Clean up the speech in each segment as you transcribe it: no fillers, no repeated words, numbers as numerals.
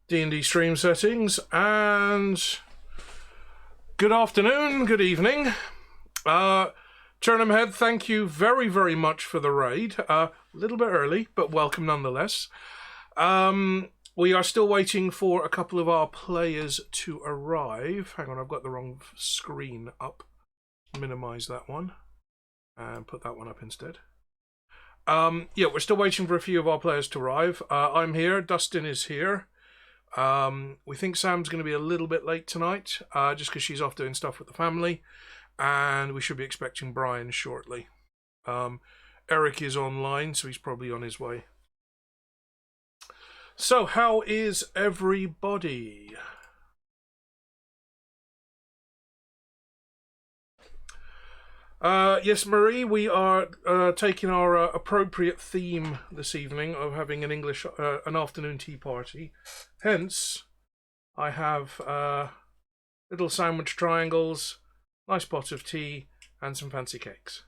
D&D stream settings, and good afternoon, good evening. Turnham Head, thank you very, very much for the raid. A little bit early, but welcome nonetheless. We are still waiting for a couple of our players to arrive. Hang on, I've got the wrong screen up. Minimize that one and put that one up instead. Yeah, we're still waiting for a few of our players to arrive. I'm here, Dustin is here. We think Sam's going to be a little bit late tonight, just because she's off doing stuff with the family, and we should be expecting Brian shortly. Eric is online, so he's probably on his way. So, how is everybody? Yes, Marie, we are taking our appropriate theme this evening of having an afternoon tea party. Hence, I have little sandwich triangles, nice pot of tea, and some fancy cakes.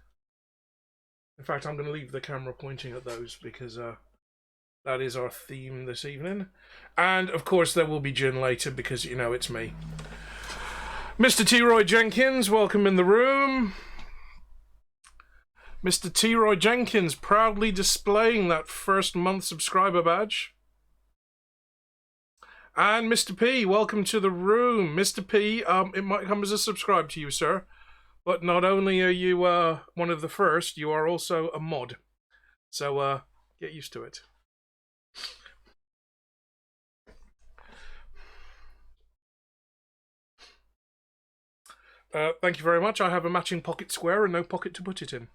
In fact, I'm going to leave the camera pointing at those because that is our theme this evening. And, of course, there will be gin later because, you know, it's me. Mr. T. Roy Jenkins, welcome in the room. Mr. T. Roy Jenkins proudly displaying that first month subscriber badge. And Mr. P, welcome to the room. Mr. P, it might come as a subscribe to you, sir. But not only are you one of the first, you are also a mod. So get used to it. Thank you very much. I have a matching pocket square and no pocket to put it in.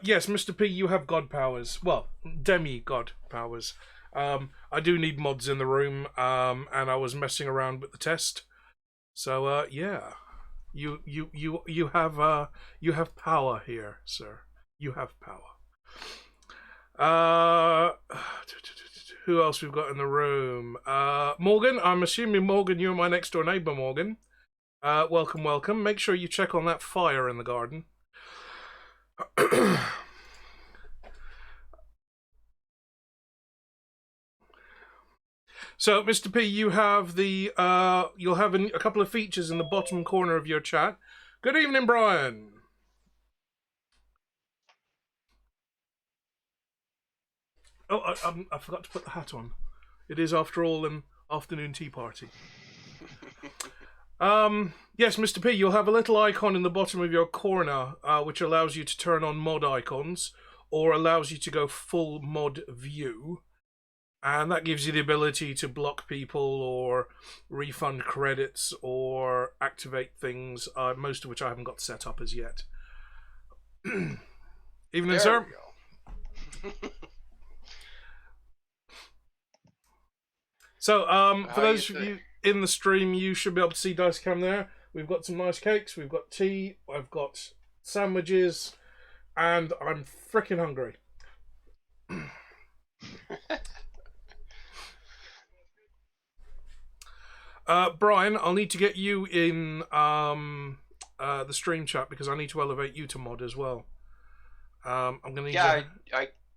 Yes, Mr. P, you have god powers. Well, demi-god powers. I do need mods in the room, and I was messing around with the test. So, yeah. You have power here, sir. You have power. Who else we've got in the room? Morgan, I'm assuming, Morgan, you're my next door neighbour, Morgan. Welcome, welcome. Make sure you check on that fire in the garden. So, Mr. P, you have the you'll have a couple of features in the bottom corner of your chat. Good evening, Brian. Oh, I forgot to put the hat on. It is, after all, an afternoon tea party. Yes, Mr. P, you'll have a little icon in the bottom of your corner, which allows you to turn on mod icons, or allows you to go full mod view. And that gives you the ability to block people, or refund credits, or activate things, most of which I haven't got set up as yet. Evening, there sir. We go. So, for those of you in the stream, you should be able to see Dice Cam there. We've got some nice cakes, we've got tea, I've got sandwiches, and I'm freaking hungry. Brian, I'll need to get you in the stream chat because I need to elevate you to mod as well. I'm gonna need I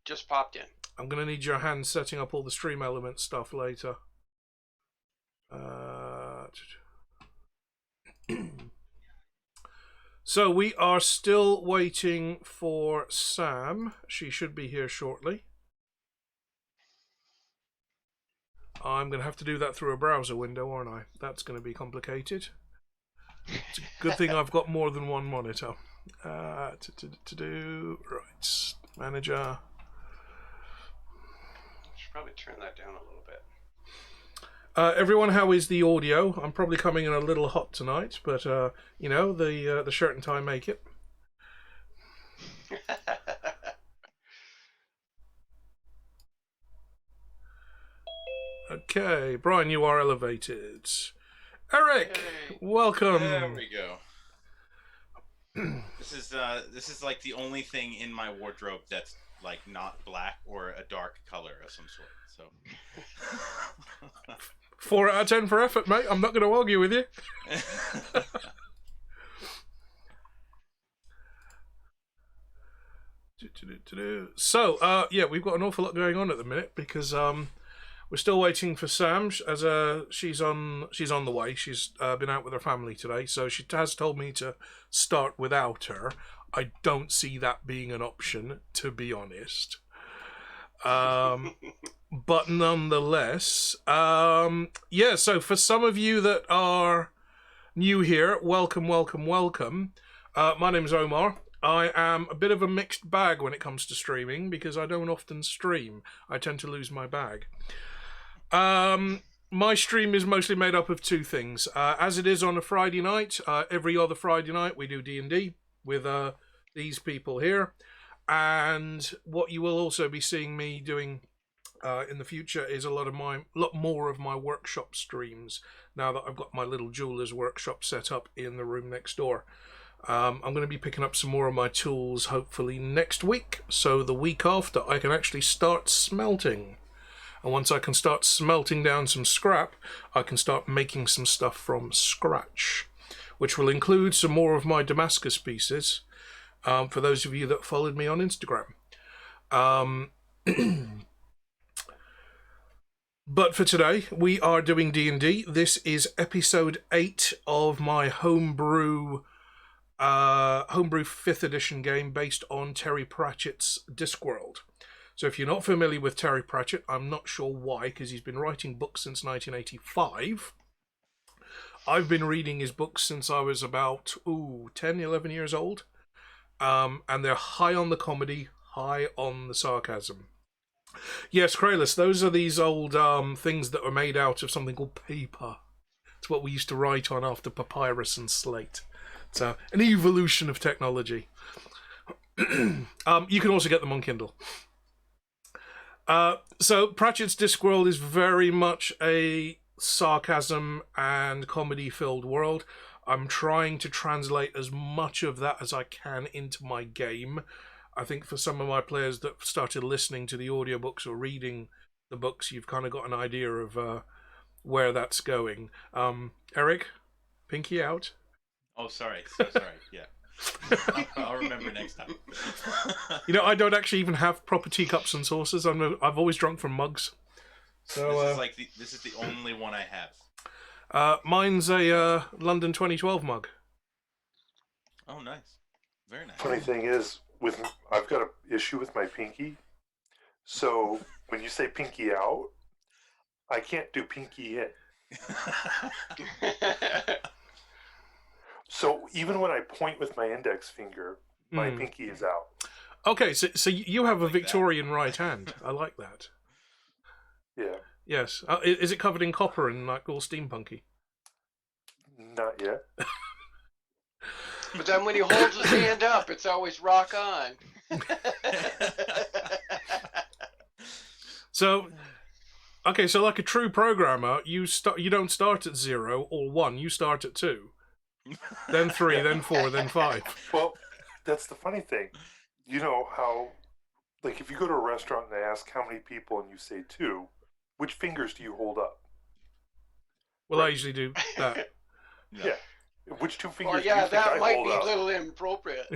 just popped in. I'm gonna need your hand setting up all the stream element stuff later. So we are still waiting for Sam. She should be here shortly. I'm going to have to do that through a browser window, aren't I? That's going to be complicated. It's a good thing I've got more than one monitor. Right, manager. Should probably turn that down a little bit. Everyone, how is the audio? I'm probably coming in a little hot tonight, but you know, the shirt and tie make it. Okay, Brian, you are elevated. Eric, hey. welcome. There we go. This is like the only thing in my wardrobe that's like not black or a dark color of some sort. So 4 out of 10 for effort, mate. I'm not going to argue with you. So, yeah, we've got an awful lot going on at the minute because we're still waiting for Sam. As she's on the way. She's been out with her family today, so she has told me to start without her. I don't see that being an option, to be honest. But nonetheless, yeah. So for some of you that are new here, welcome. My name's Omar. I am a bit of a mixed bag when it comes to streaming because I don't often stream. I tend to lose my bag. My stream is mostly made up of two things. As it is on a Friday night, every other Friday night we do D&D with these people here. And what you will also be seeing me doing in the future is a lot more of my workshop streams now that I've got my little jeweler's workshop set up in the room next door. I'm going to be picking up some more of my tools hopefully next week, so the week after I can actually start smelting. And once I can start smelting down some scrap, I can start making some stuff from scratch, which will include some more of my Damascus pieces, for those of you that followed me on Instagram. But for today, we are doing D&D. This is episode 8 of my Homebrew 5th edition game based on Terry Pratchett's Discworld. So if you're not familiar with Terry Pratchett, I'm not sure why, because he's been writing books since 1985. I've been reading his books since I was about 10, 11 years old. And they're high on the comedy, high on the sarcasm. Yes, Kralis, those are these old things that were made out of something called paper. It's what we used to write on after papyrus and slate. So, an evolution of technology. You can also get them on Kindle. So, Pratchett's Discworld is very much a sarcasm and comedy-filled world. I'm trying to translate as much of that as I can into my game. I think for some of my players that started listening to the audiobooks or reading the books, you've kind of got an idea of where that's going. Eric, pinky out. Oh, sorry. So sorry. Yeah. I'll remember next time. You know, I don't actually even have proper teacups and saucers. I've always drunk from mugs. So this is the only one I have. Mine's a London 2012 mug. Oh, nice. Very nice. Funny thing is, I've got an issue with my pinky. So when you say pinky out, I can't do pinky in. So even when I point with my index finger, my pinky is out. Okay, so you have a Victorian right hand. I like that. Yeah. Yes. Is it covered in copper and like all steampunky? Not yet. But then when he holds his hand up, it's always rock on. So, okay, so like a true programmer, you don't start at 0 or 1. You start at 2, then 3, then 4, then 5. Well, that's the funny thing. You know how, like, if you go to a restaurant and they ask how many people and you say 2, which fingers do you hold up? Well, right. I usually do that. Yeah. Which 2 fingers Well, do you think that I might hold be up? a little inappropriate.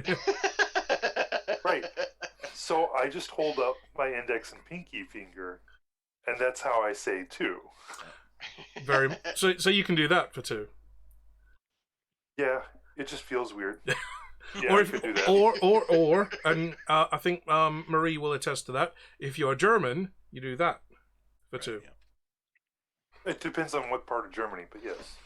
Right. So I just hold up my index and pinky finger, and that's how I say 2. So you can do that for 2. Yeah, it just feels weird. Yeah, or I if, could do that. or and I think Marie will attest to that. If you're German, you do that for 2. Yeah. It depends on what part of Germany, but yes.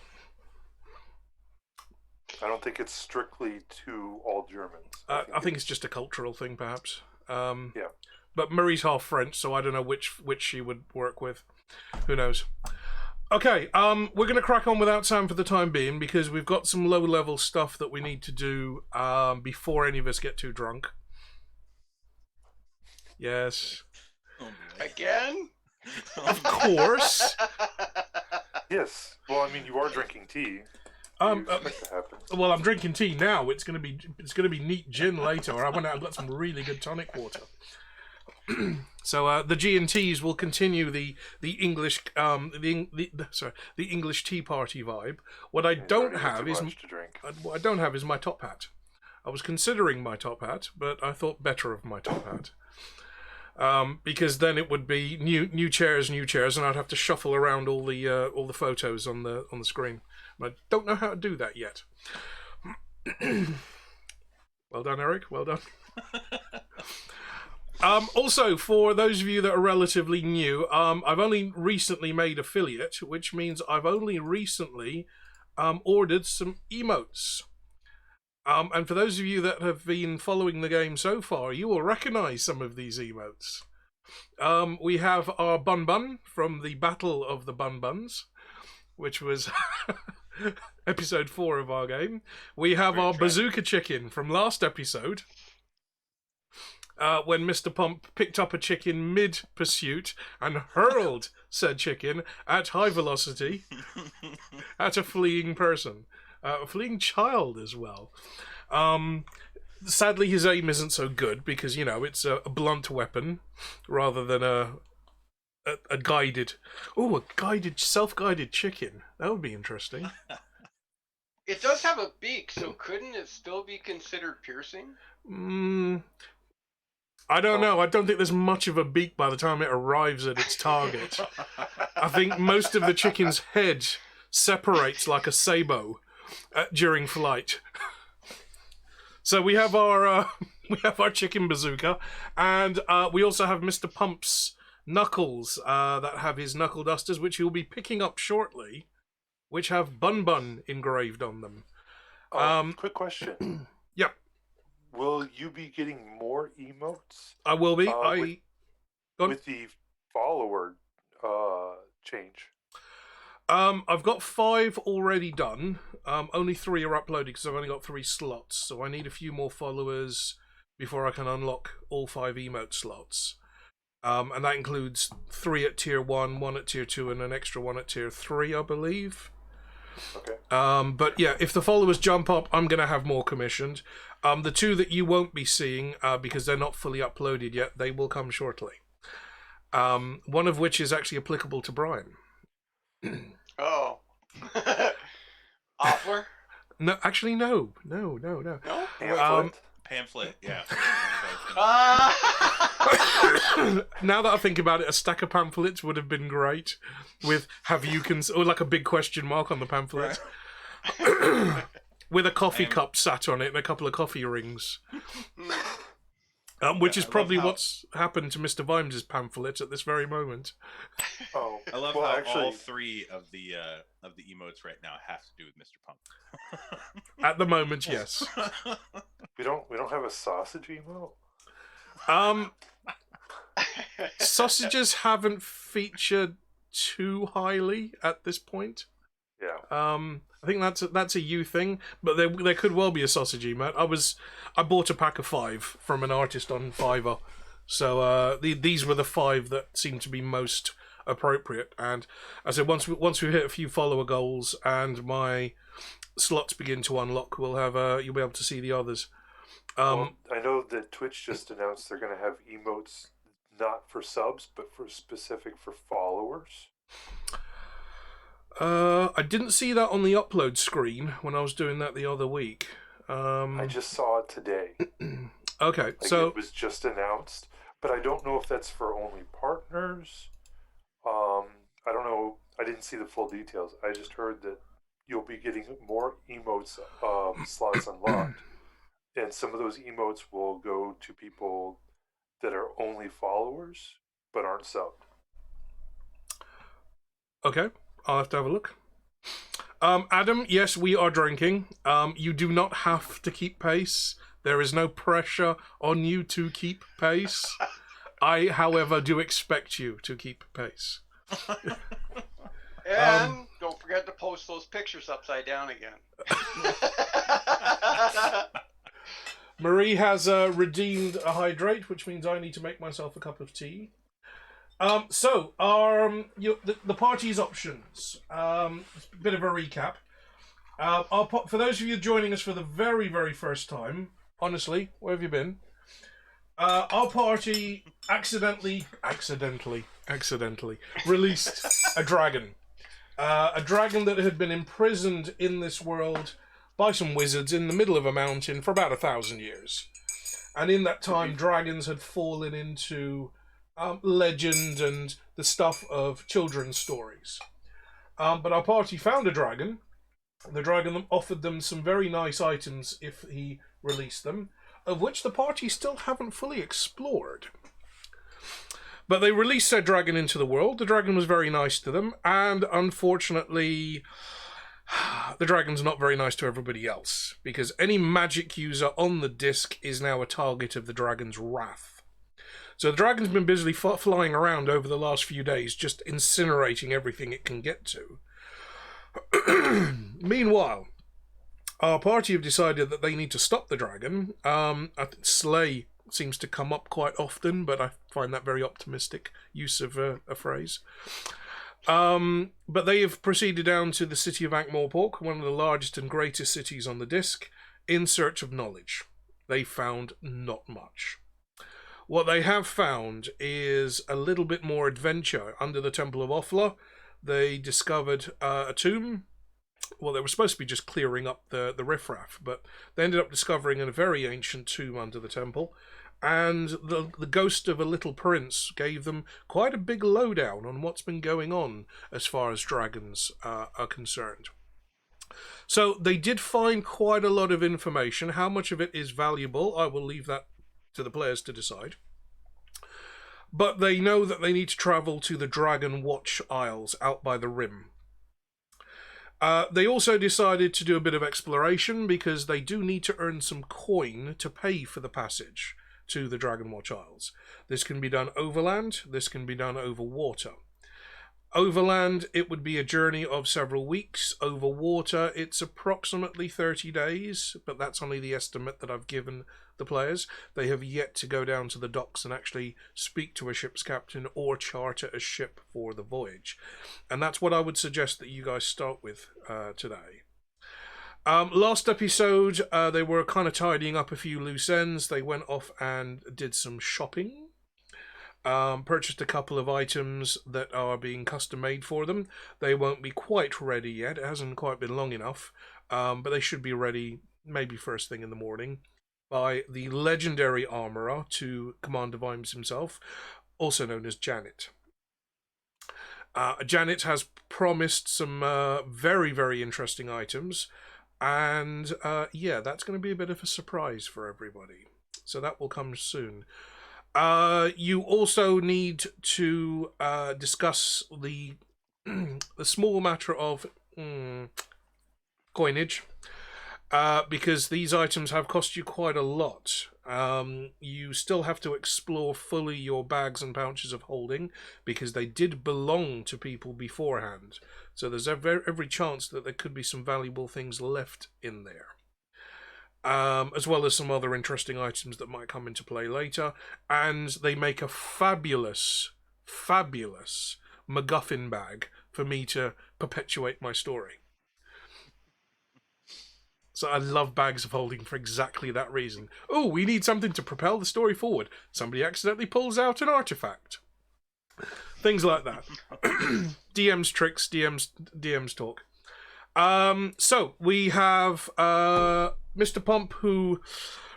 I don't think it's strictly to all Germans. I think it's just a cultural thing, perhaps. Yeah. But Marie's half French, so I don't know which she would work with. Who knows? Okay, we're going to crack on without Sam for the time being because we've got some low-level stuff that we need to do before any of us get too drunk. Yes. Again? Of course. Yes. Well, I mean, you are drinking tea. Well, I'm drinking tea now. It's gonna be neat gin later. Or I went out and got some really good tonic water. So the G&Ts will continue the English the English tea party vibe. What I don't have is my top hat. I was considering my top hat, but I thought better of my top hat. Because then it would be new chairs, and I'd have to shuffle around all the photos on the screen. And I don't know how to do that yet. Well done, Eric. Well done. Also, for those of you that are relatively new, I've only recently made affiliate, which means I've only recently ordered some emotes. And for those of you that have been following the game so far, you will recognize some of these emotes. We have our Bun Bun from the Battle of the Bun Buns, which was episode 4 of our game. We have our Bazooka Chicken from last episode, when Mr. Pump picked up a chicken mid-pursuit and hurled said chicken at high velocity at a fleeing person. A fleeing child as well. Sadly, his aim isn't so good because, you know, it's a blunt weapon rather than a guided... Oh, a guided, self-guided chicken. That would be interesting. It does have a beak, so couldn't it still be considered piercing? I don't know. I don't think there's much of a beak by the time it arrives at its target. I think most of the chicken's head separates like a sabo during flight. So we have our chicken bazooka, and we also have Mr. Pump's knuckles that have his knuckle dusters, which he'll be picking up shortly, which have Bun Bun engraved on them. Quick question. Yep. Will you be getting more emotes? I will be. With the follower change. I've got 5 already done. Only 3 are uploaded because I've only got 3 slots. So I need a few more followers before I can unlock all 5 emote slots. And that includes 3 at tier 1, 1 at tier 2, and an extra 1 at tier 3, I believe. Okay. But yeah, if the followers jump up, I'm going to have more commissioned. The 2 that you won't be seeing, because they're not fully uploaded yet, they will come shortly. One of which is actually applicable to Brian. Oh. Offler? No, actually, no. No? Pamphlet, yeah. Now that I think about it, a stack of pamphlets would have been great, with or like a big question mark on the pamphlet, with a coffee cup sat on it and a couple of coffee rings. Which is probably what's happened to Mr. Vimes' pamphlet at this very moment. Oh, I love how all 3 of the emotes right now have to do with Mr. Pump. At the moment, yes. We don't have a sausage emote. Sausages haven't featured too highly at this point. Yeah. I think that's a you thing, but there could well be a sausage emote. I bought a pack of 5 from an artist on Fiverr, so these were the 5 that seemed to be most appropriate. And I said once we hit a few follower goals and my slots begin to unlock, you'll be able to see the others. Well, I know that Twitch just announced they're going to have emotes not for subs, but specific for followers. I didn't see that on the upload screen when I was doing that the other week. I just saw it today. Okay, so it was just announced, but I don't know if that's for only partners. I don't know. I didn't see the full details. I just heard that you'll be getting more emotes slots unlocked, and some of those emotes will go to people that are only followers but aren't subbed. Okay. I'll have to have a look. Adam, yes, we are drinking. You do not have to keep pace. There is no pressure on you to keep pace. I, however, do expect you to keep pace. And don't forget to post those pictures upside down again. Marie has redeemed a hydrate, which means I need to make myself a cup of tea. So, the party's options. A bit of a recap. For those of you joining us for the very, very first time, honestly, where have you been? Our party accidentally released a dragon. A dragon that had been imprisoned in this world by some wizards in the middle of a mountain for about 1,000 years. And in that time, dragons had fallen into legend and the stuff of children's stories. But our party found a dragon. The dragon offered them some very nice items if he released them, of which the party still haven't fully explored. But they released their dragon into the world. The dragon was very nice to them, and unfortunately, the dragon's not very nice to everybody else, because any magic user on the disc is now a target of the dragon's wrath. So the dragon's been busily flying around over the last few days, just incinerating everything it can get to. Meanwhile, our party have decided that they need to stop the dragon. I think slay seems to come up quite often, but I find that very optimistic use of a phrase. But they have proceeded down to the city of Ankh-Morpork, one of the largest and greatest cities on the disc, in search of knowledge. They found not much. What they have found is a little bit more adventure. Under the Temple of Ophla, they discovered a tomb. Well, they were supposed to be just clearing up the riffraff, but they ended up discovering a very ancient tomb under the temple, and the ghost of a little prince gave them quite a big lowdown on what's been going on as far as dragons are concerned. So they did find quite a lot of information. How much of it is valuable, I will leave that to the players to decide. But they know that they need to travel to the Dragon Watch Isles out by the Rim. They also decided to do a bit of exploration because they do need to earn some coin to pay for the passage to the Dragon Watch Isles. This can be done overland, this can be done over water. Overland, it would be a journey of several weeks. Over water, it's approximately 30 days, but that's only the estimate that I've given the players. They have yet to go down to the docks and actually speak to a ship's captain or charter a ship for the voyage. And that's what I would suggest that you guys start with today. Last episode, they were kind of tidying up a few loose ends. They went off and did some shopping. Purchased a couple of items that are being custom made for them. They won't be quite ready yet. It hasn't quite been long enough, but they should be ready maybe first thing in the morning by the legendary armorer to Commander Vimes himself, also known as Janet. Janet has promised some very, very interesting items, and yeah, that's going to be a bit of a surprise for everybody. So that will come soon. You also need to discuss the small matter of coinage, because these items have cost you quite a lot. You still have to explore fully your bags and pouches of holding, because they did belong to people beforehand. So there's every chance that there could be some valuable things left in there. As well as some other interesting items that might come into play later. And they make a fabulous, fabulous MacGuffin bag for me to perpetuate my story. So I love bags of holding for exactly that reason. Oh, we need something to propel the story forward. Somebody accidentally pulls out an artifact. Things like that. DM's tricks, DM's talk. So we have Mr. Pump, who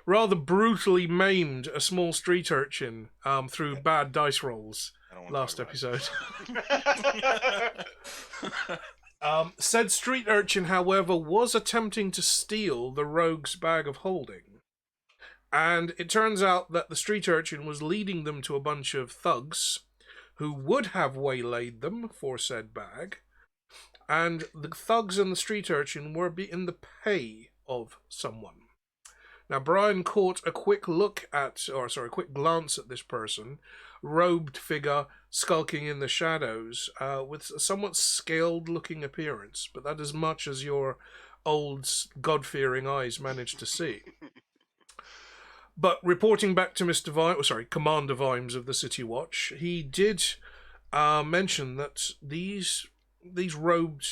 rather brutally maimed a small street urchin through bad dice rolls last episode. Said street urchin, however, was attempting to steal the rogue's bag of holding. And it turns out that the street urchin was leading them to a bunch of thugs who would have waylaid them for said bag. And the thugs and the street urchin were in the pay of someone. Now, Brian caught a quick glance at this person, robed figure skulking in the shadows, with a somewhat scaled-looking appearance, but that as much as your old God-fearing eyes managed to see. But reporting back to Commander Vimes of the City Watch, he did mention that these robed,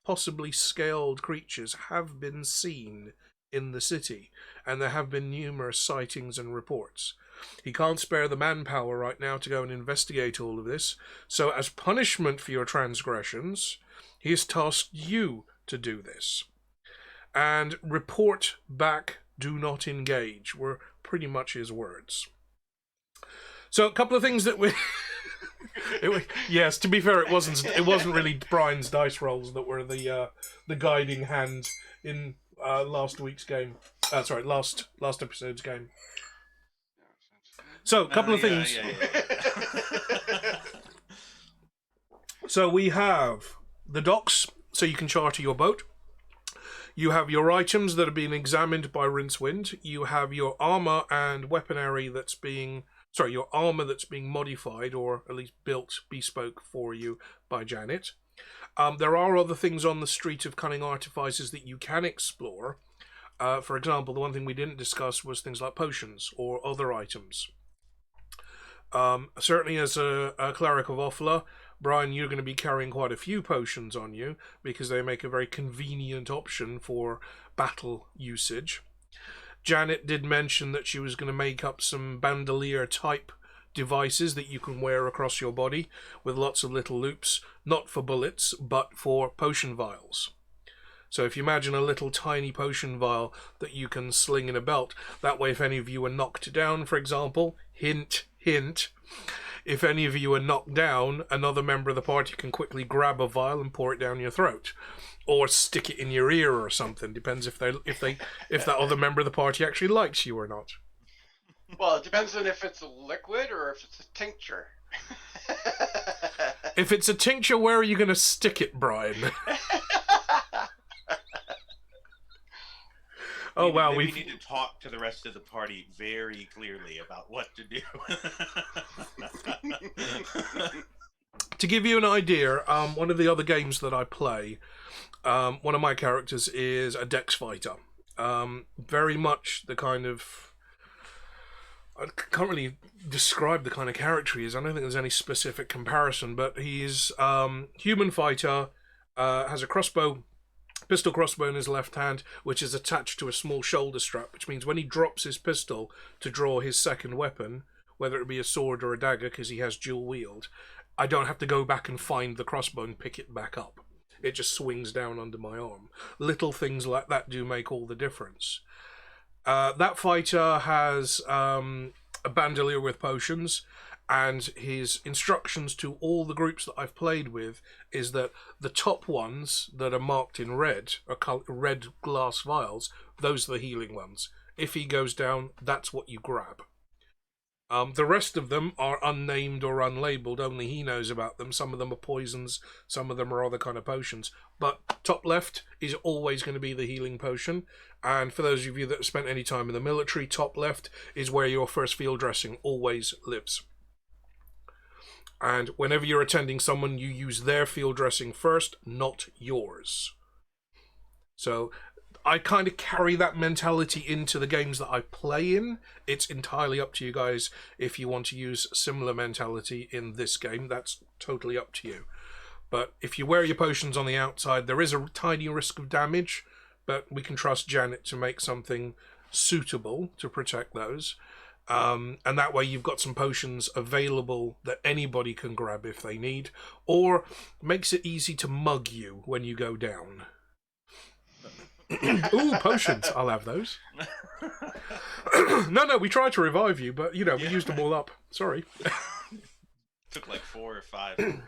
possibly scaled creatures have been seen in the city, and there have been numerous sightings and reports. He can't spare the manpower right now to go and investigate all of this, so as punishment for your transgressions, he has tasked you to do this. and report back, do not engage, were pretty much his words. So a couple of things that we... yes, to be fair, it wasn't really Brian's dice rolls that were the guiding hand in last week's game. Sorry, last episode's game. So a couple of things. Yeah. So we have the docks, so you can charter your boat. You have your items that are being examined by Rincewind. You have your armor and weaponry your armor that's being modified, or at least built bespoke for you by Janet. There are other things on the Street of Cunning Artifices that you can explore. For example, the one thing we didn't discuss was things like potions or other items. Certainly as a cleric of Offla, Brian, you're going to be carrying quite a few potions on you because they make a very convenient option for battle usage. Janet did mention that she was going to make up some bandolier type devices that you can wear across your body with lots of little loops, not for bullets, but for potion vials. So if you imagine a little tiny potion vial that you can sling in a belt, that way if any of you are knocked down, for example, hint, hint, if any of you are knocked down, another member of the party can quickly grab a vial and pour it down your throat. Or stick it in your ear or something. Depends if that other member of the party actually likes you or not. Well, it depends on if it's a liquid or if it's a tincture. If it's a tincture, where are you going to stick it, Brian? Oh wow, we need to talk to the rest of the party very clearly about what to do. To give you an idea, one of the other games that I play, one of my characters is a dex fighter. Very much the kind of... I can't really describe the kind of character he is. I don't think there's any specific comparison, but he's human fighter, has a pistol crossbow in his left hand, which is attached to a small shoulder strap, which means when he drops his pistol to draw his second weapon, whether it be a sword or a dagger, because he has dual wield, I don't have to go back and find the crossbow and pick it back up. It just swings down under my arm. Little things like that do make all the difference. That fighter has a bandolier with potions, and his instructions to all the groups that I've played with is that the top ones that are marked in red, are red glass vials, those are the healing ones. If he goes down, that's what you grab. The rest of them are unnamed or unlabeled, only he knows about them. Some of them are poisons, some of them are other kind of potions. But top left is always going to be the healing potion. And for those of you that have spent any time in the military, top left is where your first field dressing always lives. And whenever you're attending someone, you use their field dressing first, not yours. So I kind of carry that mentality into the games that I play in. It's entirely up to you guys if you want to use similar mentality in this game. That's totally up to you. But if you wear your potions on the outside, there is a tiny risk of damage, but we can trust Janet to make something suitable to protect those. And that way you've got some potions available that anybody can grab if they need, or makes it easy to mug you when you go down. Ooh, potions. I'll have those. No, we tried to revive you, but, we used them all up. Sorry. Took like 4 or 5.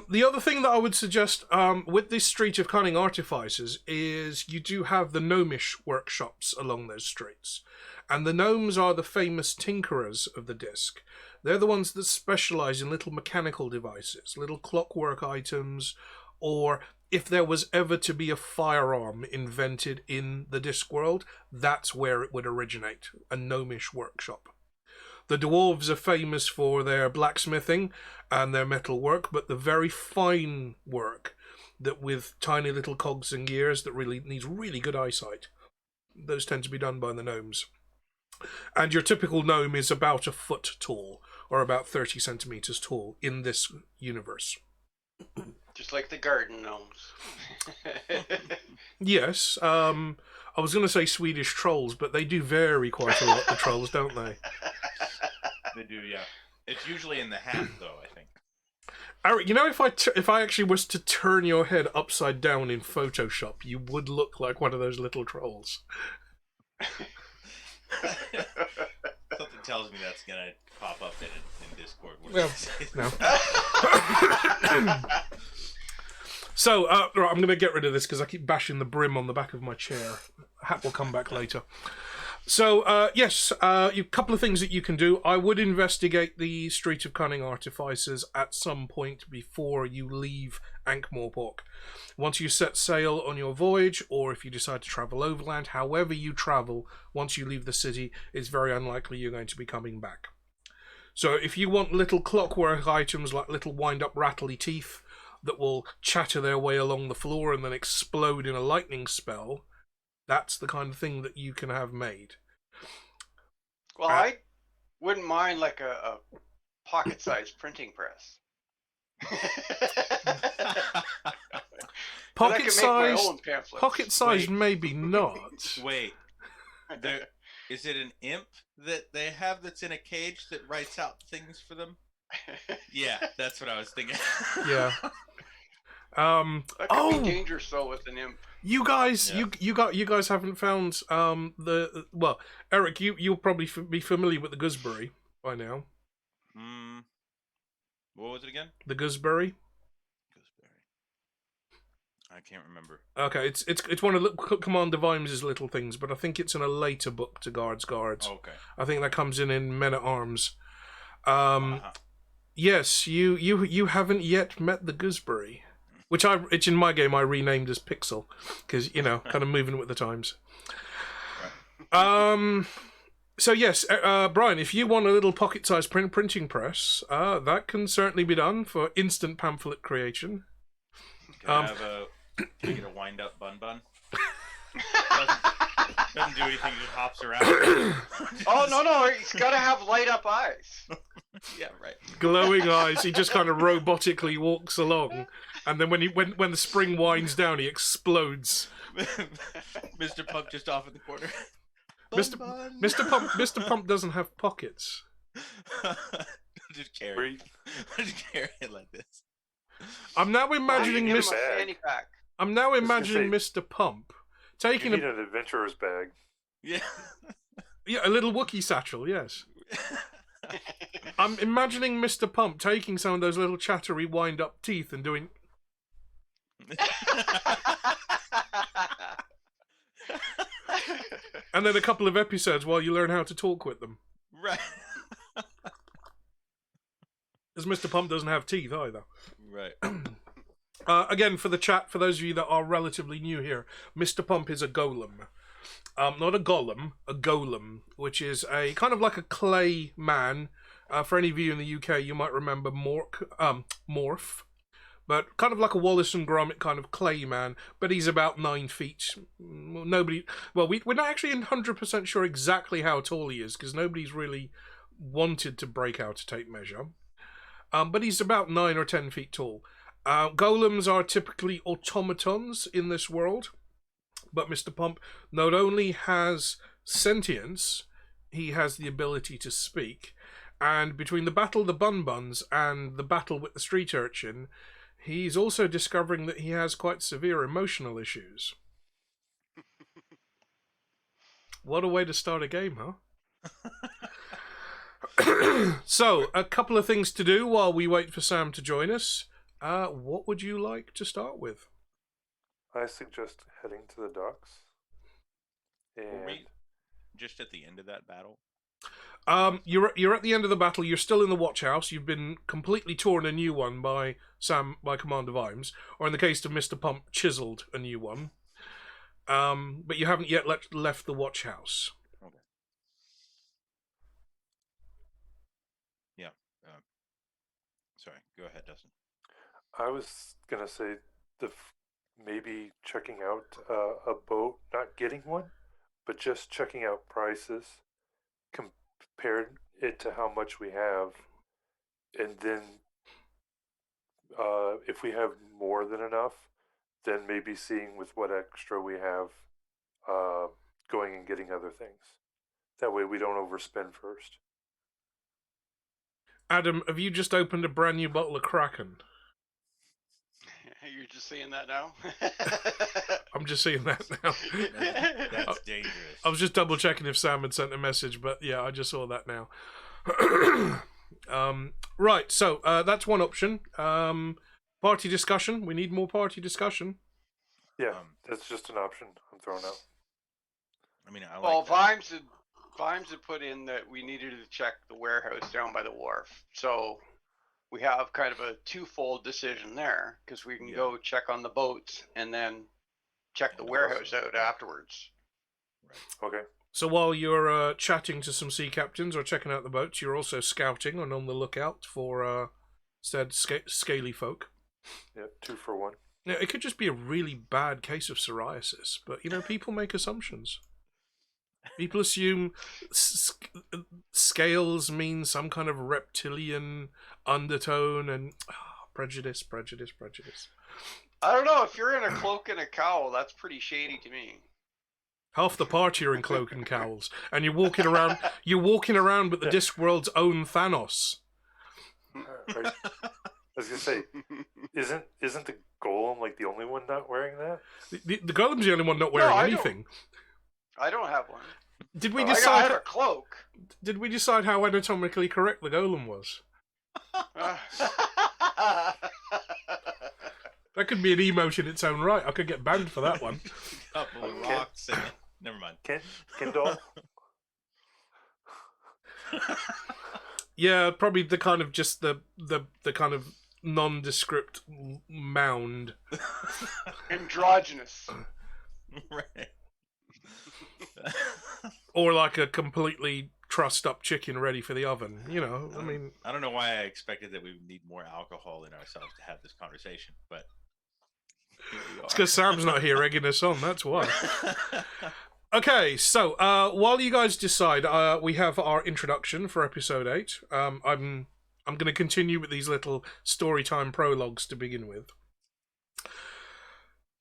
The other thing that I would suggest with this Street of Cunning Artifices is you do have the gnomish workshops along those streets. And the gnomes are the famous tinkerers of the disc. They're the ones that specialise in little mechanical devices, little clockwork items, or if there was ever to be a firearm invented in the Discworld, that's where it would originate, a gnomish workshop. The dwarves are famous for their blacksmithing and their metal work, but the very fine work that with tiny little cogs and gears that really needs really good eyesight, those tend to be done by the gnomes. And your typical gnome is about a foot tall, or about 30 centimeters tall in this universe. Just like the garden gnomes. Yes, I was going to say Swedish trolls, but they do vary quite a lot, the trolls, don't they? They do, yeah. It's usually in the hat, though, I think. Eric, you know, if I actually was to turn your head upside down in Photoshop, you would look like one of those little trolls. Something tells me that's gonna pop up in Discord. Well, no. So, right, I'm going to get rid of this because I keep bashing the brim on the back of my chair. Hat will come back later. So, yes, a couple of things that you can do. I would investigate the Street of Cunning Artificers at some point before you leave Ankh-Morpork. Once you set sail on your voyage, or if you decide to travel overland, however you travel, once you leave the city, it's very unlikely you're going to be coming back. So if you want little clockwork items like little wind-up rattly teeth that will chatter their way along the floor and then explode in a lightning spell, that's the kind of thing that you can have made. Well, I wouldn't mind like a pocket-sized printing press. Pocket-sized, maybe not. Wait, is it an imp that they have that's in a cage that writes out things for them? Yeah, that's what I was thinking. Yeah. That could be dangerous though with an imp. You guys, yeah. you guys haven't found well, Eric, you'll probably be familiar with the gooseberry by now. What was it again? The gooseberry. I can't remember. Okay, it's one of Commander Vimes' little things, but I think it's in a later book to Guards. Okay. I think that comes in Men at Arms. Yes, you haven't yet met the gooseberry, which it's in my game I renamed as Pixel, because kind of moving with the times. Right. So yes, Brian, if you want a little pocket-sized printing press, that can certainly be done for instant pamphlet creation. Can I get a wind-up bun? Doesn't do anything, just hops around. Oh, no, he's got to have light-up eyes. Yeah, right. Glowing eyes, he just kind of robotically walks along, and then when the spring winds down, he explodes. Mr. Pump just off in the corner. Mr. Pump doesn't have pockets. Just carry it like this. I'm now imagining Mr. Pump taking an adventurer's bag. Yeah. Yeah, a little Wookiee satchel, yes. I'm imagining Mr. Pump taking some of those little chattery wind-up teeth and doing... and then a couple of episodes while you learn how to talk with them. Right. Because Mr. Pump doesn't have teeth either. Right. Again, for the chat, for those of you that are relatively new here, Mr. Pump is a golem. Not a golem, a golem, which is a kind of like a clay man. For any of you in the UK, you might remember Morph. But kind of like a Wallace and Gromit kind of clay man, but he's about 9 feet. We're not actually 100% sure exactly how tall he is, because nobody's really wanted to break out a tape measure. But he's about 9 or 10 feet tall. Golems are typically automatons in this world, but Mr. Pump not only has sentience, he has the ability to speak. And between the battle of the Bun-Buns and the battle with the street urchin, he's also discovering that he has quite severe emotional issues. What a way to start a game, huh? So, a couple of things to do while we wait for Sam to join us. What would you like to start with? I suggest heading to the docks. Were we just at the end of that battle? You're at the end of the battle. You're still in the watch house. You've been completely torn a new one by Commander Vimes, or in the case of Mr. Pump, chiseled a new one. But you haven't yet left the watch house. Okay. Yeah. Sorry. Go ahead, Dustin. I was gonna say maybe checking out a boat, not getting one, but just checking out prices, compared it to how much we have, and then if we have more than enough, then maybe seeing with what extra we have, going and getting other things. That way we don't overspend first. Adam, have you just opened a brand new bottle of Kraken? You're just seeing that now? I'm just seeing that now. That's dangerous. I was just double checking if Sam had sent a message, but yeah, I just saw that now. Right, so that's one option. Party discussion. We need more party discussion. Yeah, that's just an option I'm throwing out. I mean, I Well, like that. Vimes had put in that we needed to check the warehouse down by the wharf. So we have kind of a twofold decision there, because we can go check on the boats and then check the warehouse out afterwards. Right. Okay. So while you're chatting to some sea captains or checking out the boats, you're also scouting and on the lookout for said scaly folk. Yeah, 2 for 1. Now, it could just be a really bad case of psoriasis, but, you know, people make assumptions. People assume scales mean some kind of reptilian undertone and prejudice. I don't know. If you're in a cloak and a cowl, that's pretty shady to me. Half the party are in cloak and cowls, and you're walking around. You're walking around with the Discworld's own Thanos. I was gonna say, isn't the golem like the only one not wearing that? The golem's the only one not wearing anything. I don't have one. Did we I decide? have a cloak. Did we decide how anatomically correct the golem was? That could be an emote in its own right. I could get banned for that one. Couple of rocks and never mind. Kindle. Yeah, probably the kind of just the kind of nondescript mound. Androgynous. Right. Or like a completely trussed up chicken ready for the oven. You know, I mean, I don't know why I expected that we would need more alcohol in ourselves to have this conversation, but here we are. it's because Sam's not here egging us on. That's why. Okay, so while you guys decide, we have our introduction for episode 8. I'm going to continue with these little storytime prologues to begin with.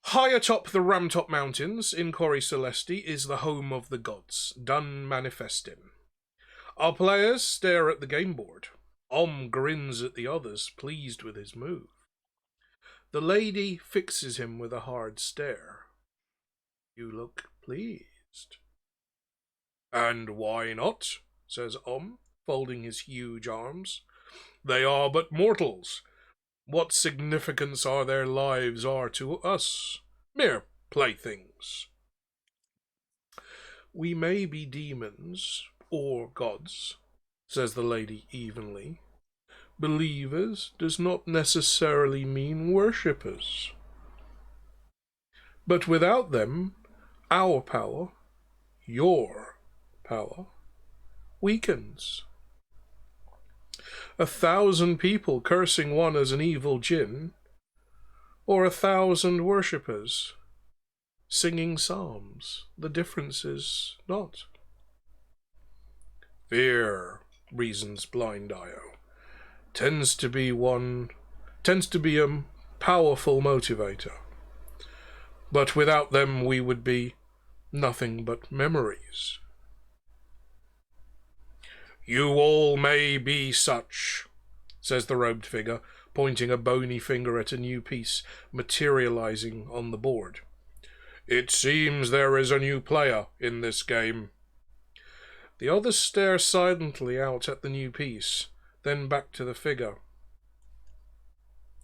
High atop the Ramtop Mountains in Cori Celesti is the home of the gods, done manifesting. Our players stare at the game board. Grins at the others, pleased with his move. The lady fixes him with a hard stare. You look pleased. And why not? Says folding his huge arms. They are but mortals. What significance are their lives are to us? Mere playthings. We may be demons or gods, says the lady evenly. Believers does not necessarily mean worshippers. But without them, our power, your power, weakens. 1,000 people cursing one as an evil djinn, or 1,000 worshippers singing psalms. The difference is not. Fear, reasons Blind Io, tends to be a powerful motivator. But without them we would be nothing but memories. You all may be such, says the robed figure, pointing a bony finger at a new piece materializing on the board. It seems there is a new player in this game. The others stare silently out at the new piece, then back to the figure.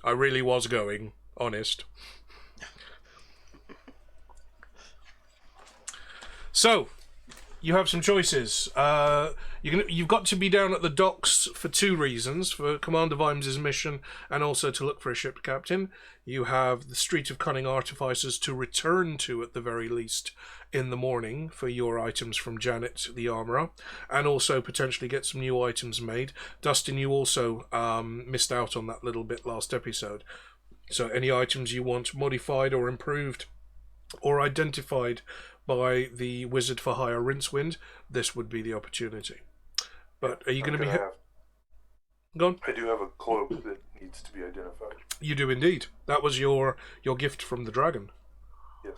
I really was going, honest. So, you have some choices. You've got to be down at the docks for 2 reasons: for Commander Vimes' mission and also to look for a ship captain. You have the Street of Cunning Artificers to return to at the very least in the morning for your items from Janet the Armourer, and also potentially get some new items made. Dustin, you also missed out on that little bit last episode. So any items you want modified or improved or identified by the Wizard for Hire Rincewind, this would be the opportunity. But are you going to be... Go on. I do have a cloak that needs to be identified. You do indeed. That was your gift from the dragon. Yes.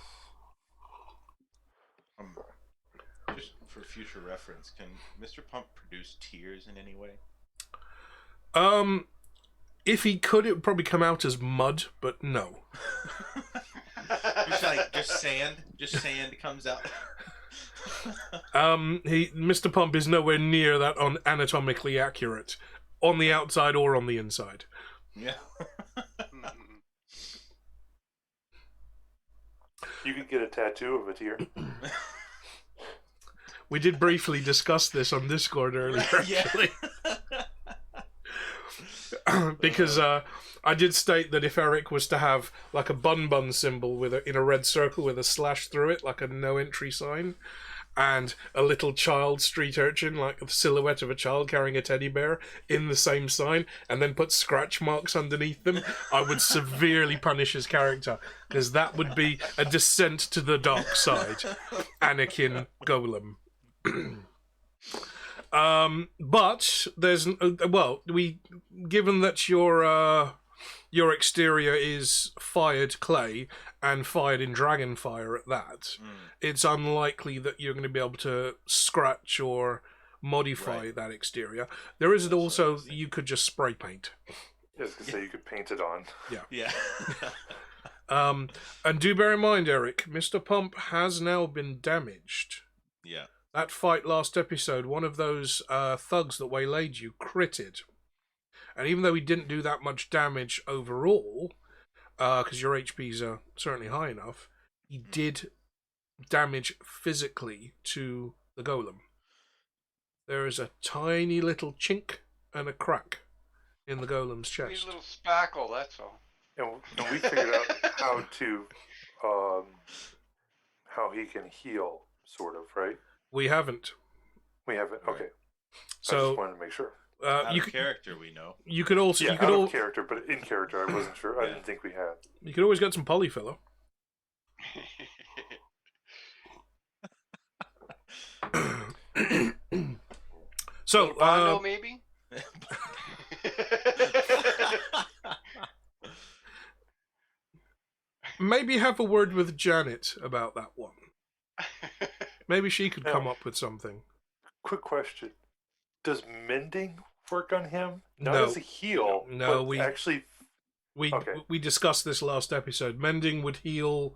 Just for future reference, can Mr. Pump produce tears in any way? If he could, it would probably come out as mud, but no. It's like just sand comes out. Mr. Pump is nowhere near that anatomically accurate, on the outside or on the inside. Yeah. You could get a tattoo of it here. We did briefly discuss this on Discord earlier, actually. Because I did state that if Eric was to have like a bun symbol in a red circle with a slash through it, like a no entry sign, and a little child street urchin, like the silhouette of a child carrying a teddy bear in the same sign, and then put scratch marks underneath them, I would severely punish his character, because that would be a descent to the dark side. Anakin Golem. But there's given that your exterior is fired clay and fired in dragon fire at that, it's unlikely that you're going to be able to scratch or modify that exterior. There is also, you could just spray paint. I was going to say, you could paint it on. Yeah. And do bear in mind, Eric, Mr. Pump has now been damaged. Yeah. That fight last episode, one of those thugs that waylaid you critted. And even though he didn't do that much damage overall, because your HPs are certainly high enough, he did damage physically to the golem. There is a tiny little chink and a crack in the golem's chest. Neat little spackle, that's all. And we figured out how he can heal, sort of, right? We haven't. We haven't. Okay. So I just wanted to make sure. Out of character, we know. You could also, out of character, but in character, I wasn't sure. I didn't think we had. You could always get some polyfiller. So, Bondo, maybe. Maybe have a word with Janet about that one. Maybe she could come up with something. Quick question. Does mending work on him? Not No. as a heal. No, but we discussed this last episode. Mending would heal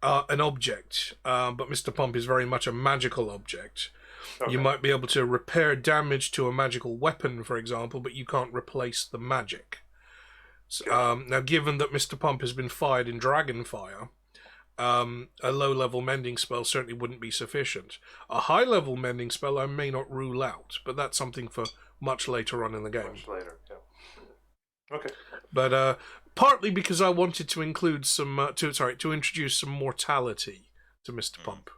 an object, but Mr. Pump is very much a magical object. Okay. You might be able to repair damage to a magical weapon, for example, but you can't replace the magic. So, now, given that Mr. Pump has been fired in dragon fire, a low-level mending spell certainly wouldn't be sufficient. A high-level mending spell I may not rule out, but that's something for much later on in the game. Much later, yeah. Okay. But partly because I wanted to include some, to introduce some mortality to Mr. Pump.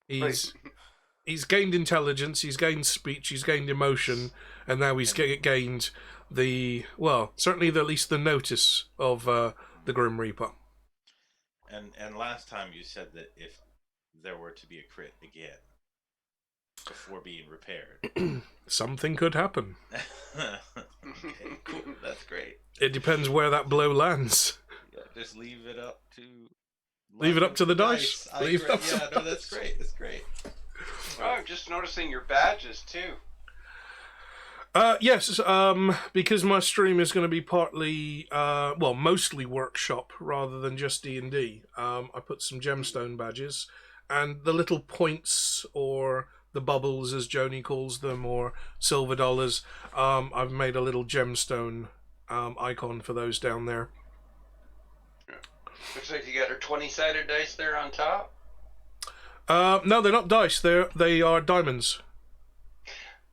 He's gained intelligence, he's gained speech, he's gained emotion, and now he's gained certainly at least the notice of the Grim Reaper. And last time you said that if there were to be a crit again before being repaired, something could happen. Okay, cool. That's great. It depends where that blow lands. Yeah, just leave it up to the dice. No, that's great. That's great. Oh, I'm just noticing your badges too. Yes, because my stream is going to be partly, mostly workshop rather than just D&D. I put some gemstone badges, and the little points, or the bubbles as Joni calls them, or silver dollars, I've made a little gemstone icon for those down there. Looks like you got her 20-sided dice there on top. No, they're not dice, they are diamonds.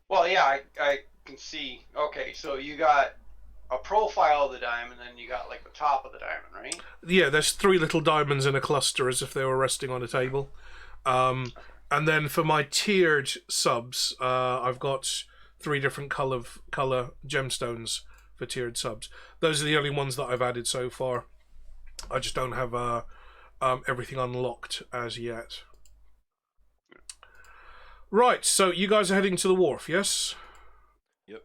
Well, yeah, I can see. Okay, so you got a profile of the diamond, and then you got like the top of the diamond, right? Yeah, there's 3 little diamonds in a cluster as if they were resting on a table. And then for my tiered subs, I've got 3 different color gemstones for tiered subs. Those are the only ones that I've added so far. I just don't have everything unlocked as yet. Right, so you guys are heading to the wharf, yes? Yep.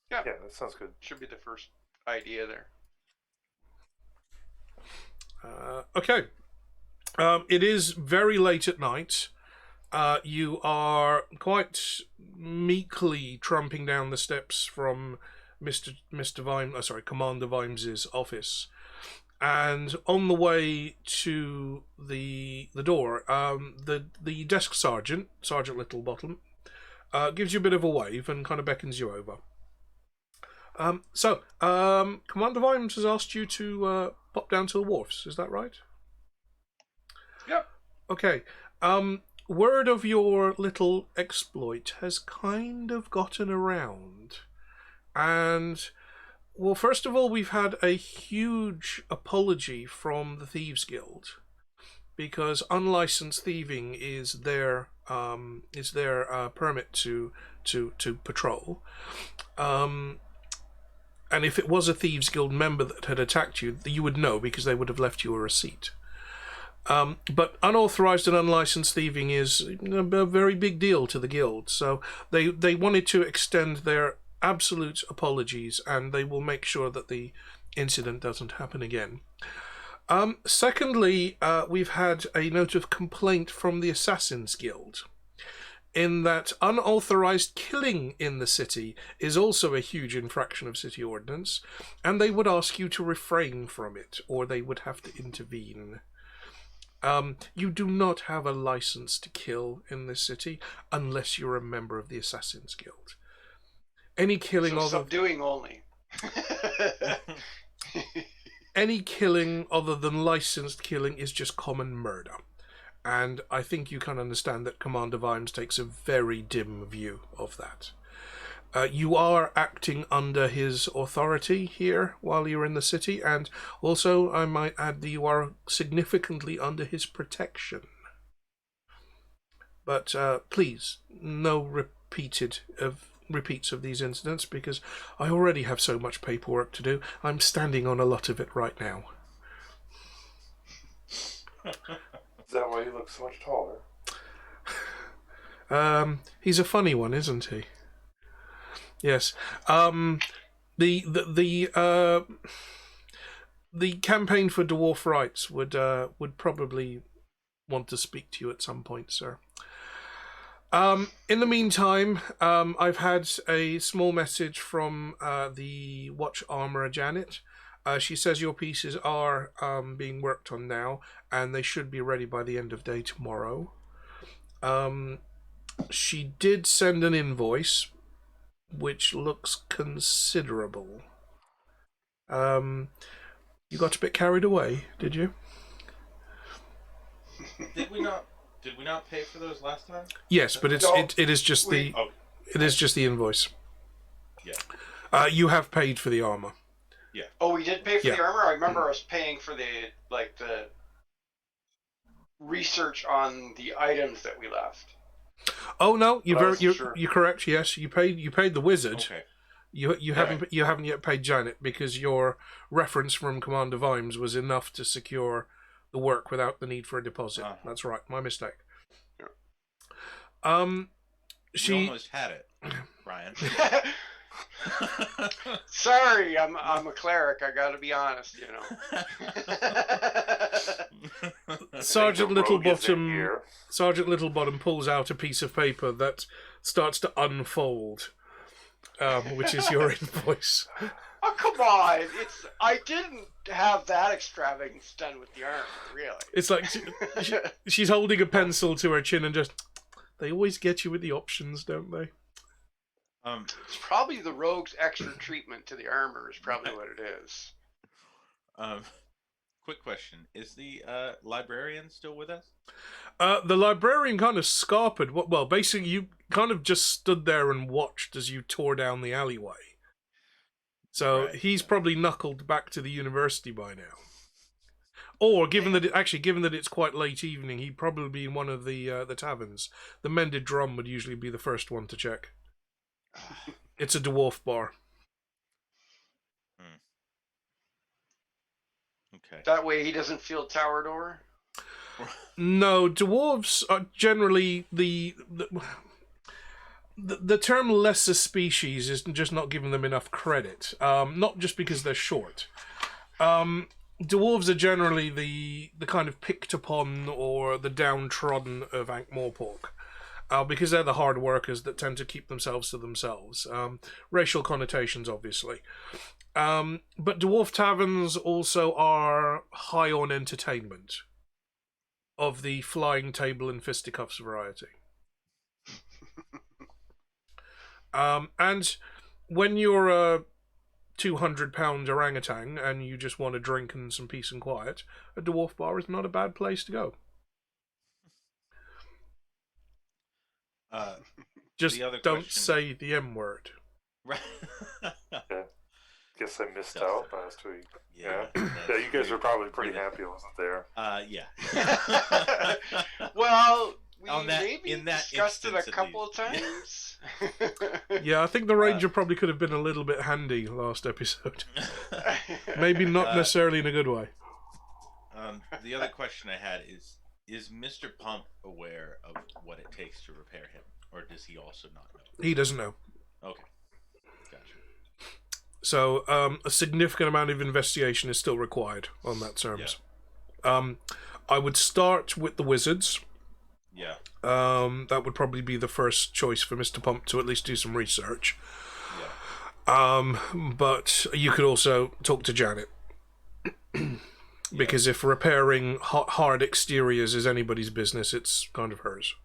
Yeah, that sounds good. Should be the first idea there. Okay. It is very late at night. You are quite meekly tramping down the steps from Commander Vimes's office. And on the way to the door, the desk sergeant, Sergeant Littlebottom, gives you a bit of a wave and kind of beckons you over. Commander Vimes has asked you to pop down to the wharfs. Is that right? Yep. Okay. Word of your little exploit has kind of gotten around. And, well, first of all, we've had a huge apology from the Thieves Guild, because unlicensed thieving is their permit to patrol. And if it was a Thieves Guild member that had attacked you, you would know, because they would have left you a receipt. But unauthorized and unlicensed thieving is a very big deal to the guild, so they wanted to extend their absolute apologies, and they will make sure that the incident doesn't happen again. Secondly, we've had a note of complaint from the Assassins Guild, in that unauthorized killing in the city is also a huge infraction of city ordinance, and they would ask you to refrain from it, or they would have to intervene. You do not have a license to kill in this city unless you're a member of the Assassins Guild. Any killing subduing only. Any killing other than licensed killing is just common murder. And I think you can understand that Commander Vimes takes a very dim view of that. You are acting under his authority here while you're in the city, and also I might add that you are significantly under his protection. But please, no repeats of these incidents, because I already have so much paperwork to do. I'm standing on a lot of it right now. Is that why he looks so much taller? He's a funny one, isn't he? Yes. The campaign for dwarf rights would probably want to speak to you at some point, sir. In the meantime, I've had a small message from the watch armorer Janet. She says your pieces are being worked on now, and they should be ready by the end of day tomorrow. She did send an invoice, which looks considerable. You got a bit carried away, did you? Did we not pay for those last time? Yes, but it is just the invoice. Yeah. You have paid for the armor. Yeah. Oh, we did pay for the armor? I remember us paying for the research on the items that we left. Oh no, you're correct. Yes, you paid the wizard. Okay. You haven't yet paid Janet, because your reference from Commander Vimes was enough to secure the work without the need for a deposit. That's right, my mistake. Yeah. She almost had it, Brian. Sorry, I'm a cleric. I got to be honest, you know. Sergeant Littlebottom pulls out a piece of paper that starts to unfold, which is your invoice. Oh, come on! I didn't have that extravagance done with the armor, really. It's like she's holding a pencil to her chin and just... They always get you with the options, don't they? It's probably the rogue's extra treatment to the armor is probably what it is. Quick question. Is the librarian still with us? The librarian kind of scarpered. Well, basically, you kind of just stood there and watched as you tore down the alleyway. So he's probably knuckled back to the university by now. Or given that it's quite late evening, he'd probably be in one of the taverns. The Mended Drum would usually be the first one to check. It's a dwarf bar. Okay. That way he doesn't feel towered over? No, dwarves are generally the term lesser species is just not giving them enough credit. Not just because they're short. Dwarves are generally the kind of picked upon or the downtrodden of Ankh-Morpork. because they're the hard workers that tend to keep themselves to themselves. Racial connotations, obviously. But dwarf taverns also are high on entertainment of the flying table and fisticuffs variety. And when you're a 200-pound orangutan and you just want a drink and some peace and quiet, a dwarf bar is not a bad place to go. Just don't say the M word. Right. Yeah. Guess I missed out last week. Yeah. Yeah, you guys were probably pretty happy I wasn't there. Yeah. Well, we in that discussed it a instance, couple of times. Yeah, I think the Ranger probably could have been a little bit handy last episode. Maybe not necessarily in a good way. The other question I had is Mr. Pump aware of what it takes to repair him, or does he also not know? He doesn't know. Okay, gotcha. So a significant amount of investigation is still required on that terms. Yeah. I would start with the wizards. Yeah. That would probably be the first choice for Mr. Pump to at least do some research. Yeah. But you could also talk to Janet. Because if repairing hard exteriors is anybody's business, it's kind of hers.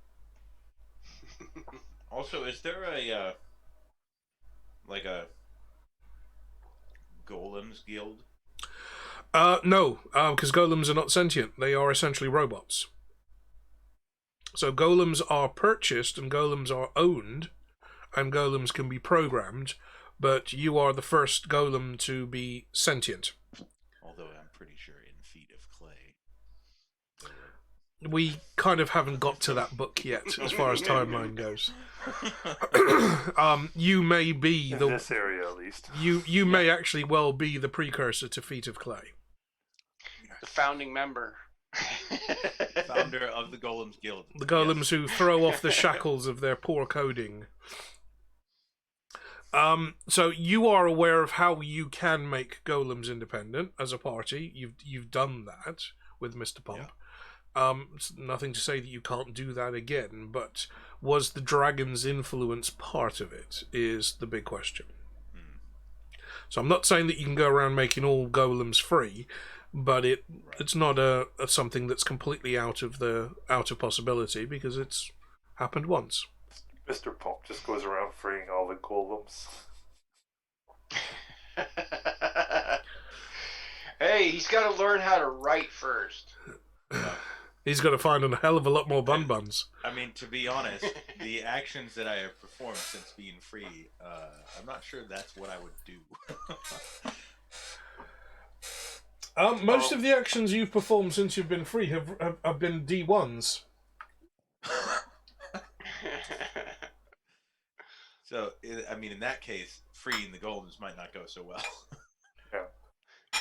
Also, is there a like a Golems guild? No, because golems are not sentient. They are essentially robots. So golems are purchased and golems are owned, and golems can be programmed, but you are the first golem to be sentient. Although I'm pretty sure in Feet of Clay. We kind of haven't got to that book yet, as far as timeline goes. You may be in this area, at least. You may actually well be the precursor to Feet of Clay. The founding member. Founder of the Golems Guild. The golems who throw off the shackles of their poor coding. So you are aware of how you can make golems independent as a party. You've done that with Mr. Pump. Yeah. It's nothing to say that you can't do that again, but was the dragon's influence part of it is the big question. So I'm not saying that you can go around making all golems free, but it's not something that's completely out of possibility, because it's happened once. Mr. Pump just goes around freeing all the golems. Hey, he's got to learn how to write first. He's got to find a hell of a lot more buns. I mean, to be honest, the actions that I have performed since being free, I'm not sure that's what I would do. Most of the actions you've performed since you've been free have been D1s. So, I mean, in that case, freeing the golems might not go so well. Yeah.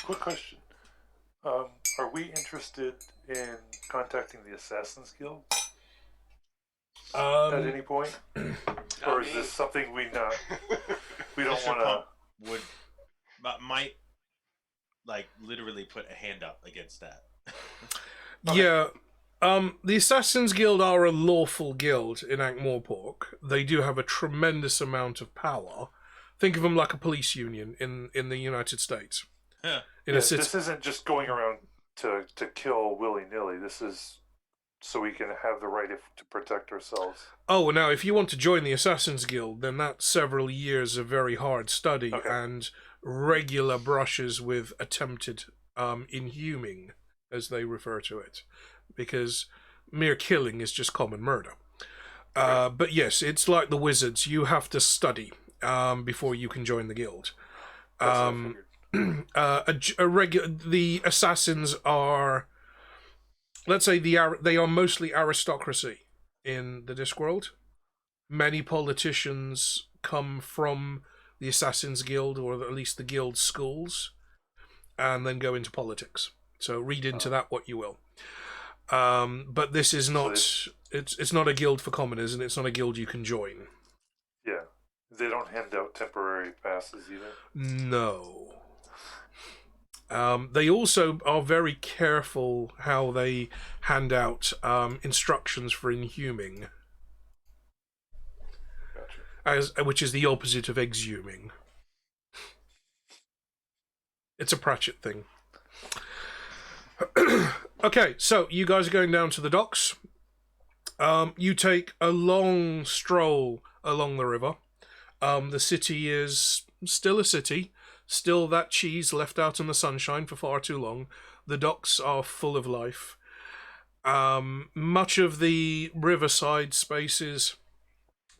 Quick question. Are we interested in contacting the Assassin's Guild at any point? Or is this something we don't want to... might, like, literally put a hand up against that. Okay. Yeah. The Assassin's Guild are a lawful guild in Ankh-Morpork. They do have a tremendous amount of power. Think of them like a police union in the United States. Yeah. This isn't just going around to kill willy-nilly. This is so we can have the right to protect ourselves. Oh, now, if you want to join the Assassin's Guild, then that's several years of very hard study and regular brushes with attempted inhuming, as they refer to it. Because mere killing is just common murder. But yes, it's like the wizards. You have to study before you can join the guild. The assassins are, let's say, they are mostly aristocracy in the Discworld. Many politicians come from the Assassin's Guild, or at least the guild schools, and then go into politics. So read into that what you will. But this is not, it's not a guild for commoners, and it's not a guild you can join. Yeah. They don't hand out temporary passes either? No. They also are very careful how they hand out instructions for inhuming. which is the opposite of exhuming. It's a Pratchett thing. Okay, so you guys are going down to the docks. You take a long stroll along the river. The city is still a city, still that cheese left out in the sunshine for far too long. The docks are full of life. Much of the riverside spaces,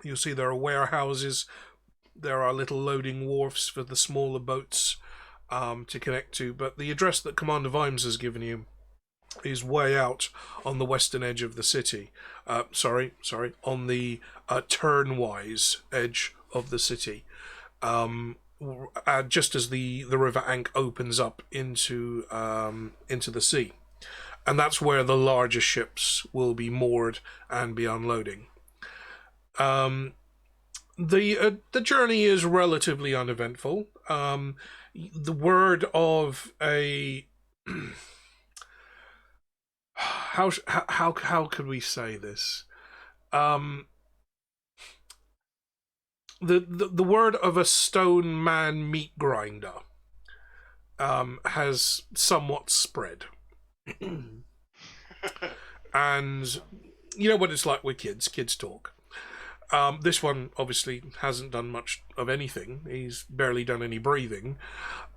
you'll see there are warehouses, there are little loading wharfs for the smaller boats to connect to, but the address that Commander Vimes has given you is way out on the western edge of the city. Sorry, on the turnwise edge of the city. Just as the River Ankh opens up into the sea. And that's where the larger ships will be moored and be unloading. The journey is relatively uneventful. The word of a how could we say this? The word of a stone man meat grinder has somewhat spread. And you know what it's like with kids talk. This one obviously hasn't done much of anything. He's barely done any breathing.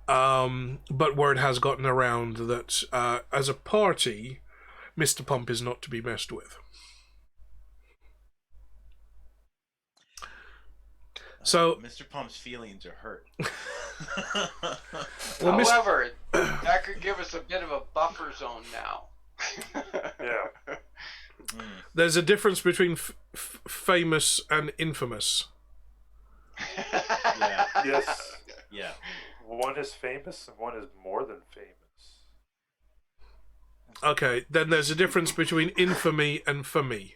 But word has gotten around that as a party, Mr. Pump is not to be messed with. So Mr. Pump's feelings are hurt. Well, however, that could give us a bit of a buffer zone now. Yeah. There's a difference between famous and infamous. Yeah. Yes. Yeah. One is famous and one is more than famous. Okay, then there's a difference between infamy and famy.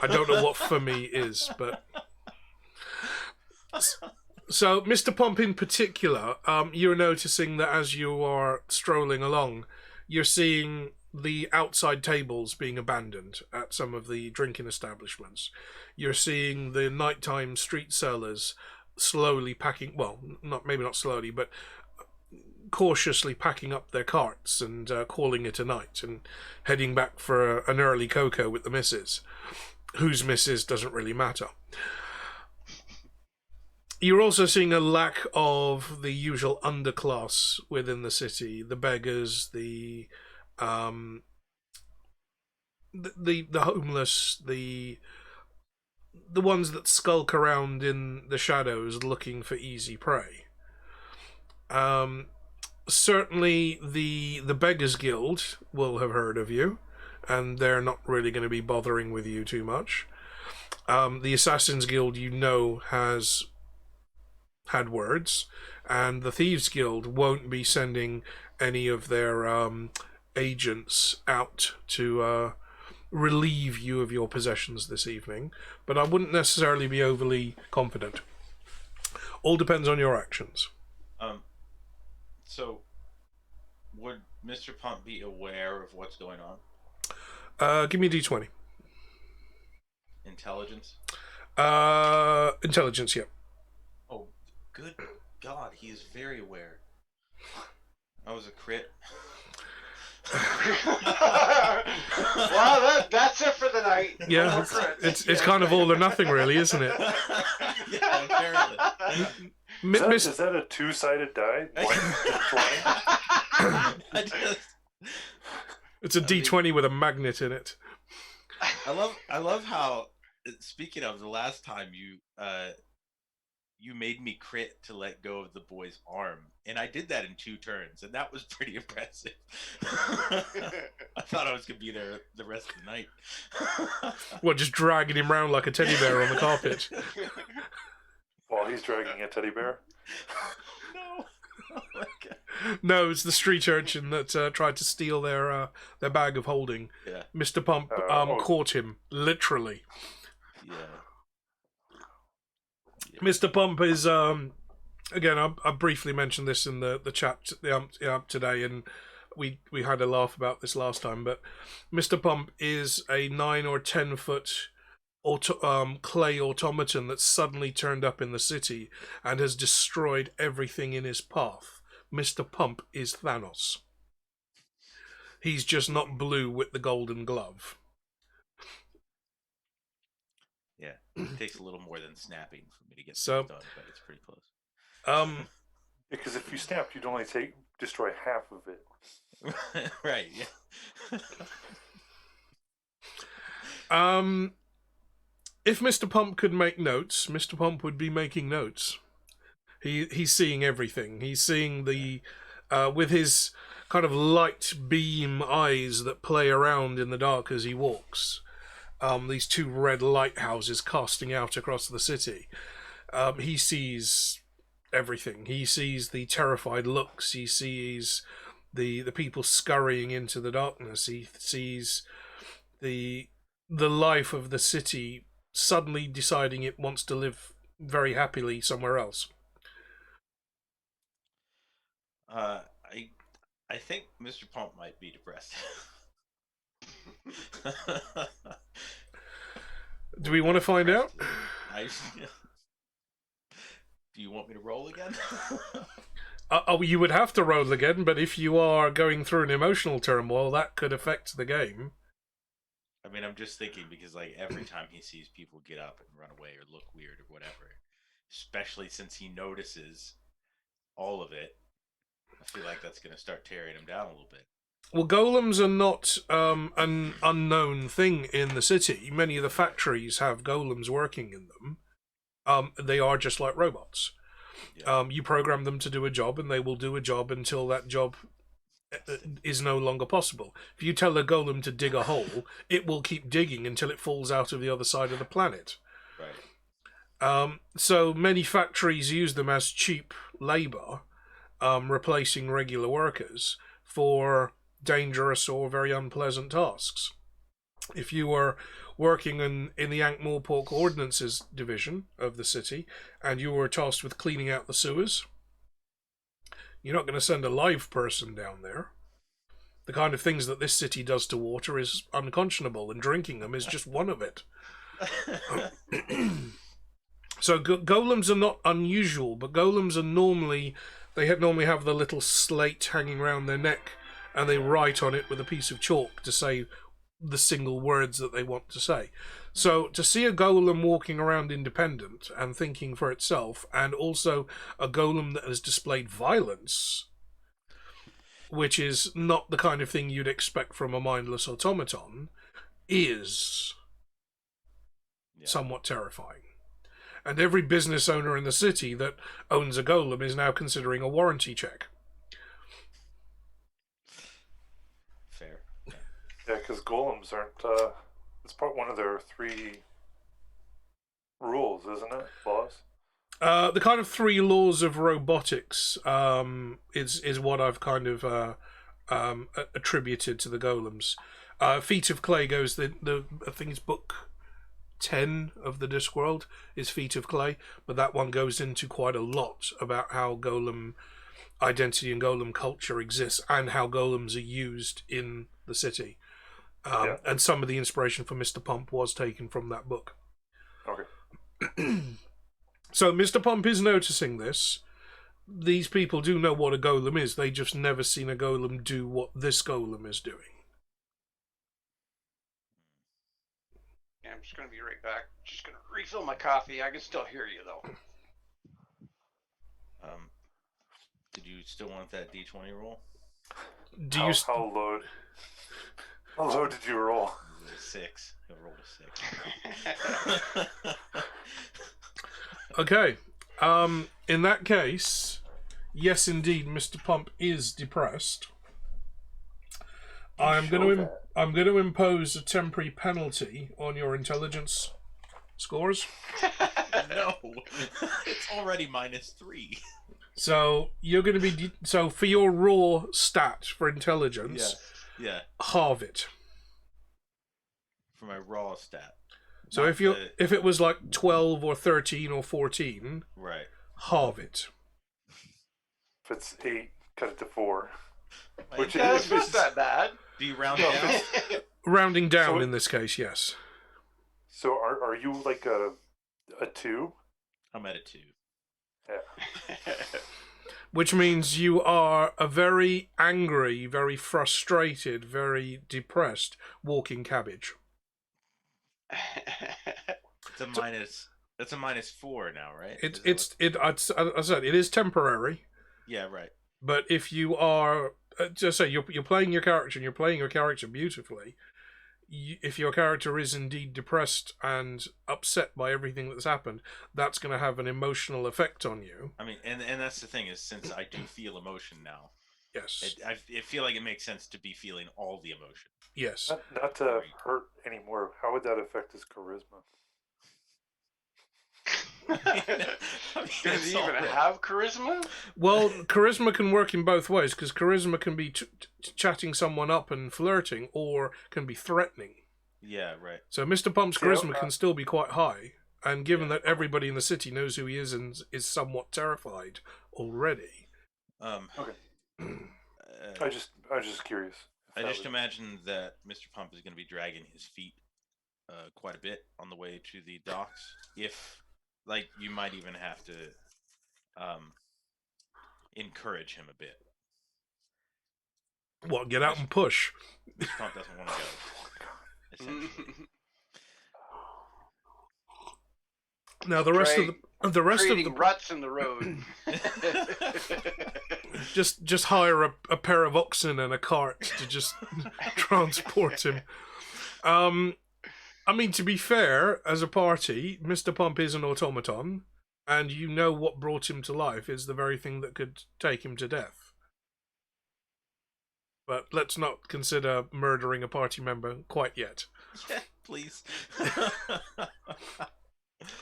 I don't know what famy is, but... So, Mr. Pump in particular, you're noticing that as you are strolling along, you're seeing the outside tables being abandoned at some of the drinking establishments. You're seeing the nighttime street sellers slowly packing, well, maybe not slowly, but cautiously packing up their carts and calling it a night and heading back for an early cocoa with the missus. Whose missus doesn't really matter. You're also seeing a lack of the usual underclass within the city, the beggars, the homeless, the ones that skulk around in the shadows looking for easy prey. Certainly the Beggars Guild will have heard of you, and they're not really going to be bothering with you too much. The Assassin's Guild, has had words, and the Thieves Guild won't be sending any of their agents out to relieve you of your possessions this evening, but I wouldn't necessarily be overly confident. All depends on your actions. So would Mr. Pump be aware of what's going on? Give me a d20. Intelligence? Intelligence, yeah. Oh, good God, he is very aware. That was a crit. Well, that's it for the night. Yeah, it's kind of all or nothing, really, isn't it? Yeah, apparently. Is that a two-sided die? 1 d20? It's a d20 with a magnet in it. I love how, speaking of the last time you made me crit to let go of the boy's arm, and I did that in 2 turns, and that was pretty impressive. I thought I was gonna be there the rest of the night. What, just dragging him around like a teddy bear on the carpet? While he's dragging a teddy bear? No. Oh my God. No, it's the street urchin that tried to steal their bag of holding. Yeah. Mr. Pump caught him, literally. Yeah. Mr. Pump is, again, I briefly mentioned this in the chat today, and we had a laugh about this last time, but Mr. Pump is a 9 or 10 foot clay automaton that's suddenly turned up in the city and has destroyed everything in his path. Mr. Pump is Thanos. He's just not blue with the golden glove. Yeah, it takes a little more than snapping for me to get So- stuff done, but it's pretty close. Because if you snapped, you'd only destroy half of it. Right, yeah. If Mr. Pump could make notes, Mr. Pump would be making notes. He's seeing everything. He's seeing the with his kind of light beam eyes that play around in the dark as he walks. These two red lighthouses casting out across the city. He sees everything. He sees the terrified looks. He sees the people scurrying into the darkness. He sees the life of the city suddenly deciding it wants to live very happily somewhere else. I think Mr. Pump might be depressed. Do we want to find out? Do you want me to roll again? You would have to roll again, but if you are going through an emotional turmoil, that could affect the game. I mean, I'm just thinking because, like, every time he sees people get up and run away or look weird or whatever, especially since he notices all of it, I feel like that's going to start tearing him down a little bit. Well, golems are not an unknown thing in the city. Many of the factories have golems working in them. They are just like robots. Yeah. You program them to do a job, and they will do a job until that job is no longer possible. If you tell a golem to dig a hole, it will keep digging until it falls out of the other side of the planet. Right. So many factories use them as cheap labour, replacing regular workers for dangerous or very unpleasant tasks. If you were working in the Ankh-Morpork Ordnances Division of the city, and you were tasked with cleaning out the sewers, you're not going to send a live person down there. The kind of things that this city does to water is unconscionable, and drinking them is just one of it. So golems are not unusual, but golems are normally have the little slate hanging around their neck, and they write on it with a piece of chalk to say the single words that they want to say. So to see a golem walking around independent and thinking for itself, and also a golem that has displayed violence, which is not the kind of thing you'd expect from a mindless automaton, is somewhat terrifying. And every business owner in the city that owns a golem is now considering a warranty check. Fair. Yeah, because golems aren't. It's one of their 3 rules, isn't it? Laws. The kind of 3 laws of robotics is what I've kind of attributed to the golems. Feet of Clay goes I think it's book 10 of the Discworld is Feet of Clay, but that one goes into quite a lot about how golem identity and golem culture exists and how golems are used in the city. And some of the inspiration for Mr. Pump was taken from that book. Okay. So Mr. Pump is noticing this. These people do know what a golem is. They just never seen a golem do what this golem is doing. Yeah, I'm just going to be right back. Just going to refill my coffee. I can still hear you, though. Did you still want that D20 roll? How low did you roll? It was a 6. I rolled a 6. Okay. In that case, yes, indeed, Mr. Pump is depressed. I'm going to impose a temporary penalty on your intelligence scores. No, it's already -3. So you're going to be so for your raw stat for intelligence. Yeah. Halve it. For my raw stat. So if it was like 12 or 13 or 14, right, halve it. If it's 8, cut it to 4. Which That's not that bad. Do you round down? Rounding down in this case, yes. So are you like a 2? I'm at a 2. Yeah. Which means you are a very angry, very frustrated, very depressed walking cabbage. It's a minus. That's a -4 now, right? I said it is temporary. Yeah, right. But if you are, just say you're playing your character and you're playing your character beautifully, if your character is indeed depressed and upset by everything that's happened, that's going to have an emotional effect on you. I mean, and that's the thing is, since I do feel emotion now, Yes. I feel like it makes sense to be feeling all the emotion. Yes. Not to hurt anymore. How would that affect his charisma? Does he even have charisma? Well, charisma can work in both ways, because charisma can be chatting someone up and flirting, or can be threatening. Yeah, right. So Mr. Pump's charisma can still be quite high, and given that everybody in the city knows who he is and is somewhat terrified already. Okay. I was just curious. I just imagine that Mr. Pump is going to be dragging his feet quite a bit on the way to the docks. If, like, you might even have to encourage him a bit. What, get out and push? Mr. Pump doesn't want to go, essentially. Now the rest of the creating ruts in the road. just hire a pair of oxen and a cart to just transport him. I mean, to be fair, as a party, Mr. Pump is an automaton, and you know what brought him to life is the very thing that could take him to death. But let's not consider murdering a party member quite yet. Yeah, please.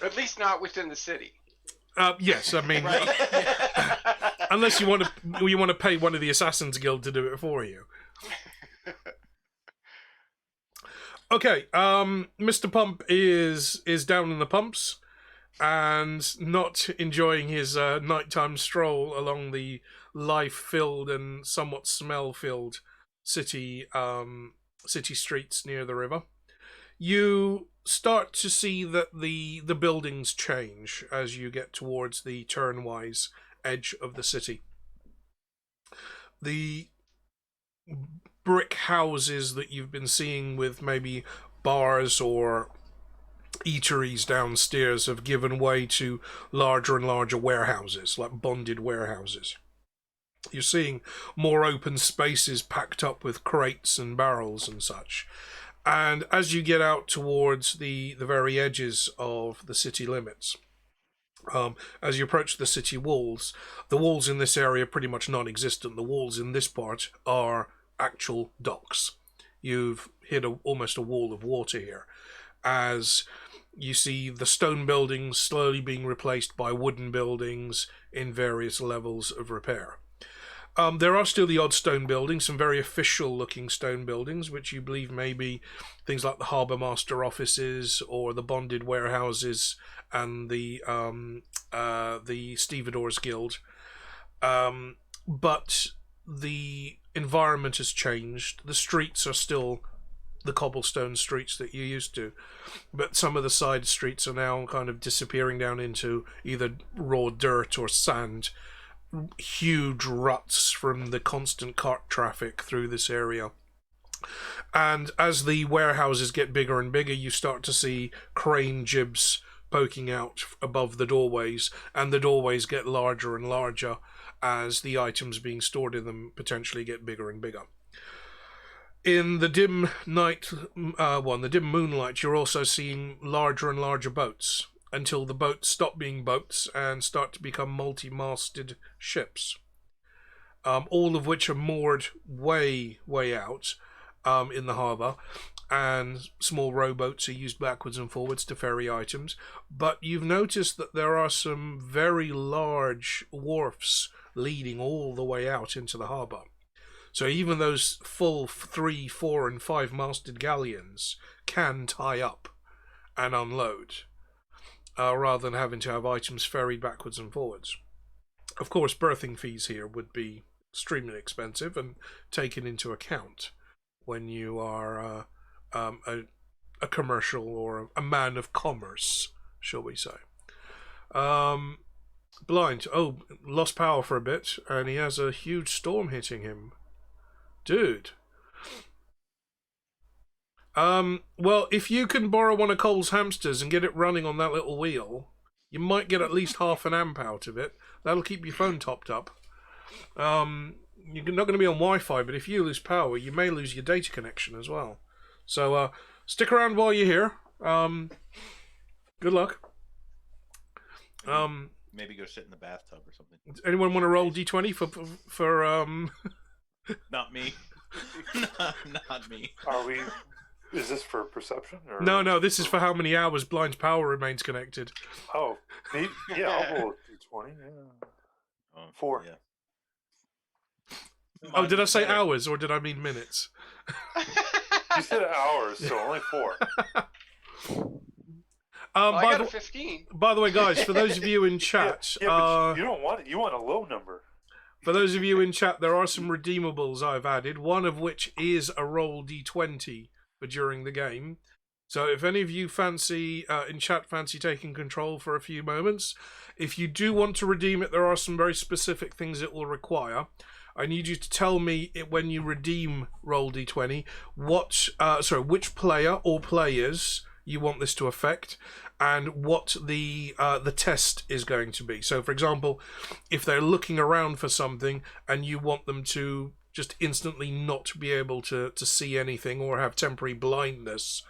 At least not within the city. Yes, I mean, unless you want to pay one of the Assassins Guild to do it for you. Okay, Mr. Pump is down in the pumps and not enjoying his nighttime stroll along the life-filled and somewhat smell-filled city streets near the river. You start to see that the buildings change as you get towards the turnwise edge of the city. The brick houses that you've been seeing with maybe bars or eateries downstairs have given way to larger and larger warehouses, like bonded warehouses. You're seeing more open spaces packed up with crates and barrels and such. And as you get out towards the very edges of the city limits, as you approach the city walls, the walls in this area are pretty much non-existent. The walls in this part are actual docks. You've hit almost a wall of water here, as you see the stone buildings slowly being replaced by wooden buildings in various levels of repair. There are still the odd stone buildings, some very official-looking stone buildings, which you believe may be things like the Harbour Master offices or the bonded warehouses and the Stevedores Guild. But the environment has changed. The streets are still the cobblestone streets that you used to, but some of the side streets are now kind of disappearing down into either raw dirt or sand. Huge ruts from the constant cart traffic through this area. And as the warehouses get bigger and bigger, you start to see crane jibs poking out above the doorways, and the doorways get larger and larger as the items being stored in them potentially get bigger and bigger. In the dim the dim moonlight, you're also seeing larger and larger boats, until the boats stop being boats and start to become multi-masted ships, all of which are moored way out in the harbour, and small rowboats are used backwards and forwards to ferry items. But you've noticed that there are some very large wharfs leading all the way out into the harbour. So even those full 3, 4 and 5 masted galleons can tie up and unload, rather than having to have items ferried backwards and forwards. Of course, berthing fees here would be extremely expensive and taken into account when you are a commercial or a man of commerce, shall we say. Blind. Oh, lost power for a bit, and he has a huge storm hitting him. Dude. Well, if you can borrow one of Cole's hamsters and get it running on that little wheel, you might get at least half an amp out of it. That'll keep your phone topped up. You're not going to be on Wi-Fi, but if you lose power, you may lose your data connection as well. So, stick around while you're here. Good luck. Maybe go sit in the bathtub or something. Anyone want to roll D20 for Not me. Not me. Are we? Is this for perception? Or... No, this is for how many hours Blind's power remains connected. Oh, maybe, yeah, I'll roll D20. Yeah. 4. Yeah. Oh, did I say hours or did I mean minutes? You said hours, so only 4. I got a 15. By the way, guys, for those of you in chat, but you don't want it. You want a low number. For those of you in chat, there are some redeemables I've added. One of which is a roll D20 for during the game. So if any of you fancy in chat fancy taking control for a few moments, if you do want to redeem it, there are some very specific things it will require. I need you to tell me when you redeem roll D20 which player or players you want this to affect and what the test is going to be. So for example, if they're looking around for something and you want them to just instantly not be able to see anything or have temporary blindness,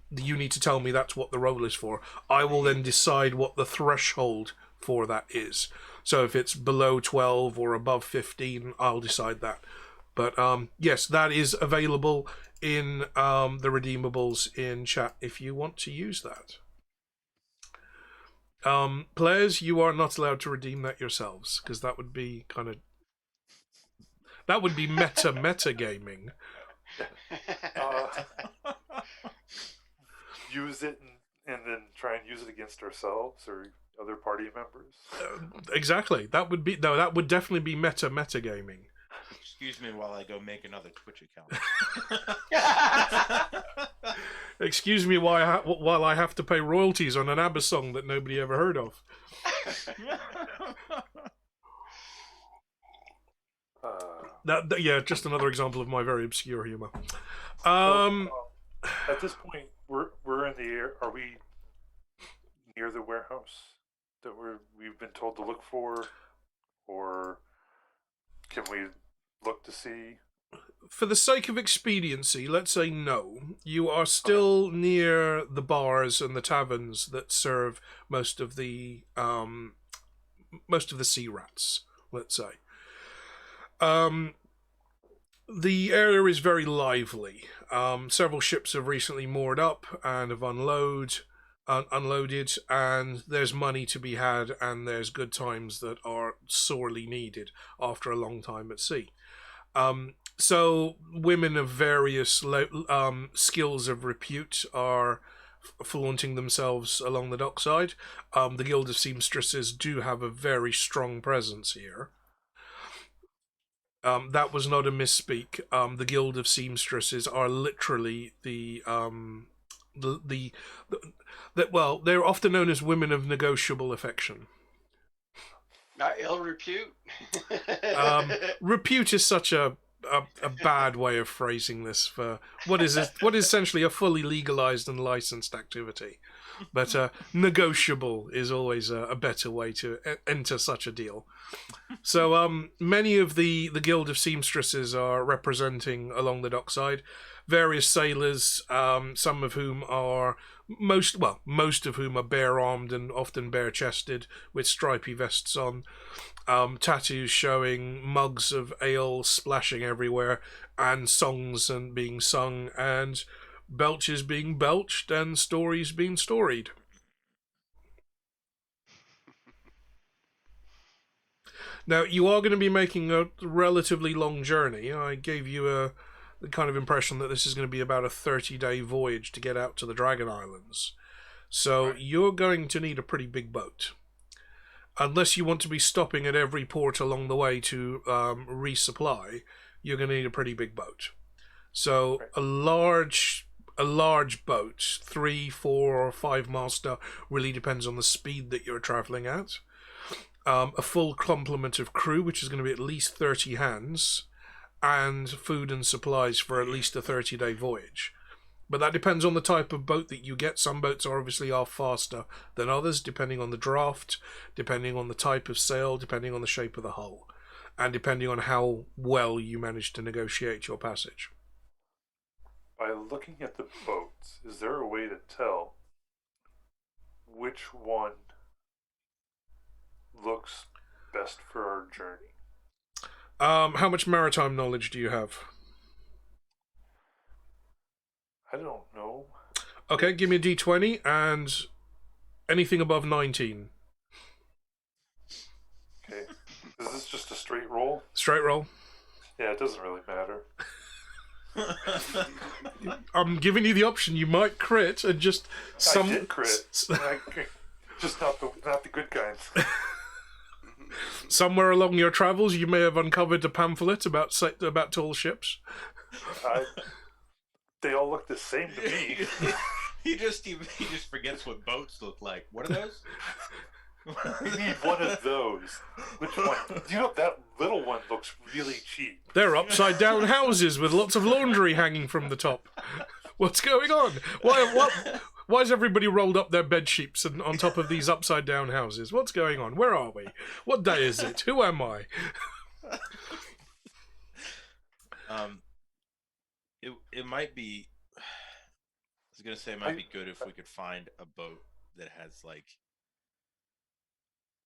you need to tell me that's what the roll is for. I will then decide what the threshold for that is. So if it's below 12 or above 15, I'll decide that. But yes, that is available in the redeemables in chat if you want to use that. Players, you are not allowed to redeem that yourselves, because that would be meta gaming. Use it and then try and use it against ourselves or other party members. Exactly. That would definitely be meta gaming. Excuse me while I go make another Twitch account. Excuse me while I have to pay royalties on an ABBA song that nobody ever heard of. Yeah, just another example of my very obscure humor. At this point, we're in the air. Are we near the warehouse that we've been told to look for, or can we look to see? For the sake of expediency, let's say no. You are still near the bars and the taverns that serve most of the sea rats, let's say. The area is very lively. Several ships have recently moored up and have unloaded, and there's money to be had, and there's good times that are sorely needed after a long time at sea. So women of various skills of repute are flaunting themselves along the dockside. The Guild of Seamstresses do have a very strong presence here. That was not a misspeak. The Guild of Seamstresses are literally they're often known as women of negotiable affection. Not ill repute. Repute is such a bad way of phrasing this for what is essentially a fully legalized and licensed activity. But negotiable is always a better way to enter such a deal. So many of the Guild of Seamstresses are representing along the dockside various sailors, some of whom are most of whom are bare-armed and often bare-chested with stripy vests on, tattoos showing, mugs of ale splashing everywhere, and songs and being sung, and belches being belched, and stories being storied. Now, you are going to be making a relatively long journey. I gave you the kind of impression that this is going to be about a 30-day voyage to get out to the Dragon Islands. So you're going to need a pretty big boat. Unless you want to be stopping at every port along the way to resupply, you're going to need a pretty big boat. So a large a large boat, 3, 4, or 5 master, really depends on the speed that you're travelling at. A full complement of crew, which is going to be at least 30 hands, and food and supplies for at least a 30-day voyage. But that depends on the type of boat that you get. Some boats obviously are faster than others, depending on the draft, depending on the type of sail, depending on the shape of the hull, and depending on how well you manage to negotiate your passage. By looking at the boats, is there a way to tell which one looks best for our journey? How much maritime knowledge do you have? I don't know. Okay, give me a d20 and anything above 19. Okay. Is this just a straight roll? Straight roll. Yeah, it doesn't really matter. I'm giving you the option. You might crit and just I did crit. Just not the good kinds. Somewhere along your travels, you may have uncovered a pamphlet about tall ships. They all look the same to me. he just forgets what boats look like. What are those? We need one of those. Which one? You know, that little one looks really cheap. They're upside down houses with lots of laundry hanging from the top. What's going on? Why is everybody rolled up their bed sheets and on top of these upside down houses? What's going on? Where are we? What day is it? Who am I? It might be. I was gonna say it might be good if we could find a boat that has like.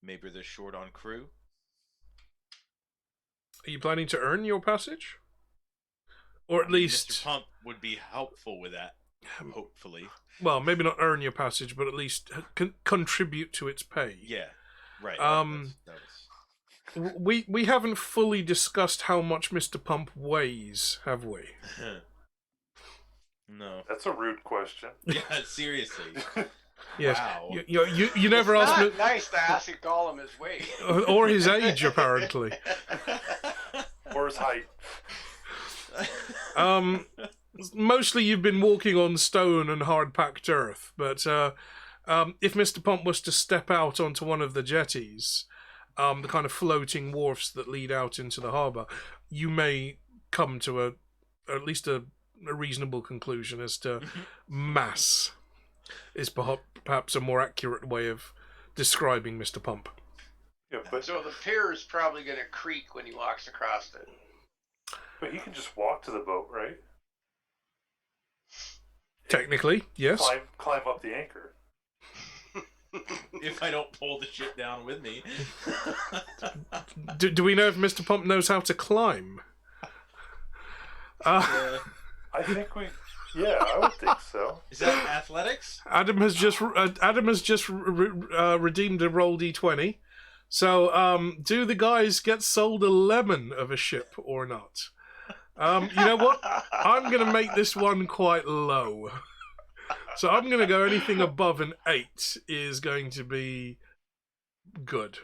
Maybe they're short on crew. Are you planning to earn your passage? Or at least... Mr. Pump would be helpful with that, hopefully. Well, maybe not earn your passage, but at least contribute to its pay. Yeah, right. We haven't fully discussed how much Mr. Pump weighs, have we? No. That's a rude question. Yeah, seriously. Yes. Wow. You never asked me. Nice to ask a golem his weight. Or his age, apparently. Or his height. Mostly you've been walking on stone and hard-packed earth, but if Mr. Pump was to step out onto one of the jetties, the kind of floating wharfs that lead out into the harbour, you may come to at least a reasonable conclusion as to mass is perhaps a more accurate way of describing Mr. Pump. Yeah, but So the pier is probably going to creak when he walks across it. But he can just walk to the boat, right? Technically, yes. Climb up the anchor. If I don't pull the shit down with me. Do we know if Mr. Pump knows how to climb? Yeah. I think we... Yeah, I would think so. Is that athletics? Adam has just redeemed a roll d20. So, do the guys get sold a lemon of a ship or not? You know what? I'm going to make this one quite low. So I'm going to go anything above an 8 is going to be good.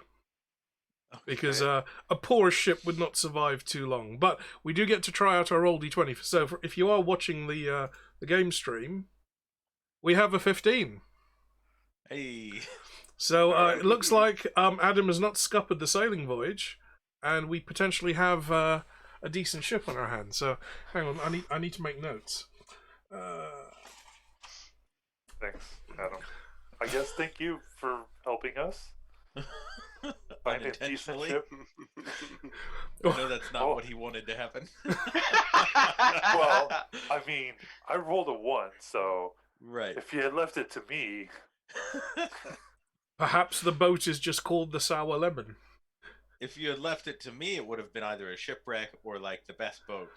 Okay. Because a poor ship would not survive too long. But we do get to try out our roll d20. So if you are watching the game stream, we have a 15. Hey. So it looks like Adam has not scuppered the sailing voyage, and we potentially have a decent ship on our hands. So hang on, I need to make notes. Thanks, Adam. I guess thank you for helping us find a decent Unintentionally. ship. I know that's not what he wanted to happen. Well, I mean, I rolled a 1, so Right. if you had left it to me... Perhaps the boat is just called the Sour Lemon. If you had left it to me, it would have been either a shipwreck or like the best boat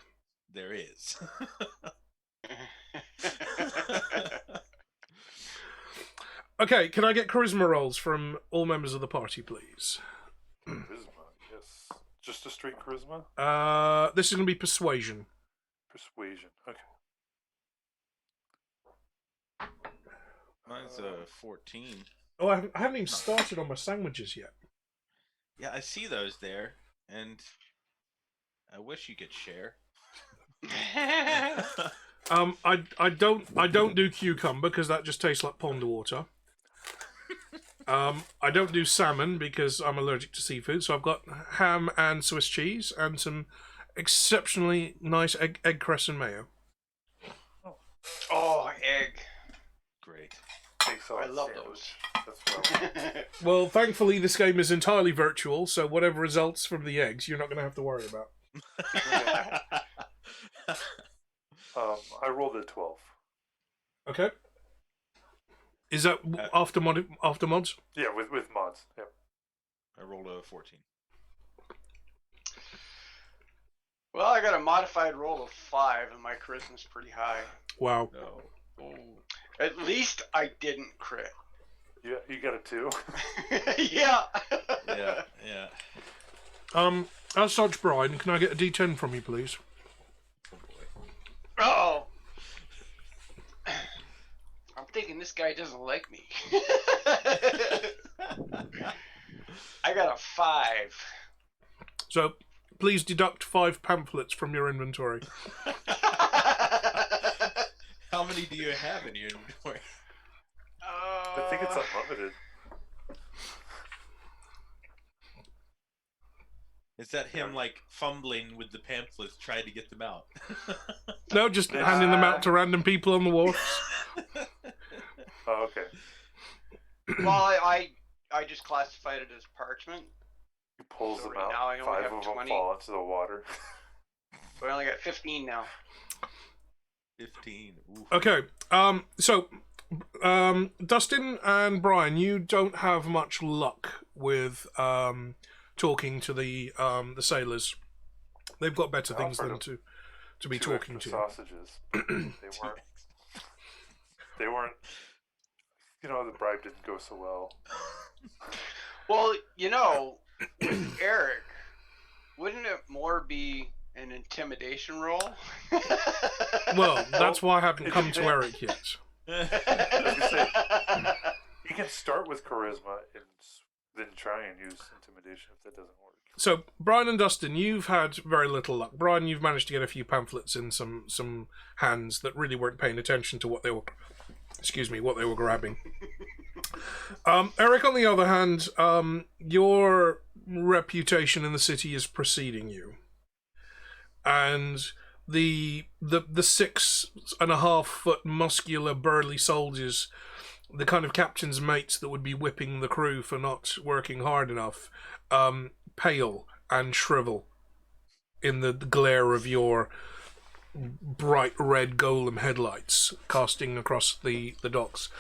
there is. Okay, can I get charisma rolls from all members of the party, please? Charisma, yes. Just a straight charisma? This is going to be persuasion. Persuasion, okay. Mine's a 14. Oh, I haven't even started on my sandwiches yet. Yeah, I see those there, and I wish you could share. I don't do cucumber because that just tastes like pond water. I don't do salmon because I'm allergic to seafood. So I've got ham and Swiss cheese and some exceptionally nice egg cress and mayo. Oh, egg. Great. I love those. That's what I want. Well, thankfully this game is entirely virtual, so whatever results from the eggs, you're not going to have to worry about. I rolled a 12. Okay. Is that after mods? Yeah, with mods. Yeah. I rolled a 14. Well, I got a modified roll of 5, and my charisma's pretty high. Wow. No. At least I didn't crit. Yeah, you got a 2. Yeah. Yeah. As such, Brian, can I get a D10 from you, please? Oh boy. Oh. I'm thinking this guy doesn't like me. I got a 5. So, please deduct 5 pamphlets from your inventory. How many do you have in your inventory? I think it's unlimited. Is that him like fumbling with the pamphlets trying to get them out? No, just handing them out to random people on the wharf. Oh, okay. Well, I just classified it as parchment. He pulls So them right out. now I only 5 have of them 20. fall into the water. So I only got 15 now. 15. Oof. Okay, so, Dustin and Brian, you don't have much luck with, talking to the sailors. They've got better things than to be 2 talking extra to. sausages. They weren't. You know, the bribe didn't go so well. Well, you know, with Eric, wouldn't it more be an intimidation roll? Well, that's why I haven't come to Eric yet. You can start with charisma and then try and use intimidation if that doesn't work. So, Brian and Dustin, you've had very little luck. Brian, you've managed to get a few pamphlets in some hands that really weren't paying attention to what they were grabbing. Eric, on the other hand, your reputation in the city is preceding you. And the 6.5-foot muscular burly soldiers, the kind of captain's mates that would be whipping the crew for not working hard enough, pale and shrivel in the glare of your bright red golem headlights casting across the docks.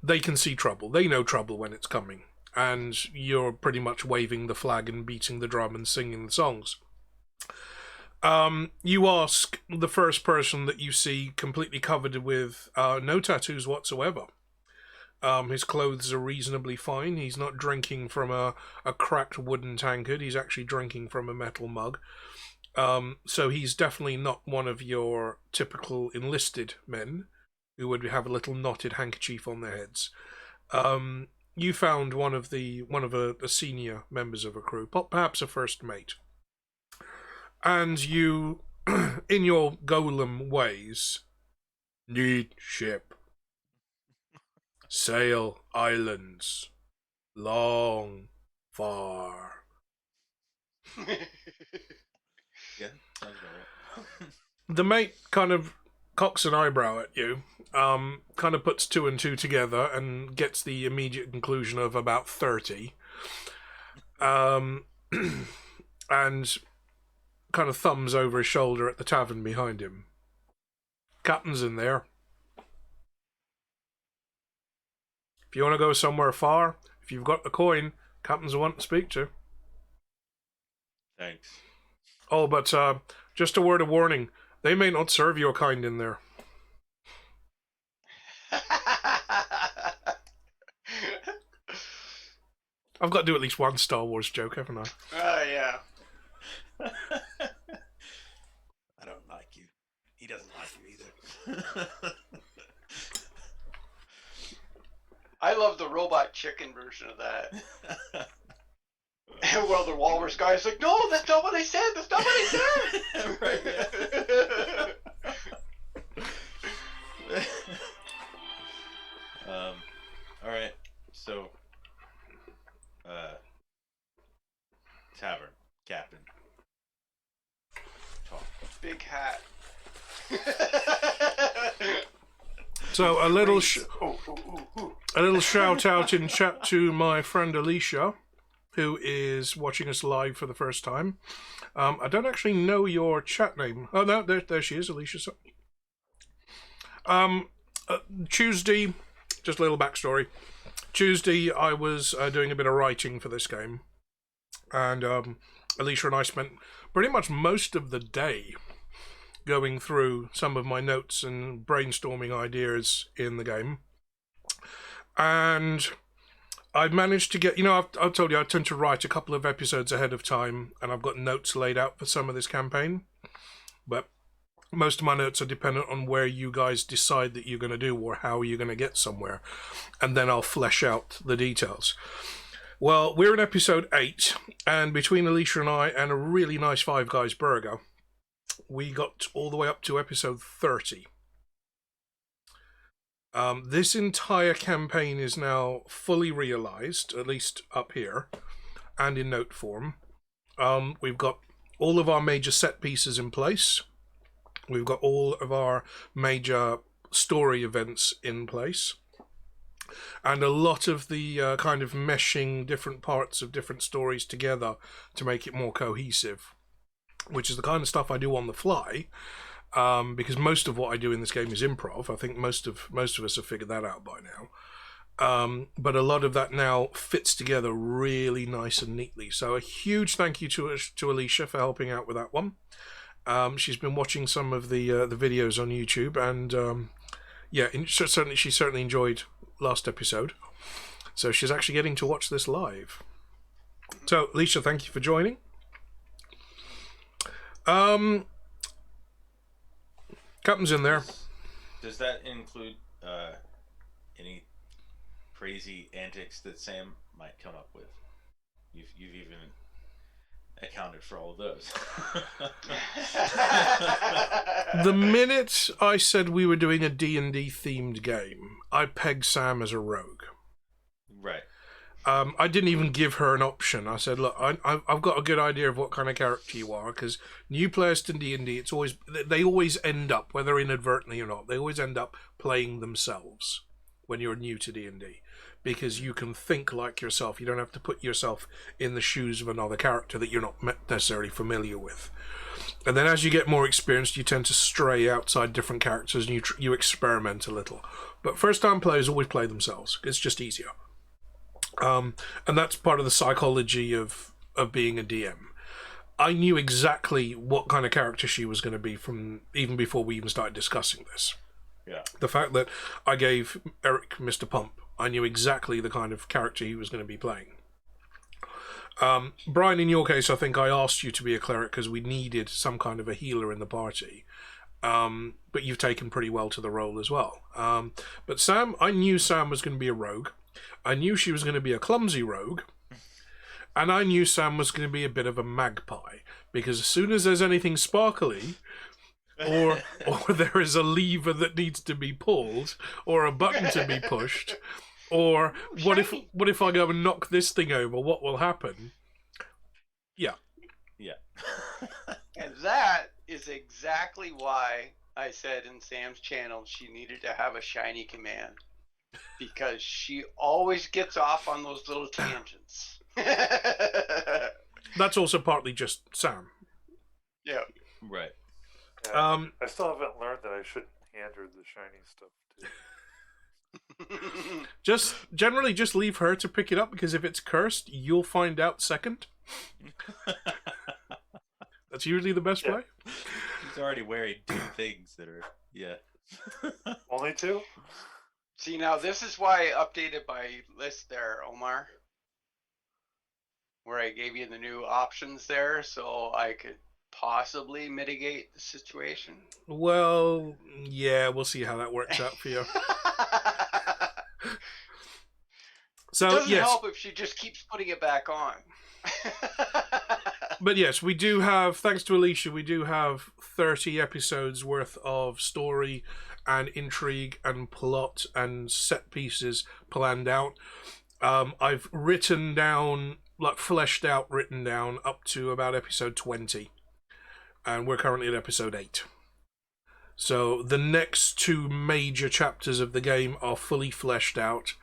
They can see trouble. They know trouble when it's coming. And you're pretty much waving the flag and beating the drum and singing the songs. You ask the first person that you see completely covered with no tattoos whatsoever. His clothes are reasonably fine. He's not drinking from a cracked wooden tankard. He's actually drinking from a metal mug. So he's definitely not one of your typical enlisted men who would have a little knotted handkerchief on their heads. You found one of the senior members of a crew, perhaps a first mate. And you, in your golem ways, need ship. Sail islands. Long, far. Yeah, sounds about right. The mate kind of cocks an eyebrow at you, kind of puts 2 and 2 together and gets the immediate conclusion of about 30. And kind of thumbs over his shoulder at the tavern behind him. Captain's in there. If you want to go somewhere far, if you've got the coin, captain's the one to speak to. Thanks. Oh, but just a word of warning. They may not serve your kind in there. I've got to do at least one Star Wars joke, haven't I? Oh, yeah. I don't like you. He doesn't like you either. I love the robot chicken version of that. Well, the walrus guy's like, no, that's not what I said. That's not what I said. Right, All right. So, tavern captain. Talk. Big hat. So a little shout out in chat to my friend Alicia, who is watching us live for the first time. I don't actually know your chat name. Oh no, there she is, Alicia. Tuesday, just a little backstory. Tuesday, I was doing a bit of writing for this game, and Alicia and I spent pretty much most of the day going through some of my notes and brainstorming ideas in the game. And I've managed to get, I've told you I tend to write a couple of episodes ahead of time, and I've got notes laid out for some of this campaign. But most of my notes are dependent on where you guys decide that you're going to do or how you're going to get somewhere. And then I'll flesh out the details. Well, we're in episode 8, and between Alicia and I and a really nice Five Guys burger, we got all the way up to episode 30. This entire campaign is now fully realized, at least up here, and in note form. We've got all of our major set pieces in place. We've got all of our major story events in place. And a lot of the kind of meshing different parts of different stories together to make it more cohesive, which is the kind of stuff I do on the fly, because most of what I do in this game is improv. I think most of us have figured that out by now. But a lot of that now fits together really nice and neatly. So a huge thank you to Alicia for helping out with that one. She's been watching some of the videos on YouTube, and she certainly enjoyed last episode. So she's actually getting to watch this live. So Alicia, thank you for joining. Captain's in there. Does that include any crazy antics that Sam might come up with? You've even accounted for all of those. The minute I said we were doing a D&D themed game, I pegged Sam as a rogue. Right. I didn't even give her an option. I said, look, I've got a good idea of what kind of character you are, because new players to D&D, they always end up, whether inadvertently or not, they always end up playing themselves when you're new to D&D, because you can think like yourself. You don't have to put yourself in the shoes of another character that you're not necessarily familiar with. And then as you get more experienced, you tend to stray outside different characters, and you experiment a little. But first-time players always play themselves. It's just easier. And that's part of the psychology of being a DM. I knew exactly what kind of character she was going to be from even before we even started discussing this. Yeah. The fact that I gave Eric Mr. Pump, I knew exactly the kind of character he was going to be playing. Brian, in your case, I think I asked you to be a cleric because we needed some kind of a healer in the party. But you've taken pretty well to the role as well. But Sam, I knew Sam was going to be a rogue. I knew she was going to be a clumsy rogue, and I knew Sam was going to be a bit of a magpie, because as soon as there's anything sparkly, or there is a lever that needs to be pulled, or a button to be pushed, or what if I go and knock this thing over, what will happen? Yeah. And that is exactly why I said in Sam's channel she needed to have a shiny command. Because she always gets off on those little tangents. That's also partly just Sam. Yeah. Right. Yeah, I still haven't learned that I shouldn't hand her the shiny stuff too. Just leave her to pick it up, because if it's cursed, you'll find out second. That's usually the best way. She's already wearing 2 things that are Only 2? See, now this is why I updated my list there, Omar. Where I gave you the new options there so I could possibly mitigate the situation. Well, yeah, we'll see how that works out for you. So, it doesn't yes. help if she just keeps putting it back on. But yes, we do have, thanks to Alicia, we do have 30 episodes worth of story and intrigue and plot and set pieces planned out. I've written down, like written down up to about episode 20. And we're currently at episode 8. So the next 2 major chapters of the game are fully fleshed out,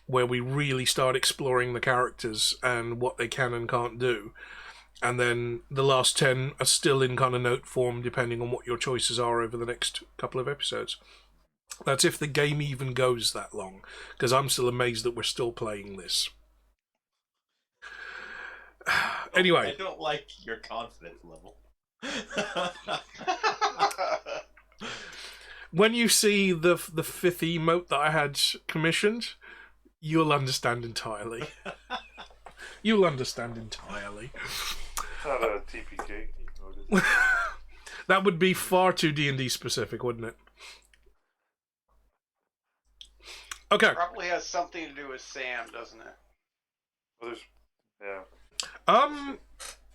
where we really start exploring the characters and what they can and can't do. And then the last 10 are still in kind of note form, depending on what your choices are over the next couple of episodes. That's if the game even goes that long, because I'm still amazed that we're still playing this. Anyway. I don't like your confidence level. When you see the 5th emote that I had commissioned, you'll understand entirely. You'll understand entirely. It's not a TPK emote, is it? That would be far too D&D specific, wouldn't it? Okay. Probably has something to do with Sam, doesn't it? Well, yeah.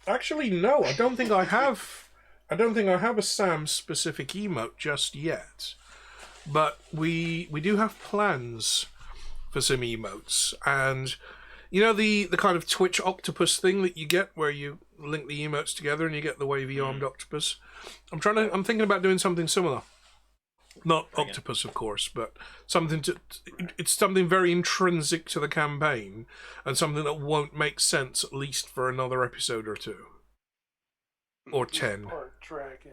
Actually, no. I don't think I have. I don't think I have a Sam specific emote just yet. But we do have plans for some emotes, and you know the kind of Twitch octopus thing that you get where you link the emotes together and you get the wavy armed octopus. I'm thinking about doing something similar. Not octopus, of course, but it's something very intrinsic to the campaign and something that won't make sense at least for another episode or 2. Or 10. Part dragon.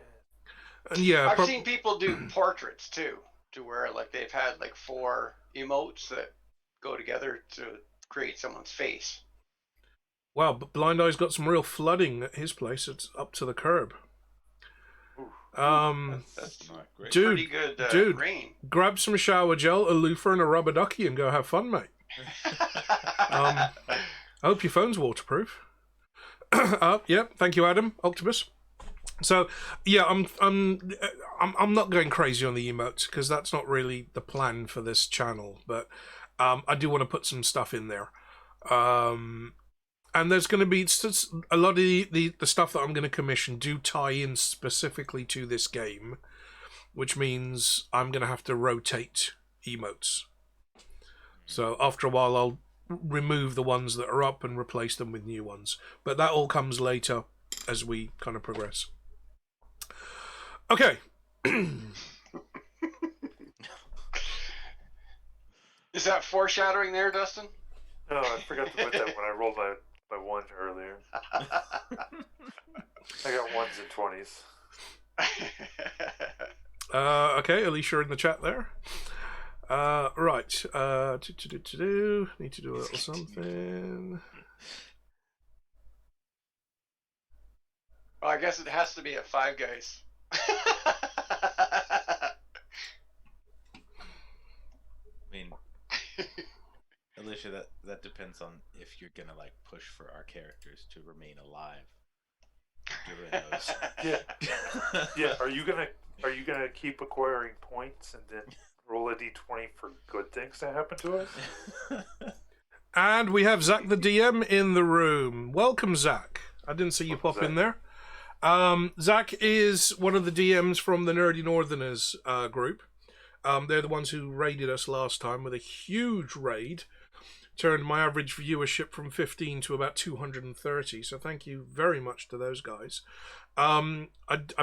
And yeah, I've seen people do portraits too, to where like they've had like 4 emotes that go together to create someone's face. Wow, but Blind Eye's got some real flooding at his place. It's up to the curb. That's Not great. pretty good dude. rain. Grab some shower gel, a loofah, and a rubber ducky and go have fun, mate. I hope your phone's waterproof. Yeah, thank you, Adam. Octopus. So, yeah, I'm not going crazy on the emotes because that's not really the plan for this channel. But I do want to put some stuff in there. And there's going to be a lot of the stuff that I'm going to commission do tie in specifically to this game, which means I'm going to have to rotate emotes. So after a while, I'll remove the ones that are up and replace them with new ones. But that all comes later as we kind of progress. Okay. Is that foreshadowing there, Dustin? No, I forgot to put that when I rolled my 1 earlier. I got 1s and 20s. Okay, Alicia in the chat there. Right. Need to do a little something. Well, I guess it has to be at 5 Guys. I mean, Alicia, that depends on if you're gonna like push for our characters to remain alive during those. Yeah. Yeah. Are you gonna keep acquiring points and then roll a d20 for good things to happen to us? And we have Zach the DM in the room. Welcome, Zach. I didn't see you pop in there. Zach is one of the DMs from the Nerdy Northerners group. They're the ones who raided us last time with a huge raid. Turned my average viewership from 15 to about 230. So thank you very much to those guys. I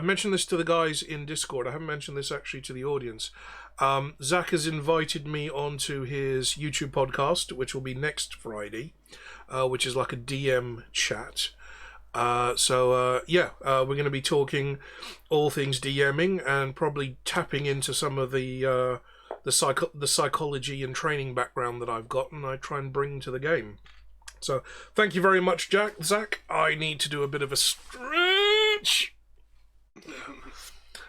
mentioned this to the guys in Discord. I haven't mentioned this actually to the audience. Zach has invited me onto his YouTube podcast, which will be next Friday, which is like a DM chat. So we're going to be talking all things DMing and probably tapping into some of the psychology and training background that I've got and I try and bring to the game. So thank you very much, Zach. I need to do a bit of a stretch.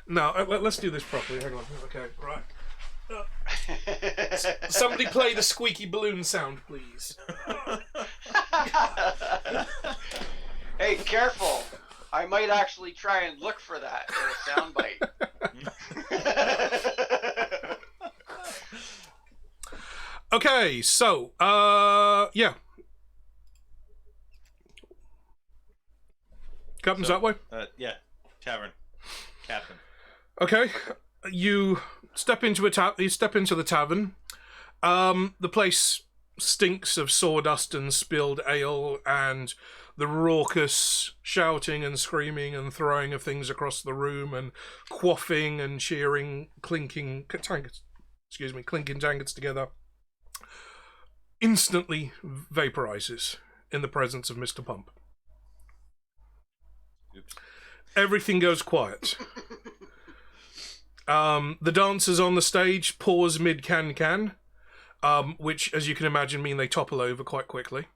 No, let's do this properly. Hang on. Okay, right. Somebody play the squeaky balloon sound, please. Hey, careful! I might actually try and look for that in a soundbite. Okay, so yeah. Captain's that way? Yeah, tavern. Captain. Okay. You step into the tavern. The place stinks of sawdust and spilled ale and the raucous shouting and screaming and throwing of things across the room and quaffing and cheering, clinking tankards together, instantly vaporizes in the presence of Mr. Pump. Oops. Everything goes quiet. The dancers on the stage pause mid-can, which, as you can imagine, mean they topple over quite quickly.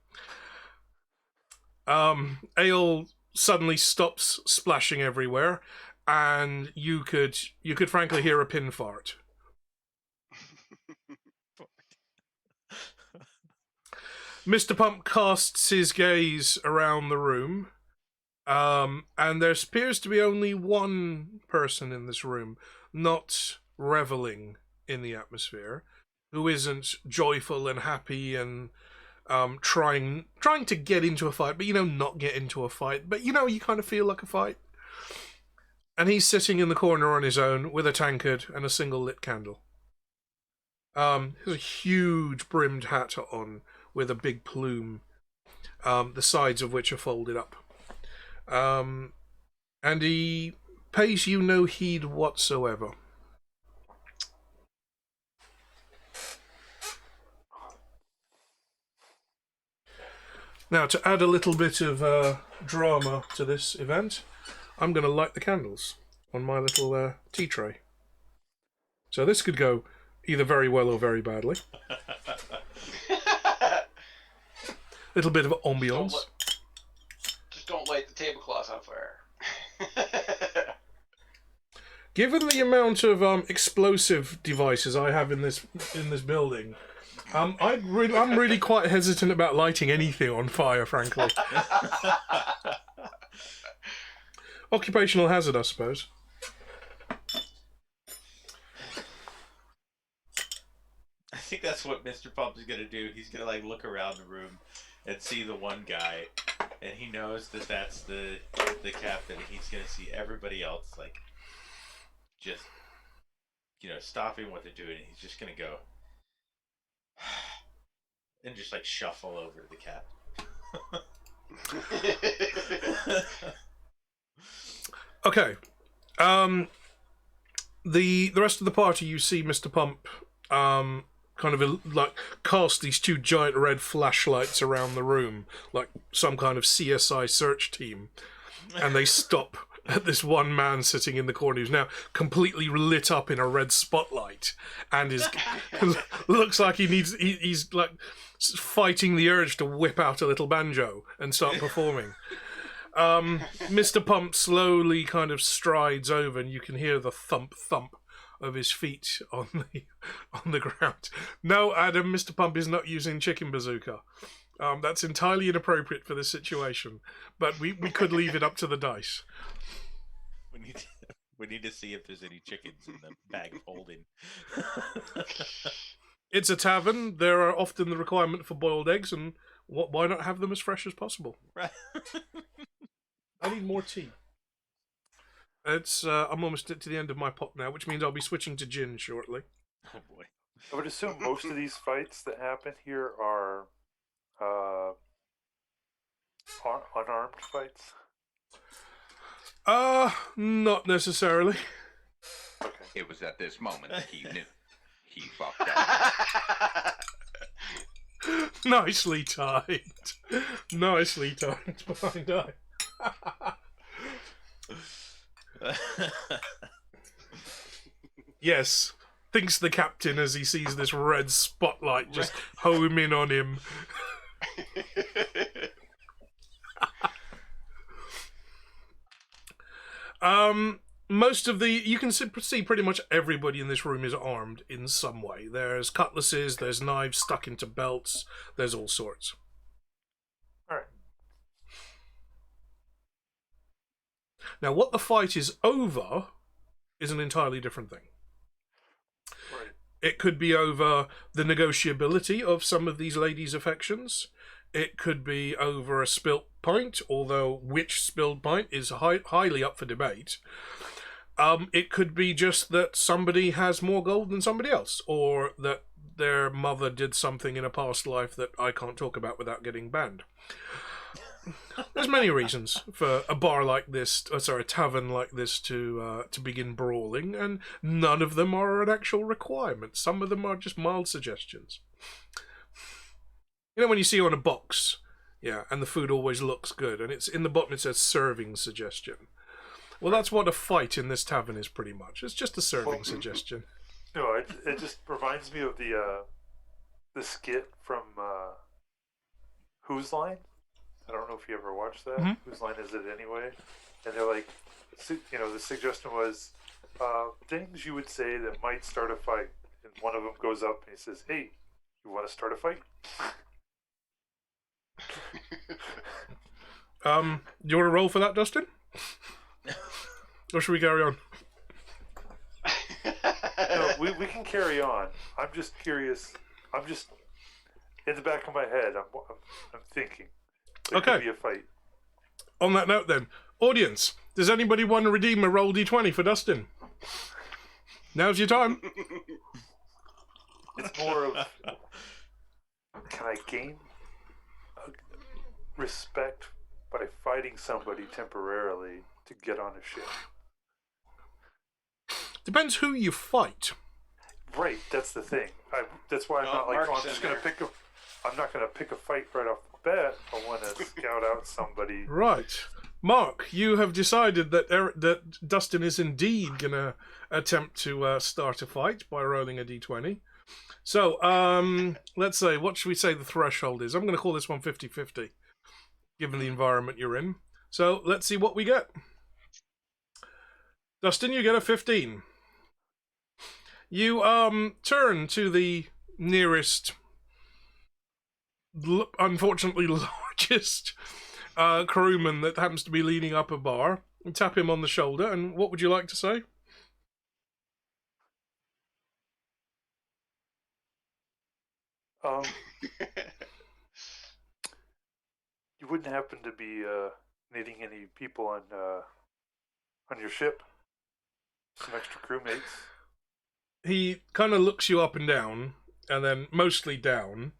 Ale suddenly stops splashing everywhere, and you could frankly hear a pin fart. Mr. Pump casts his gaze around the room, and there appears to be only one person in this room not reveling in the atmosphere, who isn't joyful and happy and trying to get into a fight, but not get into a fight, but you kind of feel like a fight. And he's sitting in the corner on his own with a tankard and a single lit candle. He has a huge brimmed hat on with a big plume, the sides of which are folded up. And he pays you no heed whatsoever. Now, to add a little bit of drama to this event, I'm going to light the candles on my little tea tray. So this could go either very well or very badly. Little bit of ambiance. Just don't light the tablecloth on fire. Given the amount of explosive devices I have in this building, I'm really quite hesitant about lighting anything on fire, frankly. Occupational hazard, I suppose. I think that's what Mr. Pump is gonna do. He's gonna look around the room and see the one guy, and he knows that that's the captain. He's gonna see everybody else just stopping what they're doing. He's just gonna go and just shuffle over to the captain. Okay. The rest of the party, you see Mr. Pump kind of cast these two giant red flashlights around the room, like some kind of CSI search team, and they stop at this one man sitting in the corner who's now completely lit up in a red spotlight, and looks like he's fighting the urge to whip out a little banjo and start performing. Mr. Pump slowly kind of strides over, and you can hear the thump of his feet on the ground. No, Adam, Mr. Pump is not using chicken bazooka. That's entirely inappropriate for this situation, but we could leave it up to the dice. We need to see if there's any chickens in the bag of holding. It's a tavern. There are often the requirement for boiled eggs, and why not have them as fresh as possible? Right. I need more tea. I'm almost to the end of my pot now, which means I'll be switching to gin shortly. Oh boy. I would assume most of these fights that happen here are unarmed fights. Not necessarily. Okay. It was at this moment that he knew. He fucked up. Nicely timed. Nicely timed, blind eye. Yes, thinks the captain as he sees this red spotlight just home in on him. Most of you can see pretty much everybody in this room is armed in some way. There's cutlasses, there's knives stuck into belts, there's all sorts. All right. Now, what the fight is over is an entirely different thing. Right. It could be over the negotiability of some of these ladies' affections. It could be over a spilt pint, although which spilled pint is highly up for debate. It could be just that somebody has more gold than somebody else, or that their mother did something in a past life that I can't talk about without getting banned. There's many reasons for a bar like this, a tavern like this to begin brawling, and none of them are an actual requirement. Some of them are just mild suggestions. You know when you see on a box, yeah, and the food always looks good, and it's in the bottom it says serving suggestion. Well, that's what a fight in this tavern is pretty much. It's just a serving suggestion. No, it just reminds me of the skit from Whose Line? I don't know if you ever watched that. Mm-hmm. Whose line is it anyway? And they're like, the suggestion was things you would say that might start a fight. And one of them goes up and he says, "Hey, you want to start a fight?" You want to roll for that, Dustin? Or should we carry on? No, we can carry on. I'm just curious. I'm just in the back of my head. I'm thinking. There Okay. could be a fight. On that note, then, audience, does anybody want to redeem a roll d20 for Dustin? Now's your time. It's more of, can I gain respect by fighting somebody temporarily to get on a ship? Depends who you fight. Right, that's the thing. That's why I'm No, not like, Mark's I'm just in gonna there. I'm not gonna pick a fight right off the bat. I want to scout out somebody. Right. Mark, you have decided that that Dustin is indeed going to attempt to start a fight by rolling a d20. So, let's say, what should we say the threshold is? I'm going to call this one 50-50, given the environment you're in. So, let's see what we get. Dustin, you get a 15. You turn to the nearest, unfortunately largest crewman that happens to be leading up a bar and tap him on the shoulder. And what would you like to say? You wouldn't happen to be needing any people on your ship? Some extra crewmates? He kind of looks you up and down, and then mostly down.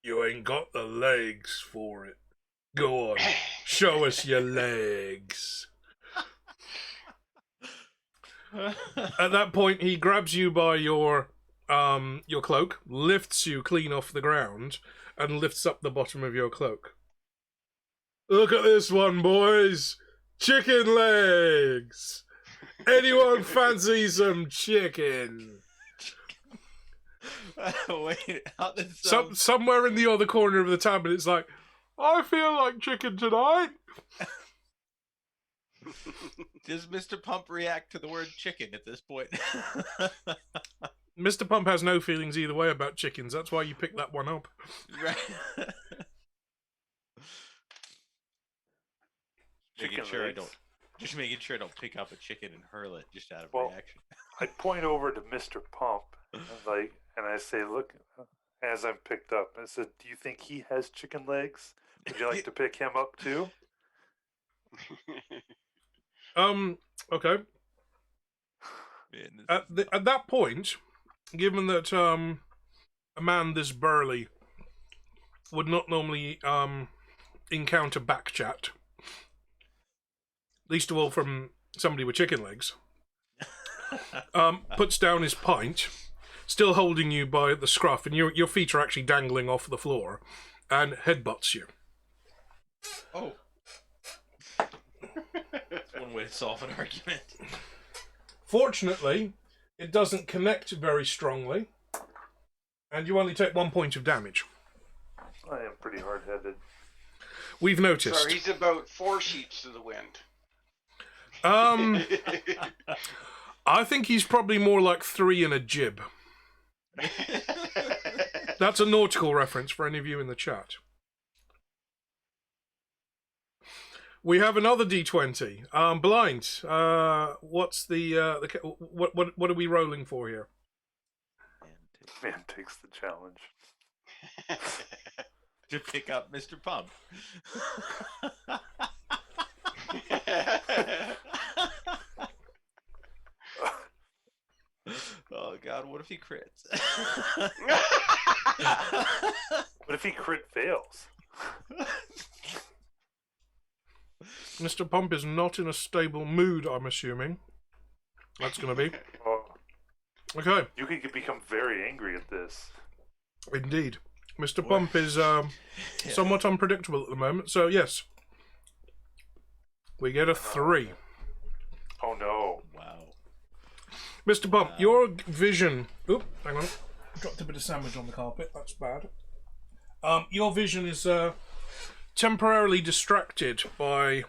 You ain't got the legs for it. Go on, show us your legs. At that point, he grabs you by your cloak, lifts you clean off the ground, and lifts up the bottom of your cloak. Look at this one, boys! Chicken legs! Anyone fancy some chicken? Wait, how did Somewhere in the other corner of the tavern, it's like, I feel like chicken tonight. Does Mr. Pump react to the word chicken at this point? Mr. Pump has no feelings either way about chickens. That's why you picked that one up. Right. Chicken Making sure I don't pick up a chicken and hurl it just out of reaction. I point over to Mr. Pump and I say, "Look," as I'm picked up. I said, "Do you think he has chicken legs? Would you like to pick him up too?" Okay. Man, At that point, given that a man this burly would not normally encounter backchat, least of all from somebody with chicken legs, puts down his pint, still holding you by the scruff, and your feet are actually dangling off the floor, and headbutts you. Oh. That's one way to solve an argument. Fortunately, it doesn't connect very strongly, and you only take 1 point of damage. I am pretty hard-headed. We've noticed. So he's about 4 sheets to the wind. I think he's probably more like 3 and a jib. That's a nautical reference for any of you in the chat. We have another D20. Blind. What's what are we rolling for here? Man takes the challenge. To pick up Mr. Pump. Oh god, what if he crits? What if he crit fails? Mr. Pump is not in a stable mood, I'm assuming. That's going to be. Oh, Okay, you could become very angry at this. indeed. Mr. Pump is somewhat unpredictable at the moment, so yes. We get a 3. Oh no. Wow. Mr. Pump, your vision... Oop, hang on. Dropped a bit of sandwich on the carpet. That's bad. Your vision is temporarily distracted by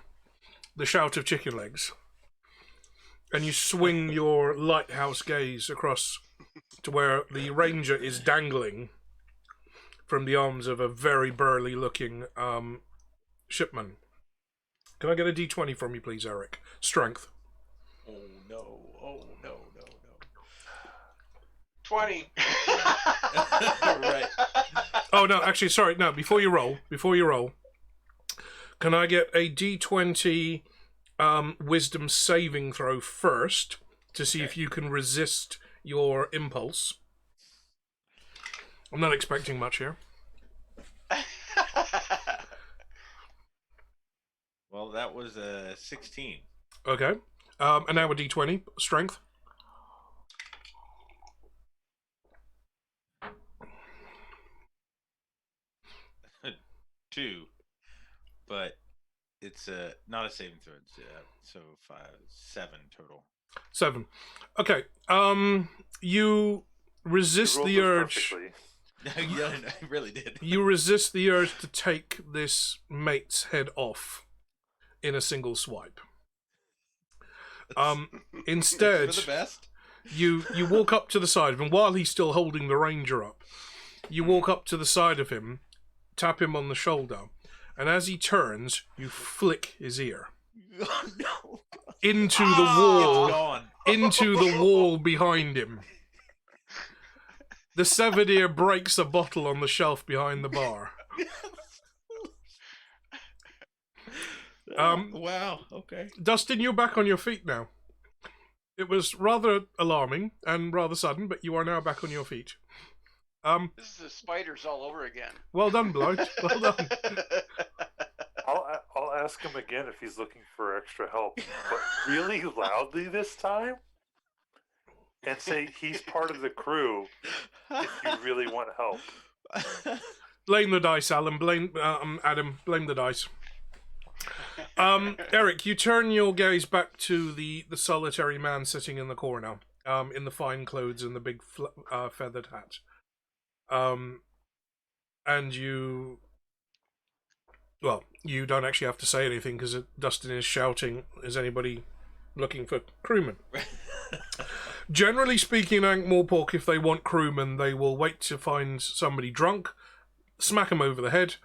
the shout of chicken legs. And you swing your lighthouse gaze across to where the ranger is dangling from the arms of a very burly-looking shipman. Can I get a d20 from you, please, Eric? Strength. Oh no. Oh no, no, 20. no. Right. Oh, no, actually, sorry. No, before you roll, can I get a d20 wisdom saving throw first to see if you can resist your impulse? I'm not expecting much here. Well, that was a 16. Okay. And now a d20 strength. Two, but it's not a saving throw. So 7 total. 7. Okay. You resist You rolled the those urge. perfectly. Yeah, I really did. You resist the urge to take this mate's head off in a single swipe. Instead, For the best. you walk up to the side of him while he's still holding the ranger up. You walk up to the side of him, tap him on the shoulder, and as he turns, you flick his ear Oh no. into the It's wall, gone. into the wall behind him. The severed ear breaks a bottle on the shelf behind the bar. Wow. Okay. Dustin, you're back on your feet now. It was rather alarming and rather sudden, but you are now back on your feet. This is the spiders all over again. Well done, Blight. Well done. I'll ask him again if he's looking for extra help, but really loudly this time, and say he's part of the crew if you really want help. Blame the dice, Alan. Adam. Blame the dice. Eric, you turn your gaze back to the solitary man sitting in the corner, in the fine clothes and the big feathered hat. And you don't actually have to say anything because Dustin is shouting, is anybody looking for crewmen? Generally speaking, Ankh-Morpork, if they want crewmen, they will wait to find somebody drunk, smack them over the head,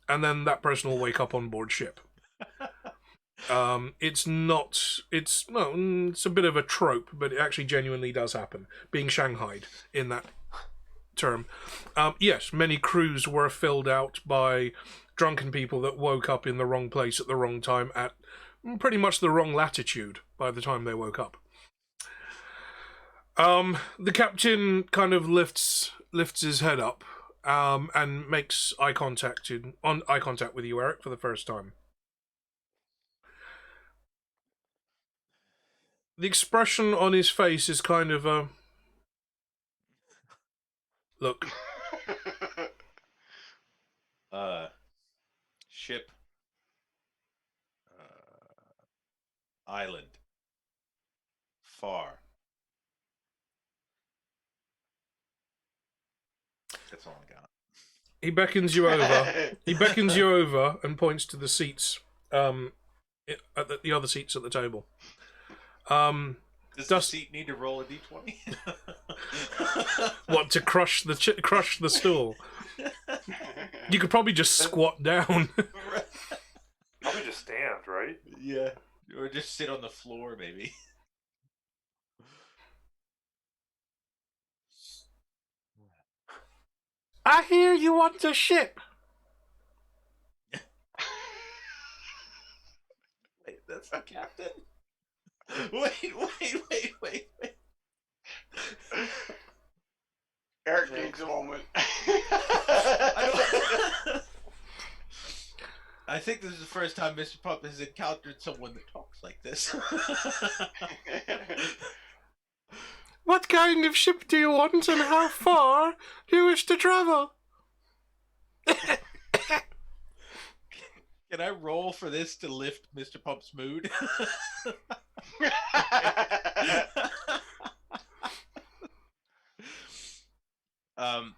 and then that person will wake up on board ship. It's a bit of a trope, but it actually genuinely does happen, being shanghaied in that term. Yes, many crews were filled out by drunken people that woke up in the wrong place at the wrong time at pretty much the wrong latitude by the time they woke up. The captain kind of lifts his head up and makes eye contact with you, Eric, for the first time. The expression on his face is kind of a look. Ship. Island. Far. That's all I got. He beckons you over. He beckons you over and points to the seats, at the other seats at the table. Does the seat need to roll a d20? What, to crush the stool? You could probably just squat down. Probably just stand, right? Yeah. Or just sit on the floor, maybe. I hear you want to ship. Wait, That's the captain. Wait. Eric needs a moment. I think this is the first time Mr. Pup has encountered someone that talks like this. What kind of ship do you want and how far do you wish to travel? Can I roll for this to lift Mr. Pump's mood? I'm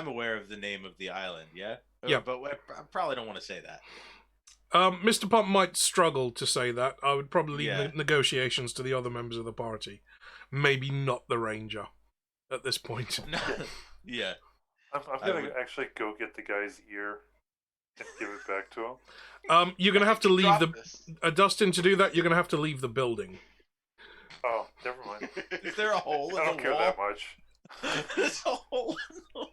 aware of the name of the island, yeah? Yeah. But I probably don't want to say that. Mr. Pump might struggle to say that. I would probably leave Yeah. negotiations to the other members of the party. Maybe not the ranger at this point. Yeah. I'm going to actually go get the guy's ear and give it back to him. You're going to have to leave Drop the... this. Dustin, to do that, you're going to have to leave the building. Oh, never mind. Is there a hole in I don't the care wall? that much. There's a hole in the wall.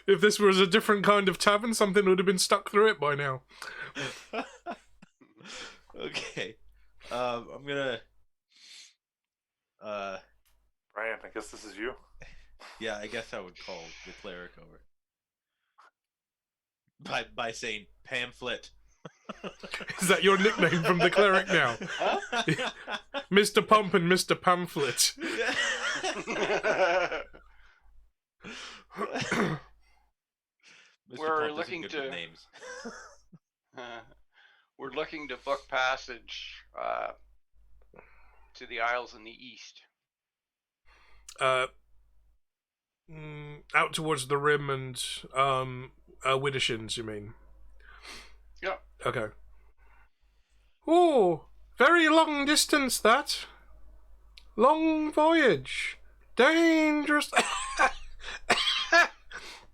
If this was a different kind of tavern, something would have been stuck through it by now. Okay. I'm gonna... Brian, I guess this is you. Yeah, I guess I would call the cleric over. By saying pamphlet. Is that your nickname from the cleric now? Mr. Pump and Mr. Pamphlet. Mr. We're Pump looking isn't good with to- names. We're looking to book passage to the Isles in the east. Out towards the rim and Widdershins, you mean? Yep. Okay. Oh, very long distance that. Long voyage. Dangerous.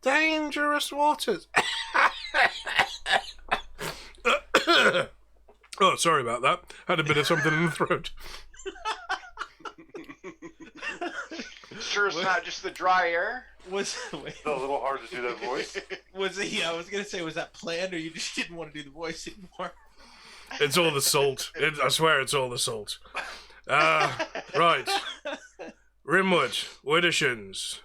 Dangerous waters. Oh, sorry about that. Had a bit of something in the throat. Sure, it's not just the dry air. Wait, It's a little hard to do that voice. was it? Yeah, I was gonna say, was that planned, or you just didn't want to do the voice anymore? It's all the salt. I swear it's all the salt. Right. Rimwood, Widdershins.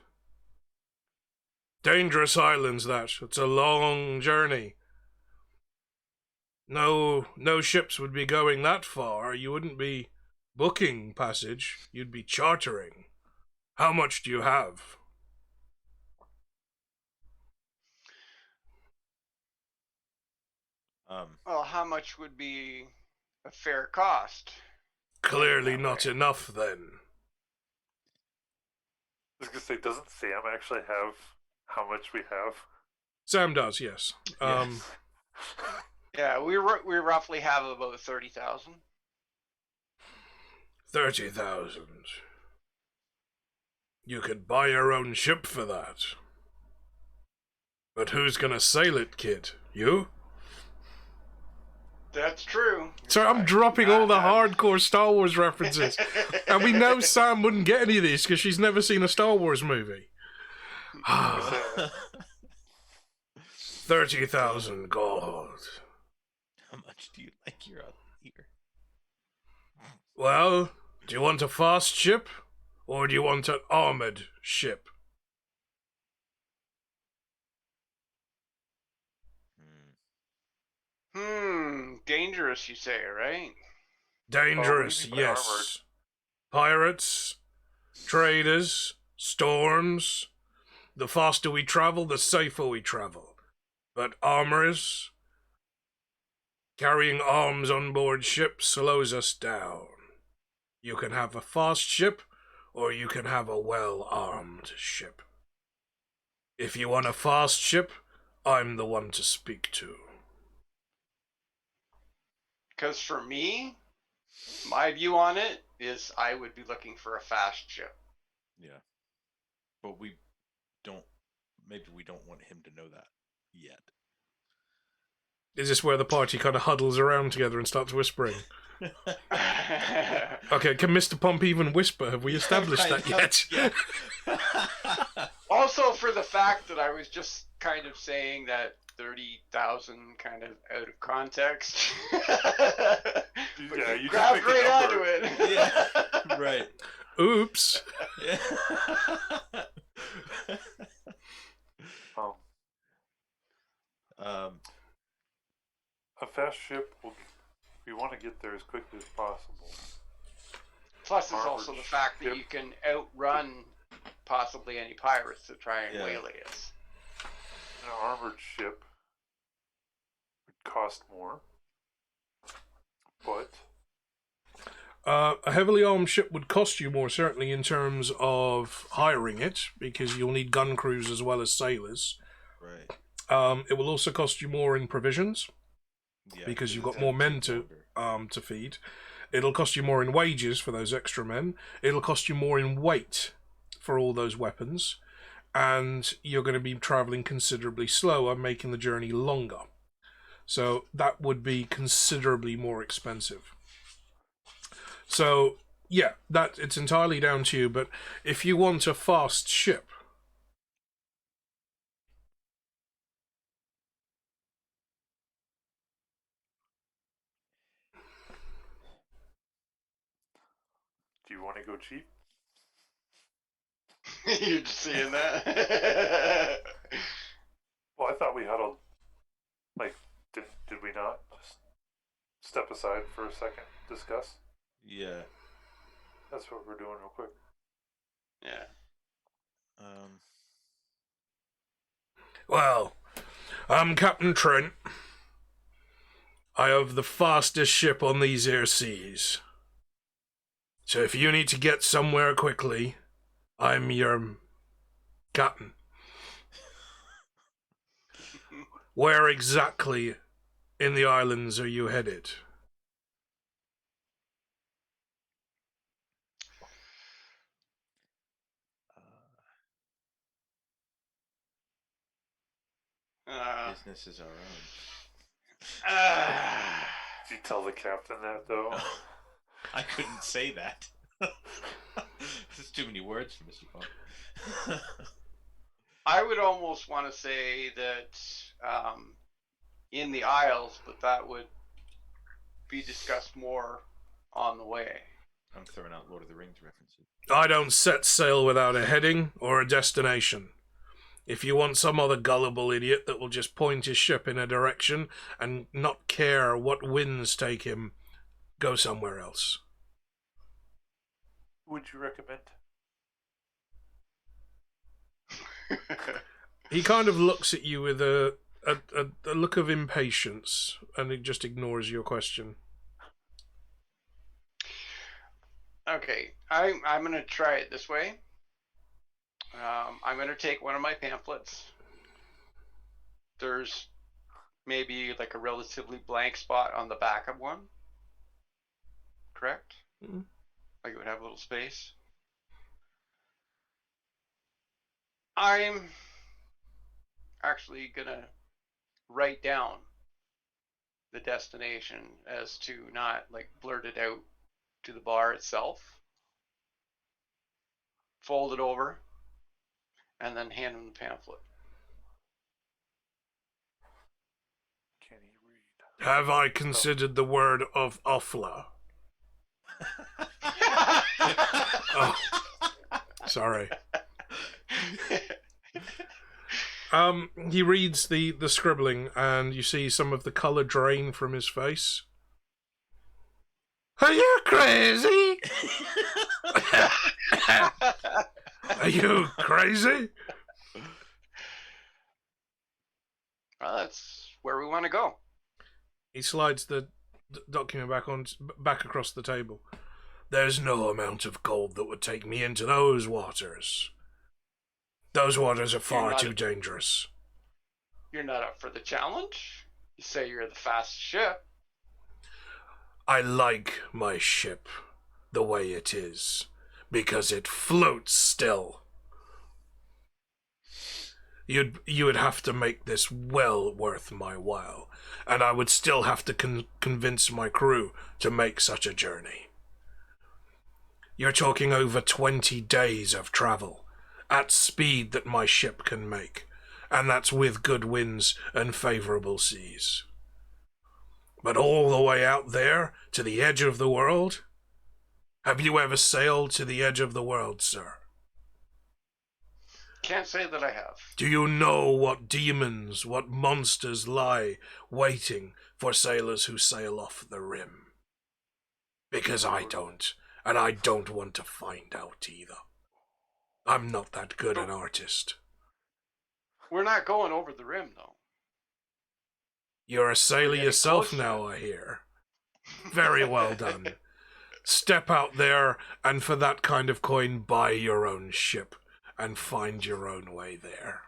Dangerous islands, that. It's a long journey. No ships would be going that far. You wouldn't be booking passage. You'd be chartering. How much do you have? Well, how much would be a fair cost? Clearly not enough, then. I was going to say, doesn't Sam actually have how much we have? Sam does, yes. Yes. Yeah, we roughly have about 30,000. 30,000. You could buy your own ship for that. But who's gonna sail it, kid? You? That's true. Sorry, I'm dropping all the hardcore Star Wars references. And we know Sam wouldn't get any of these because she's never seen a Star Wars movie. 30,000 gold. How much do you like your other ear? Well, do you want a fast ship? Or do you want an armored ship? Dangerous, you say, right? Dangerous, Oh, what do you mean by yes. Pirates, traders, storms. The faster we travel, the safer we travel. But armorers, carrying arms on board ships slows us down. You can have a fast ship, or you can have a well-armed ship. If you want a fast ship, I'm the one to speak to. Because for me, my view on it is I would be looking for a fast ship. Yeah. But maybe we don't want him to know that yet. Is this where the party kind of huddles around together and starts whispering? Okay, can Mr. Pump even whisper? Have we established that yet? Yeah. Also, for the fact that I was just kind of saying that 30,000 kind of out of context. Yeah, you just grabbed picked a right number. onto it. Yeah, right. Oops. Yeah. A fast ship we want to get there as quickly as possible. Plus, there's Armored also the fact that ship. you can outrun possibly any pirates that try and Yeah. waylay us. An armored ship would cost more, but A heavily armed ship would cost you more, certainly in terms of hiring it, because you'll need gun crews as well as sailors. Right. It will also cost you more in provisions, Yeah, because you've it's got more gonna men take longer. to feed. It'll cost you more in wages for those extra men. It'll cost you more in weight for all those weapons. And you're going to be traveling considerably slower, making the journey longer. So that would be considerably more expensive. So, yeah, it's entirely down to you. But if you want a fast ship, do you want to go cheap? You're just seeing that. Well, I thought we had a did we not just step aside for a second, discuss? Yeah. That's what we're doing real quick. Yeah. well, I'm Captain Trent. I have the fastest ship on these air seas. So if you need to get somewhere quickly, I'm your captain. Where exactly in the islands are you headed? Business is our own. Did you tell the captain that though? I couldn't say that. There's too many words for Mr. Punk. I would almost want to say that in the Isles, but that would be discussed more on the way. I'm throwing out Lord of the Rings references. I don't set sail without a heading or a destination. If you want some other gullible idiot that will just point his ship in a direction and not care what winds take him, go somewhere else. Would you recommend? He kind of looks at you with a look of impatience, and he just ignores your question. Okay, I'm going to try it this way. I'm going to take one of my pamphlets. There's maybe like a relatively blank spot on the back of one. Correct? Mm-hmm. Like it would have a little space. I'm actually going to write down the destination as to not like blurt it out to the bar itself. Fold it over and then hand him the pamphlet. Can he read? Have I considered the word of Offla? Oh, sorry. He reads the scribbling, and you see some of the colour drain from his face. Are you crazy? Are you crazy? Well, that's where we want to go. He slides the document back across the table. There's no amount of gold that would take me into those waters. Those waters are far too dangerous. You're not up for the challenge? You say you're the fast ship. I like my ship the way it is, because it floats still. You would have to make this well worth my while, and I would still have to convince my crew to make such a journey. You're talking over 20 days of travel, at speed that my ship can make, and that's with good winds and favourable seas. But all the way out there, to the edge of the world? Have you ever sailed to the edge of the world, sir? Can't say that I have. Do you know what demons, what monsters lie waiting for sailors who sail off the rim? Because I don't, and I don't want to find out either. I'm not that good an artist. We're not going over the rim, though. You're a sailor getting yourself close to now, I hear. Very well done. Step out there, and for that kind of coin, buy your own ship, and find your own way there.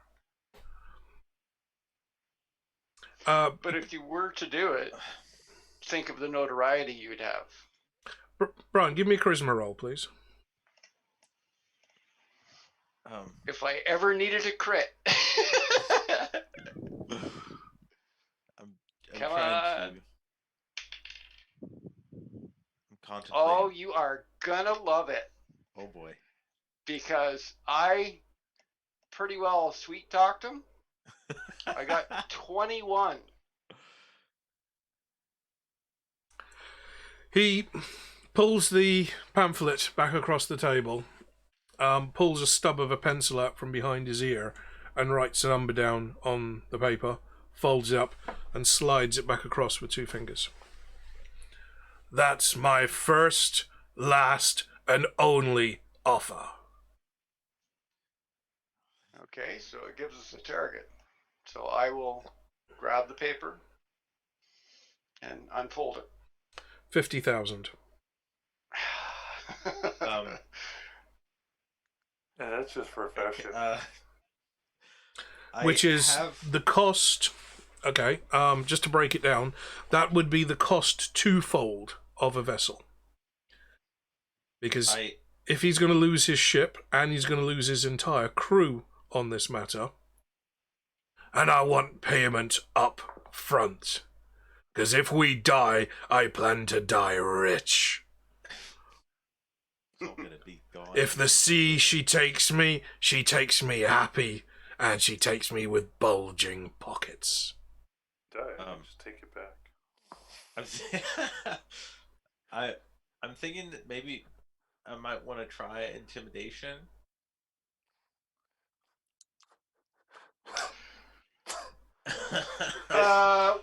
But if you were to do it, think of the notoriety you'd have. Brian, give me a charisma roll, please. If I ever needed a crit. I'm Come trying on. to. I'm contemplating. Oh, you are gonna love it. Oh boy. Because I pretty well sweet talked him. I got 21. He pulls the pamphlet back across the table, pulls a stub of a pencil out from behind his ear, and writes a number down on the paper, folds it up, and slides it back across with 2 fingers. That's my first, last, and only offer. Okay, so it gives us a target. So I will grab the paper and unfold it. 50,000. Yeah, that's just for a fashion. Which is the cost. Okay, just to break it down, that would be the cost twofold of a vessel. Because if he's going to lose his ship and he's going to lose his entire crew on this matter, and I want payment up front. Because if we die, I plan to die rich. It's all gonna be gone. If the sea she takes me happy, and she takes me with bulging pockets. Just take it back. I'm thinking that maybe I might want to try intimidation.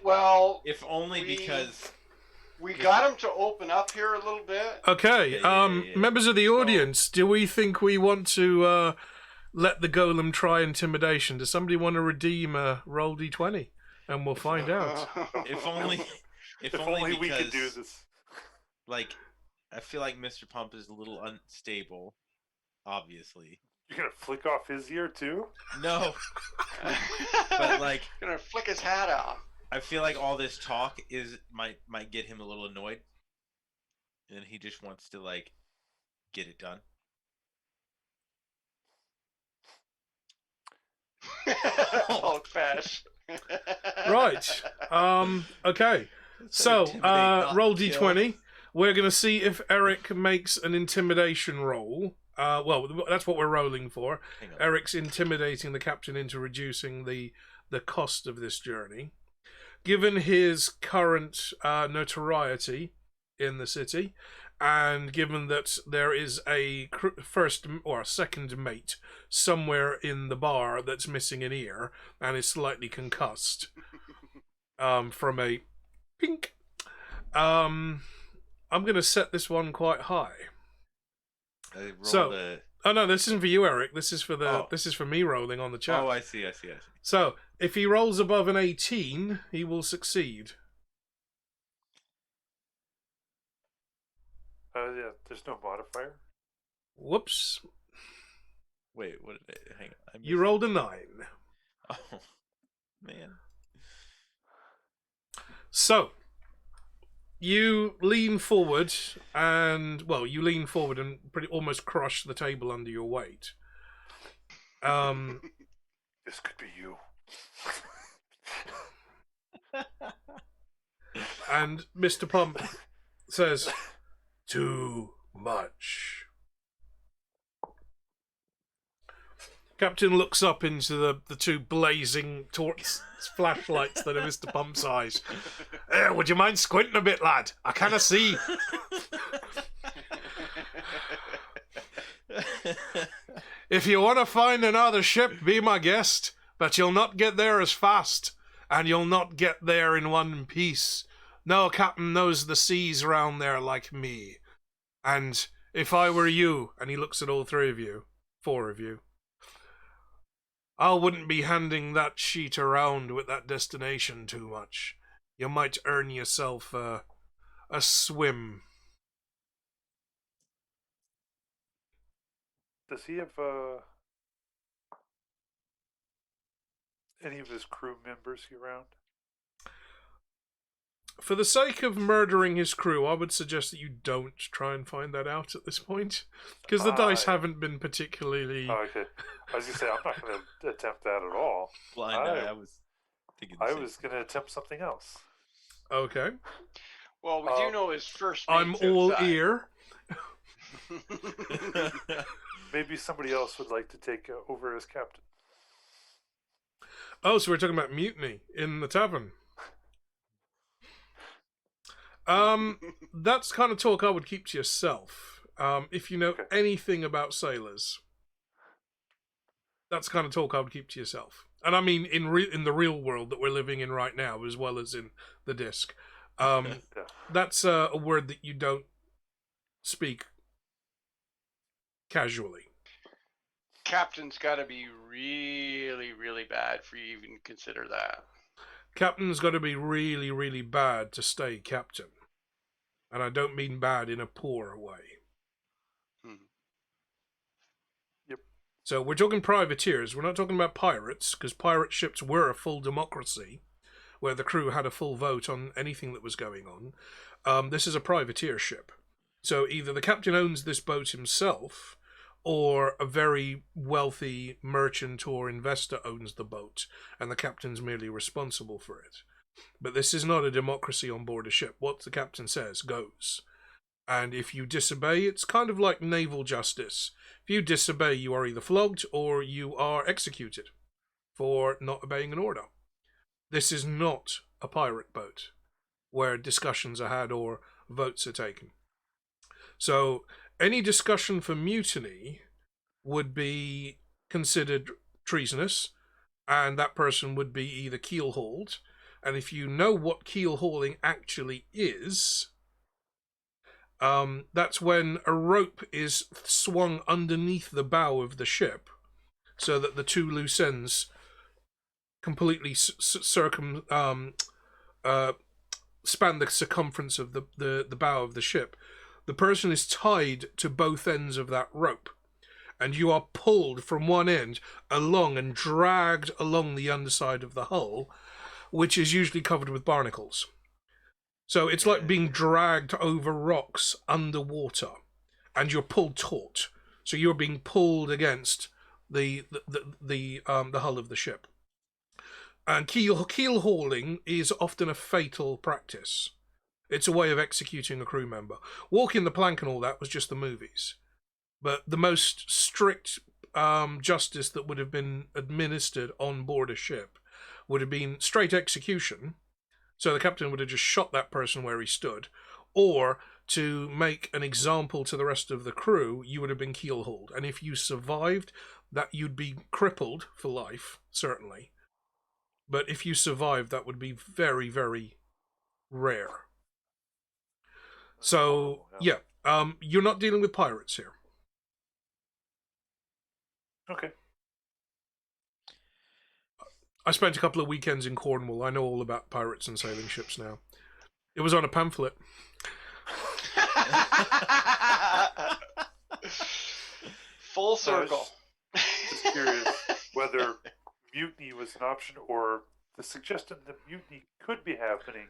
Well, if only because we got him to open up here a little bit. Okay, Yeah. members of the audience, do we think we want to let the golem try intimidation? Does somebody want to redeem a roll d20? And we'll find out. If only we because, could do this. Like, I feel like Mr. Pump is a little unstable, obviously. You're gonna flick off his ear too? No. But like, gonna flick his hat off. I feel like all this talk might get him a little annoyed, and he just wants to like get it done. Hulk Fash. Right. Okay. So, roll d20. We're going to see if Eric makes an intimidation roll. Well, that's what we're rolling for. Eric's intimidating the captain into reducing the cost of this journey. Given his current notoriety in the city, and given that there is a first or second mate somewhere in the bar that's missing an ear and is slightly concussed from a pink, I'm going to set this one quite high. Oh no, this isn't for you, Eric. This is for this is for me rolling on the chat. Oh, I see. So if he rolls above an 18, he will succeed. Yeah, there's no modifier. Whoops. Wait, what did I hang on? You rolled a 9. Oh, man. So you lean forward and pretty almost crush the table under your weight. This could be you. And Mr. Pump says, "Too much." Captain looks up into the two blazing flashlights that are Mr. Pump's eyes. Would you mind squinting a bit, lad? I cannot see. If you want to find another ship, be my guest, but you'll not get there as fast, and you'll not get there in one piece. No captain knows the seas round there like me. And if I were you, and he looks at all three of you, four of you, I wouldn't be handing that sheet around with that destination too much. You might earn yourself a swim. Does he have any of his crew members around? For the sake of murdering his crew, I would suggest that you don't try and find that out at this point, because the dice haven't been particularly... Oh, okay. I was going to say, I'm not going to attempt that at all. Blind eye, I was thinking I was going to attempt something else. Okay. Well, we do know his first I'm mate's all outside. ear. Maybe somebody else would like to take over as captain. Oh, so we're talking about mutiny in the tavern. That's kind of talk I would keep to yourself. If you know anything about sailors, that's the kind of talk I would keep to yourself. And I mean in the real world that we're living in right now, as well as in the disc. That's a word that you don't speak casually. Captain's got to be really, really bad for you to even consider that. Captain's got to be really, really bad to stay captain. And I don't mean bad in a poor way. Yep. So we're talking privateers. We're not talking about pirates, because pirate ships were a full democracy, where the crew had a full vote on anything that was going on. This is a privateer ship. So either the captain owns this boat himself, or a very wealthy merchant or investor owns the boat, and the captain's merely responsible for it. But this is not a democracy on board a ship. What the captain says goes. And if you disobey, it's kind of like naval justice. If you disobey, you are either flogged or you are executed for not obeying an order. This is not a pirate boat where discussions are had or votes are taken. So any discussion for mutiny would be considered treasonous, and that person would be either keel-hauled. And if you know what keel-hauling actually is, that's when a rope is swung underneath the bow of the ship so that the two loose ends completely span the circumference of the bow of the ship. The person is tied to both ends of that rope, and you are pulled from one end along and dragged along the underside of the hull, which is usually covered with barnacles. So it's like being dragged over rocks underwater, and you're pulled taut. So you're being pulled against the hull of the ship. And keel hauling is often a fatal practice. It's a way of executing a crew member. Walking the plank and all that was just the movies. But the most strict justice that would have been administered on board a ship would have been straight execution. So the captain would have just shot that person where he stood. Or, to make an example to the rest of the crew, you would have been keel-hauled. And if you survived, that you'd be crippled for life, certainly. But if you survived, that would be very, very rare. So, yeah, you're not dealing with pirates here. Okay. I spent a couple of weekends in Cornwall. I know all about pirates and sailing ships now. It was on a pamphlet. Full circle. Just curious whether mutiny was an option or the suggestion that mutiny could be happening.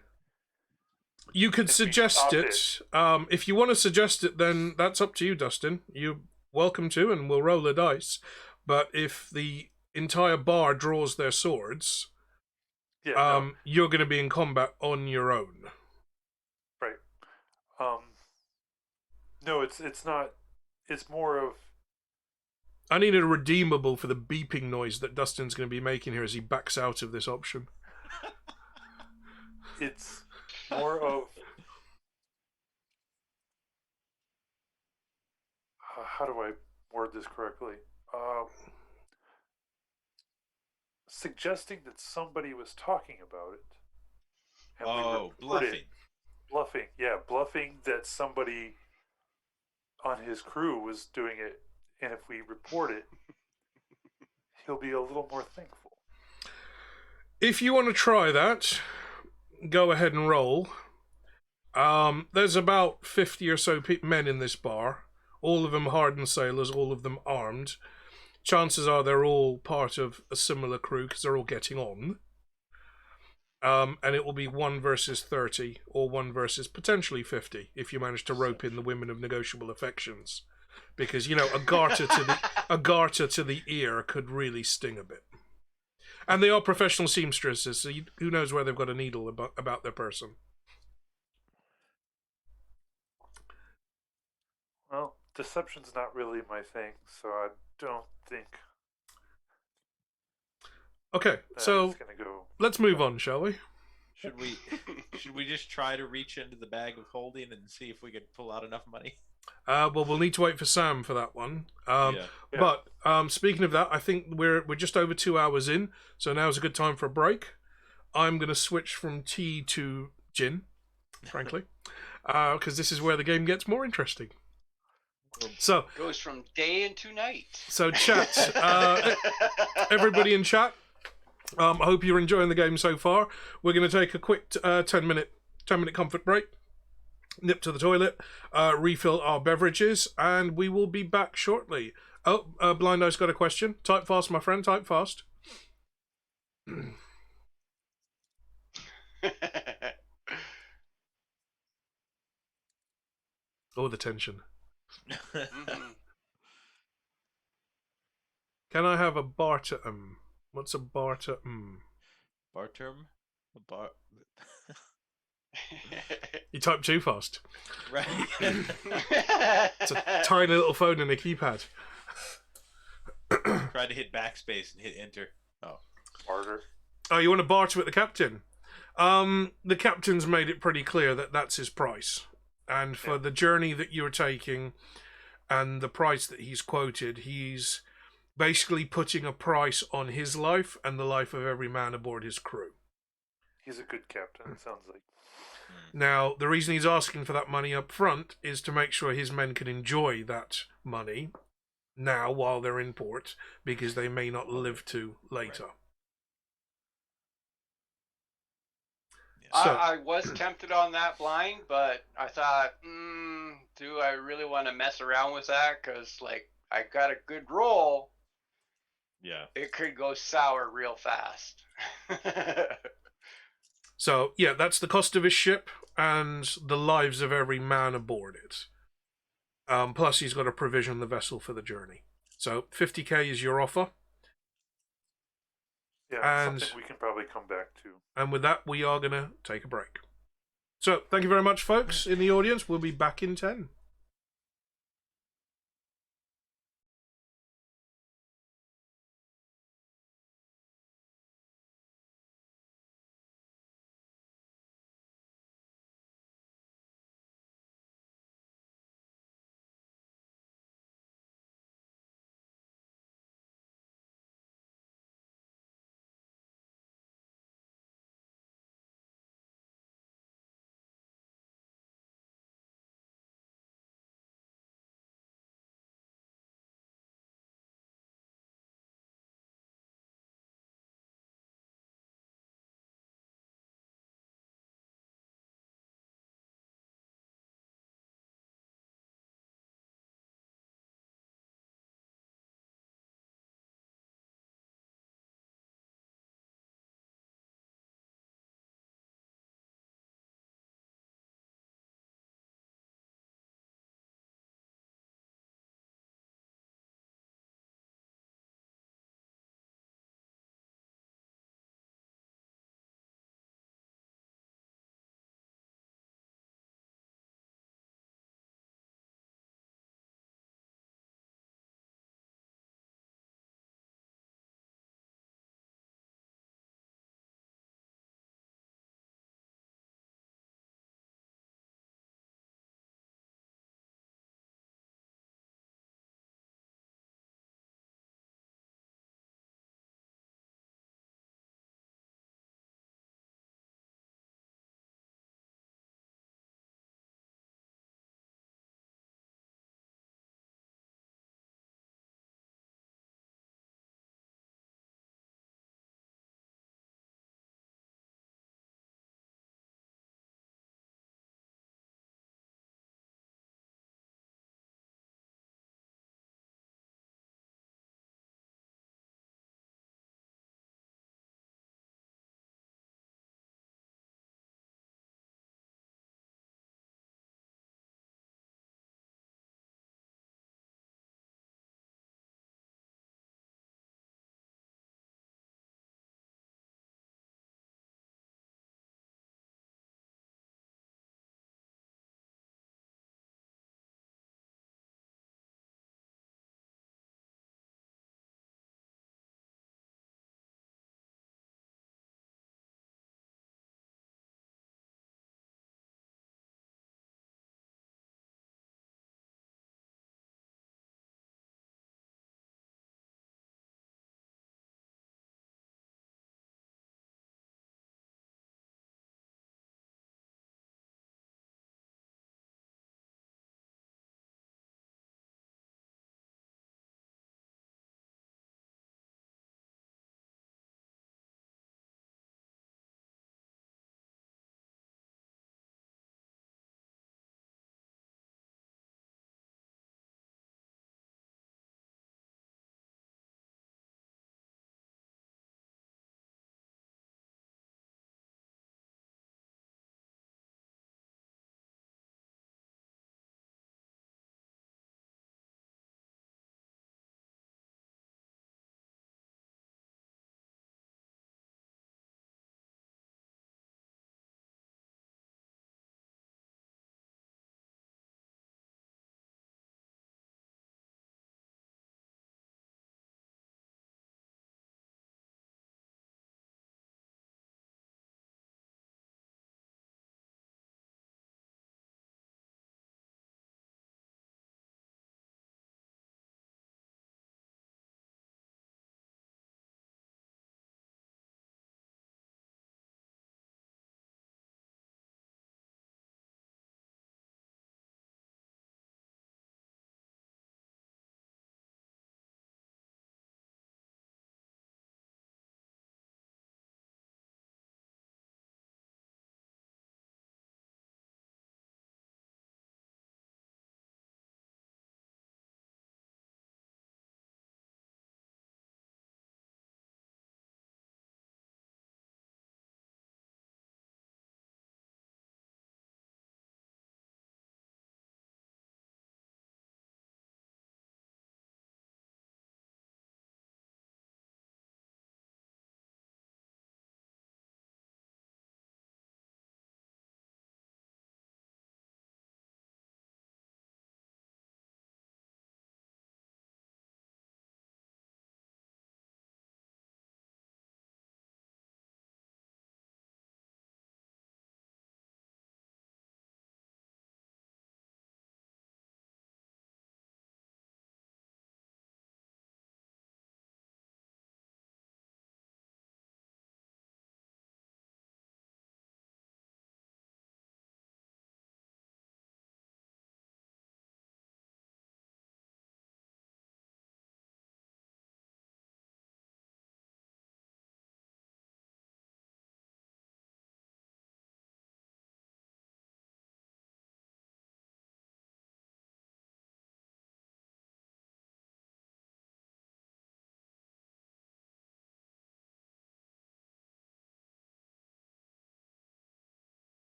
You could suggest it. If you want to suggest it, then that's up to you, Dustin. You're welcome to, and we'll roll the dice. But if the entire bar draws their swords, you're going to be in combat on your own. Right. No, it's not. It's more of I needed a redeemable for the beeping noise that Dustin's going to be making here as he backs out of this option. It's more of how do I word this correctly? Suggesting that somebody was talking about it. And we reported bluffing. Bluffing, yeah, bluffing that somebody on his crew was doing it, and if we report it, he'll be a little more thankful. If you want to try that, go ahead and roll. There's about 50 or so men in this bar, all of them hardened sailors, all of them armed. Chances are they're all part of a similar crew because they're all getting on. And it will be 1 versus 30 or 1 versus potentially 50 if you manage to rope in the women of negotiable affections, because a garter to the ear could really sting a bit. And they are professional seamstresses, so who knows where they've got a needle about their person. Well, deception's not really my thing, so I don't think. Okay, so gonna go. let's move on, shall we? Should we just try to reach into the bag of holding and see if we could pull out enough money? Well, we'll need to wait for Sam for that one. Yeah. But speaking of that, I think we're just over 2 hours in, so now's a good time for a break. I'm going to switch from tea to gin, frankly, because this is where the game gets more interesting. So goes from day into night. So chat, everybody in chat. I hope you're enjoying the game so far. We're going to take a quick 10-minute comfort break, nip to the toilet, refill our beverages, and we will be back shortly. Oh, Blind Eye's got a question. Type fast, my friend. Type fast. Oh, the tension. Can I have a barter? What's a barter? Barterm? You type too fast. Right. It's a tiny little phone and a keypad. Tried to hit backspace and hit enter. Oh. Barter. Oh, you want to barter with the captain? The captain's made it pretty clear that that's his price. And for the journey that you're taking and the price that he's quoted, he's basically putting a price on his life and the life of every man aboard his crew. He's a good captain, it sounds like. Now, the reason he's asking for that money up front is to make sure his men can enjoy that money now while they're in port, because they may not live to later. Right. So, I was tempted on that blind, but I thought, do I really want to mess around with that? Because, I got a good roll. Yeah. It could go sour real fast. So, yeah, that's the cost of his ship and the lives of every man aboard it. Plus, he's got to provision the vessel for the journey. So, 50k is your offer. Yeah, something we can probably come back to. And with that, we are going to take a break. So, thank you very much, folks, in the audience. We'll be back in 10.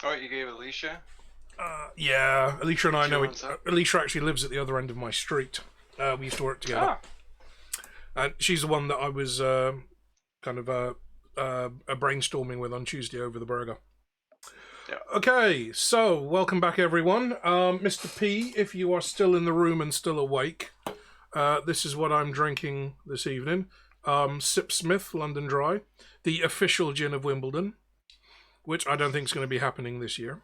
Oh, you gave Alicia? Yeah, Alicia and I She know. wants that? Alicia actually lives at the other end of my street. We used to work together. Ah. And she's the one that I was kind of brainstorming with on Tuesday over the burger. Yeah. Okay, so welcome back, everyone. Mr. P, if you are still in the room and still awake, this is what I'm drinking this evening. Sip Smith London Dry, the official gin of Wimbledon, which I don't think is going to be happening this year.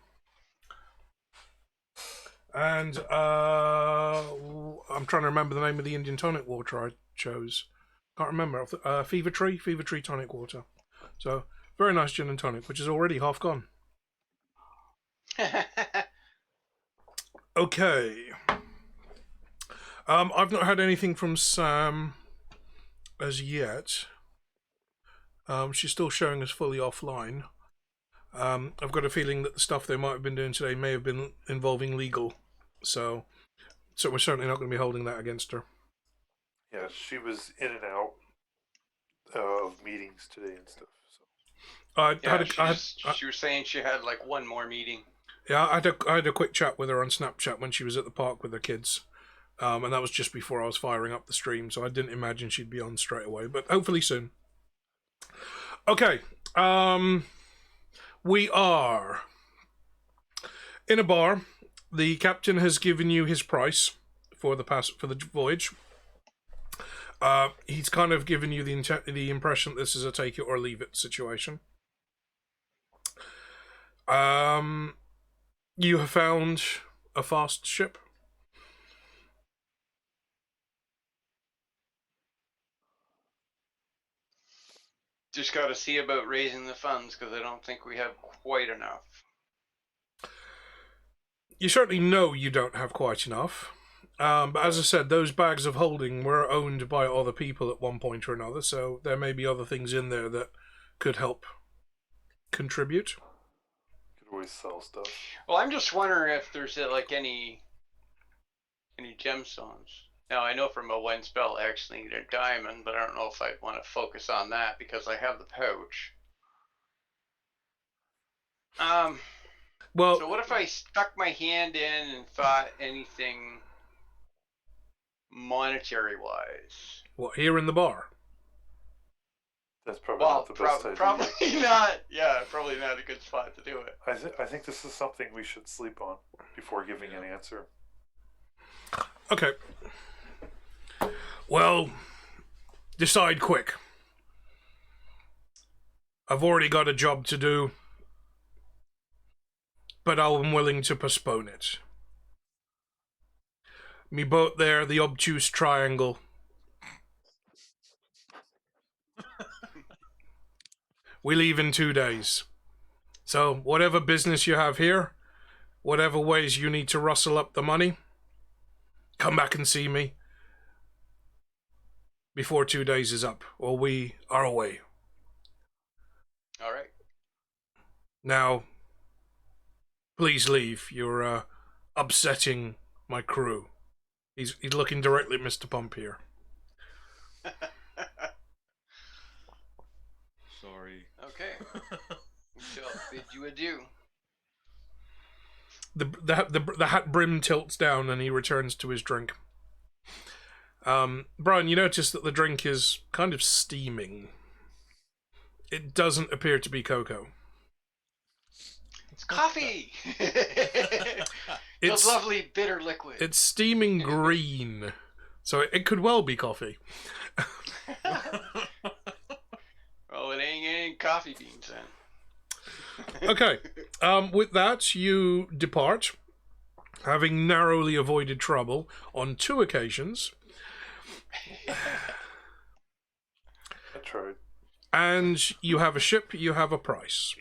And I'm trying to remember the name of the Indian tonic water I chose. Can't remember. Fever Tree tonic water. So, very nice gin and tonic, which is already half gone. Okay. I've not had anything from Sam as yet. She's still showing us fully offline. I've got a feeling that the stuff they might have been doing today may have been involving legal. So we're certainly not going to be holding that against her. Yeah, she was in and out of meetings today and stuff. So. She was saying she had like one more meeting. Yeah, I had a quick chat with her on Snapchat when she was at the park with her kids. And that was just before I was firing up the stream, so I didn't imagine she'd be on straight away, but hopefully soon. Okay, we are in a bar. The captain has given you his price for the voyage. He's kind of given you the impression that this is a take it or leave it situation. You have found a fast ship. Just got to see about raising the funds because I don't think we have quite enough. You certainly know you don't have quite enough. But as I said, those bags of holding were owned by other people at one point or another, so there may be other things in there that could help contribute. Could always sell stuff. Well, I'm just wondering if there's like any gemstones. Now, I know from a one spell I actually need a diamond, but I don't know if I want to focus on that because I have the pouch. Well, So what if I stuck my hand in and thought anything monetary-wise? what, here in the bar? That's probably Well, not the best idea. probably not. Yeah, probably not a good spot to do it. I think this is something we should sleep on before giving an answer. Okay. Well, decide quick. I've already got a job to do, but I'm willing to postpone it. Me boat there, the obtuse triangle. We leave in 2 days. So, whatever business you have here, whatever ways you need to rustle up the money, come back and see me before 2 days is up, or we are away. All right. Now, please leave. You're upsetting my crew. He's looking directly at Mr. Pump here. Sorry. Okay. We shall bid you adieu. The hat brim tilts down and he returns to his drink. Brian, you notice that the drink is kind of steaming. It doesn't appear to be cocoa. It's coffee! It's lovely bitter liquid. It's steaming green, so it could well be coffee. Well, it ain't coffee beans then. Okay, with that, you depart, having narrowly avoided trouble on 2 occasions. That's right. And you have a ship, you have a price,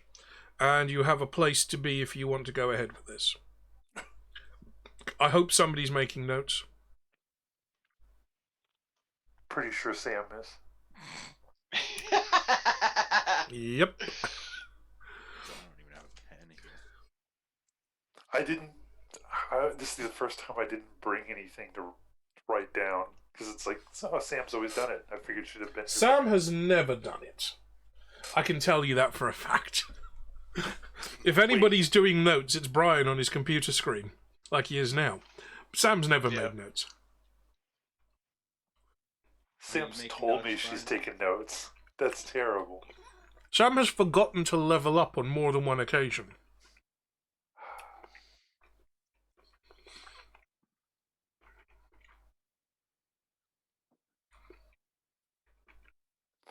and you have a place to be if you want to go ahead with this. I hope somebody's making notes. Pretty sure Sam is. Yep. I don't even have a pen here. I didn't. This is the first time I didn't bring anything to write down because it's like Sam's always done it. I figured she'd have been. Sam has never done it. I can tell you that for a fact. If anybody's doing notes, it's Brian on his computer screen, like he is now. Sam's never made notes. Sam's making told me notes, she's Brian? taking notes. That's terrible. Sam has forgotten to level up on more than one occasion.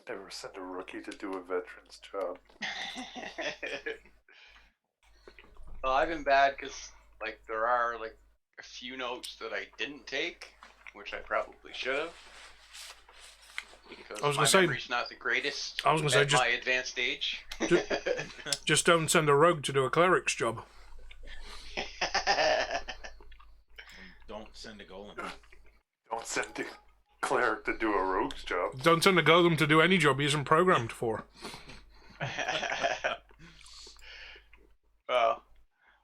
Never send a rookie to do a veteran's job. Well, I've been bad because like there are like a few notes that I didn't take, which I probably should have. Because I was my gonna say- memory's not the greatest. I was gonna say, at just- my advanced age. Just don't send a rogue to do a cleric's job. And don't send a golem. Don't send a cleric to do a rogue's job. Don't send a golem to do any job he isn't programmed for. Well,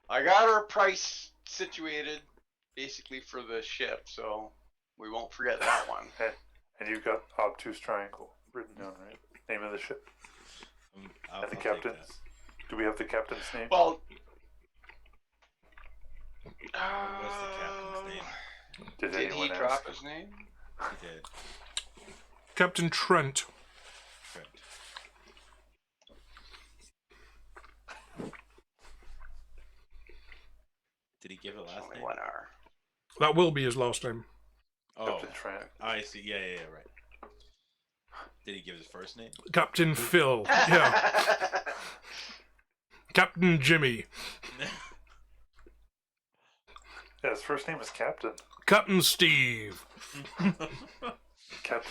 I got our price situated basically for the ship, so we won't forget that one. And you've got obtuse triangle written down, right? Name of the ship. I'll And the take captain. that. Do we have the captain's name? Well, What's the captain's name? Did did he anyone drop ask? his name? He did. Captain Trent. Trent. Did he give it last Only name? 1 hour. That will be his last name. Oh, Captain Trent. I see. Yeah, right. Did he give his first name? Captain Phil. Yeah. Captain Jimmy. Yeah, his first name is Captain. Captain Steve. Captain.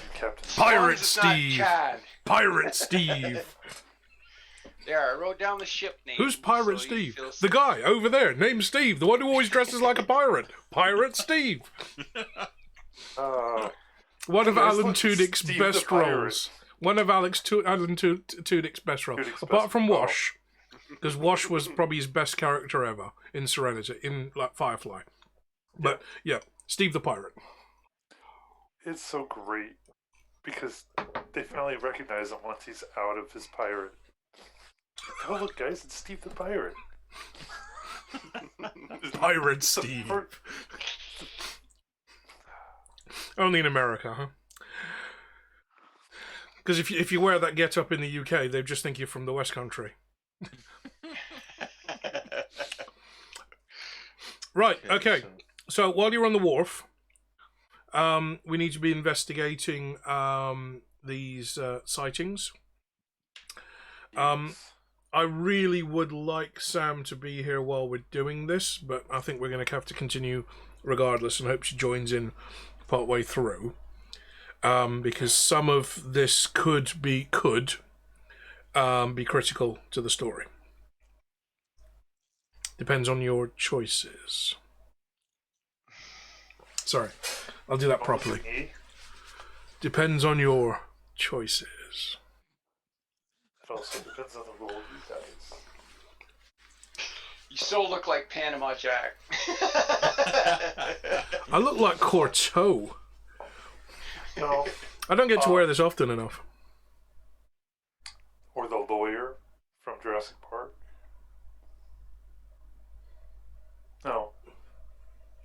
As long Pirate as it's not Steve. Chad. Pirate Steve. There, I wrote down the ship name. Who's Pirate so you Steve? feel The safe. guy over there, named Steve. The one who always dresses like a pirate. Pirate Steve. One of Where's Alan the Tudyk's Steve the best Pirate? roles. One of Alan Tudyk's best roles. Tudyk's Apart best- from oh. Wash. Because Wash was probably his best character ever in Serenity, in like Firefly. But yeah, Steve the Pirate. It's so great because they finally recognize him once he's out of his pirate. Oh look, guys, it's Steve the Pirate. Pirate Steve. Only in America, huh? Because if you wear that get up in the UK, they just think you're from the West Country. Right, okay. So while you're on the wharf, we need to be investigating these sightings. I really would like Sam to be here while we're doing this, but I think we're going to have to continue regardless, and hope she joins in partway through. Because some of this could be critical to the story. Depends on your choices. Sorry, I'll do that properly. Depends on your choices. It also depends on the roll of you guys. You so look like Panama Jack. I look like Corto. No, I don't get to wear this often enough. or the lawyer from Jurassic Park. No.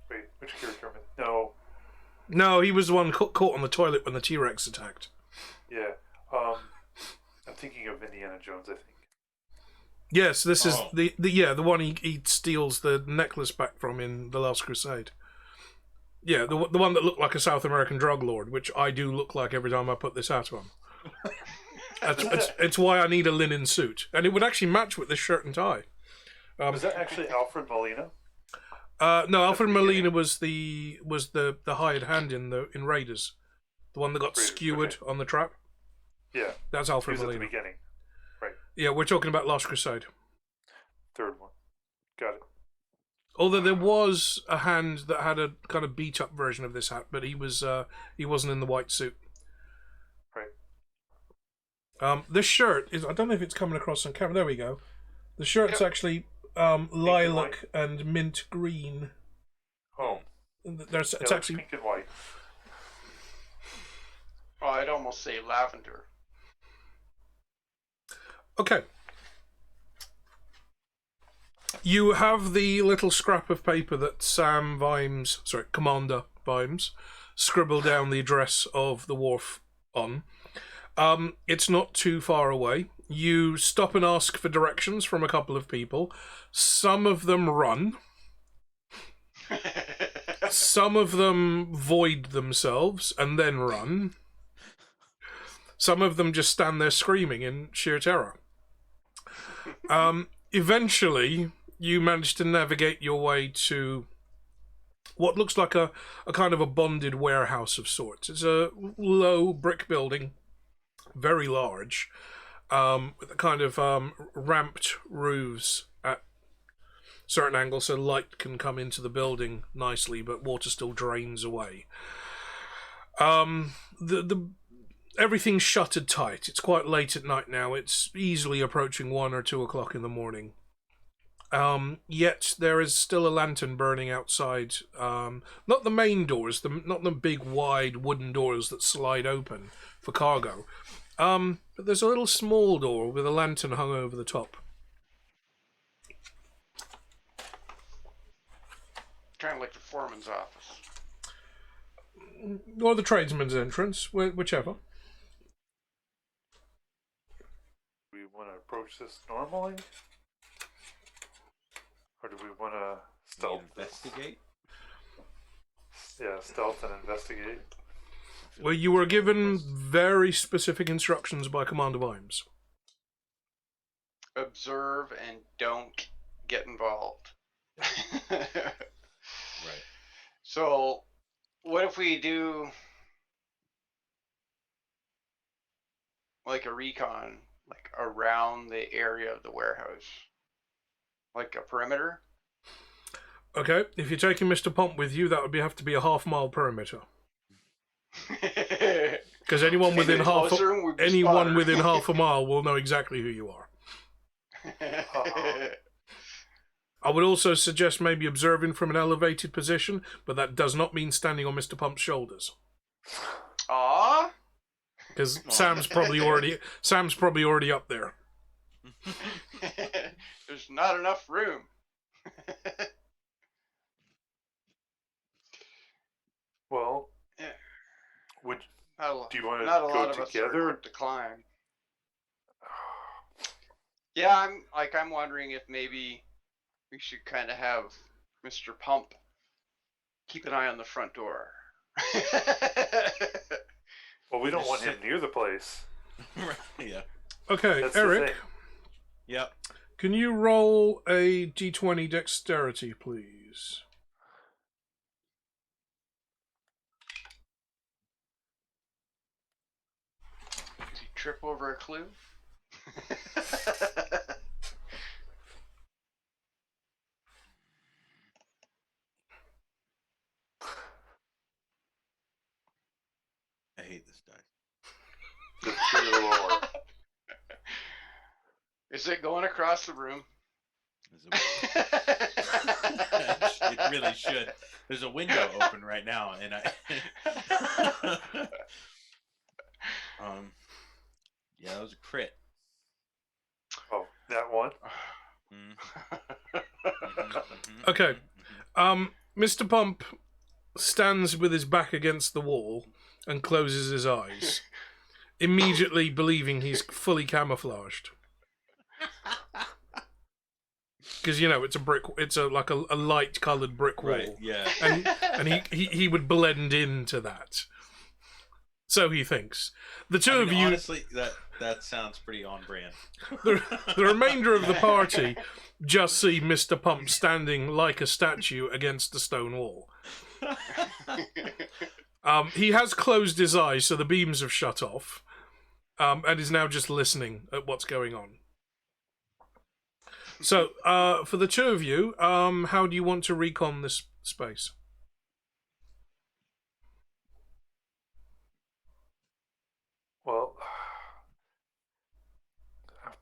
Wait, which character? No. No, he was the one caught on the toilet when the T-Rex attacked. Yeah. I'm thinking of Indiana Jones, I think. Yes, this is Oh. the one he steals the necklace back from in The Last Crusade. Yeah, the one that looked like a South American drug lord, which I do look like every time I put this hat on. It's why I need a linen suit, and it would actually match with this shirt and tie. Was that actually Alfred Molina? No, Alfred the Molina was the hired hand in Raiders, the one that got Raiders, skewered on the trap. Yeah. That's He Alfred was at the Molina. beginning. Yeah, we're talking about Last Crusade. Third one. Got it. Although there was a hand that had a kind of beat up version of this hat, but he wasn't in the white suit. Right. This shirt is, I don't know if it's coming across on camera. There we go. The shirt's actually lilac and mint green. Oh. It's Yeah, actually pink and white. Oh, I'd almost say lavender. okay. You have the little scrap of paper that Commander Vimes, scribbled down the address of the wharf on. It's not too far away. You stop and ask for directions from a couple of people. Some of them run. Some of them void themselves and then run. Some of them just stand there screaming in sheer terror. Eventually, you manage to navigate your way to what looks like a kind of a bonded warehouse of sorts. It's a low brick building, very large, with a kind of ramped roofs at certain angles so light can come into the building nicely, but water still drains away. Everything's shuttered tight. It's quite late at night now. It's easily approaching 1 or 2 o'clock in the morning. Yet there is still a lantern burning outside. Not the main doors, not the big wide wooden doors that slide open for cargo. But there's a little small door with a lantern hung over the top. Kind of like the foreman's office. Or the tradesman's entrance, whichever. Do we want to approach this normally? Or do we want to stealth? Investigate? Yeah, stealth and investigate. Well, you were given very specific instructions by Commander Vimes. Observe and don't get involved. Right. So, what if we do like a recon, like around the area of the warehouse? Like a perimeter? Okay, if you're taking Mr. Pomp with you, that would have to be a half-mile perimeter. Because anyone within half a mile will know exactly who you are. I would also suggest maybe observing from an elevated position, but that does not mean standing on Mr. Pump's shoulders. Ah, because Sam's probably already up there. There's not enough room. Well, Yeah. would do you want to Not a go lot of us are together? equipped to climb. Yeah, I'm wondering if maybe we should kind of have Mr. Pump keep an eye on the front door. Well, we don't want him near the place. Right, yeah. Okay, That's the Eric, thing. Yep. can you roll a d20 dexterity, please? Does he trip over a clue? I hate this dice. Just three or lower. Is it going across the room? It really should. There's a window open right now, and yeah, that was a crit. Oh, that one? Okay. Mr. Pump stands with his back against the wall and closes his eyes, immediately believing he's fully camouflaged. Because it's like a light coloured brick wall, Right, yeah. and he would blend into that. So he thinks. The two of you, honestly, that sounds pretty on brand. the remainder of the party, just see Mr. Pump standing like a statue against the stone wall. He has closed his eyes, so the beams have shut off, and is now just listening at what's going on. So, for the two of you, how do you want to recon this space? Well,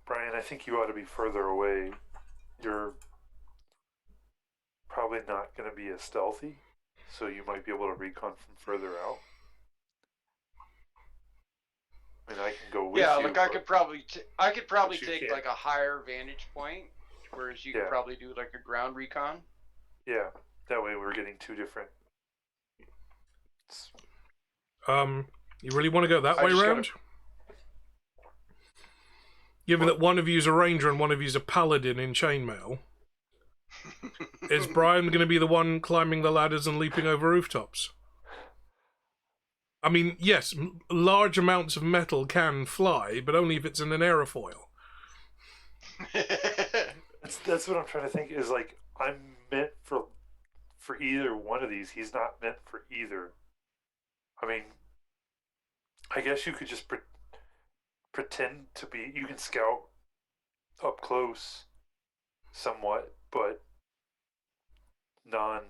Brian, I think you ought to be further away. You're probably not going to be as stealthy, so you might be able to recon from further out. I mean, I can go with you. Yeah, like I could probably but you take can't. like a higher vantage point Whereas you Yeah. could probably do like a ground recon. Yeah, that way we're getting two different. You really want to go that I way just round? Given that one of you's a ranger and one of you's a paladin in chainmail, is Brian going to be the one climbing the ladders and leaping over rooftops? I mean, yes, large amounts of metal can fly, but only if it's in an aerofoil. That's what I'm trying to think. Is like I'm meant for either one of these. He's not meant for either. I mean, I guess you could just pretend to be. You can scout up close, somewhat, but not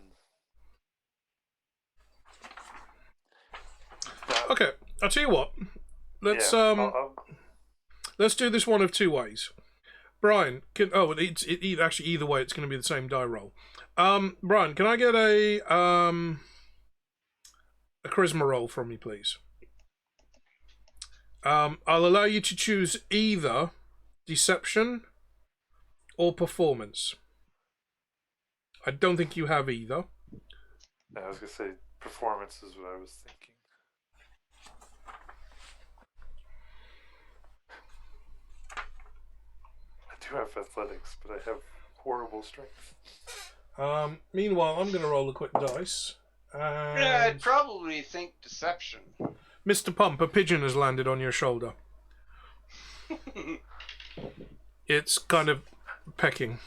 Okay, I'll tell you what. Let's yeah, let's do this one of two ways. Brian, actually either way, it's going to be the same die roll. Brian, can I get a charisma roll from you, please? I'll allow you to choose either deception or performance. I don't think you have either. I was gonna say performance is what I was thinking. I do have athletics, but I have horrible strength. Meanwhile, I'm going to roll a quick dice. Yeah, I'd probably think deception. Mr. Pump, a pigeon has landed on your shoulder. It's kind of pecking.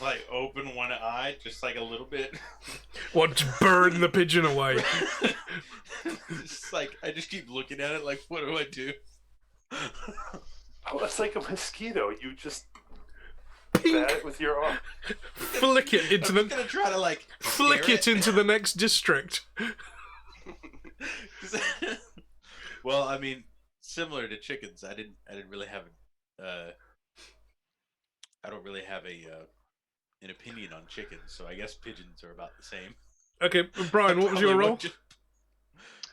Like, open one eye, just like a little bit. Want to burn the pigeon away? Just like, I just keep looking at it like, what do I do? Oh, it's like a mosquito. You just bat it with your arm. Flick it into I'm gonna try to like flick scare it into the next district. Well, I mean, similar to chickens, I didn't really have I don't really have an opinion on chickens, so I guess pigeons are about the same. Okay, Brian, what was your roll?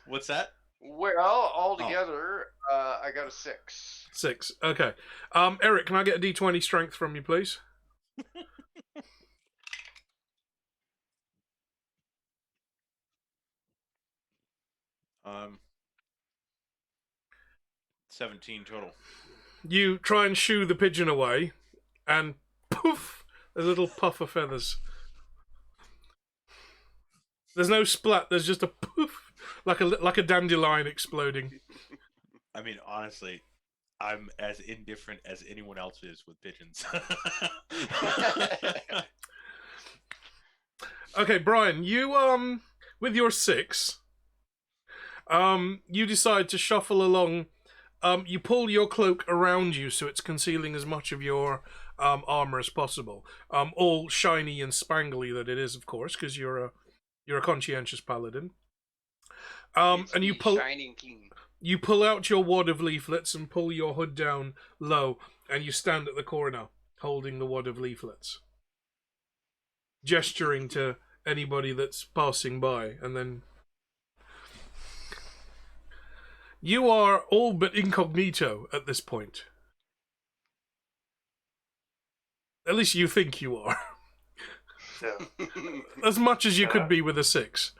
What's that? Well, altogether, I got a 6. 6. Okay. Eric, can I get a D20 strength from you, please? 17 total. You try and shoo the pigeon away, and poof, a little puff of feathers. There's no splat. There's just a poof, like a dandelion exploding. I mean, honestly, I'm as indifferent as anyone else is with pigeons. Okay, Brian, you with your 6, you decide to shuffle along. You pull your cloak around you so it's concealing as much of your armor as possible. All shiny and spangly that it is, of course, because you're a conscientious paladin. And you pull Shining King. You pull out your wad of leaflets and pull your hood down low, and you stand at the corner holding the wad of leaflets, gesturing to anybody that's passing by, and then you are all but incognito at this point. At least you think you are. Yeah. As much as you could be with a 6.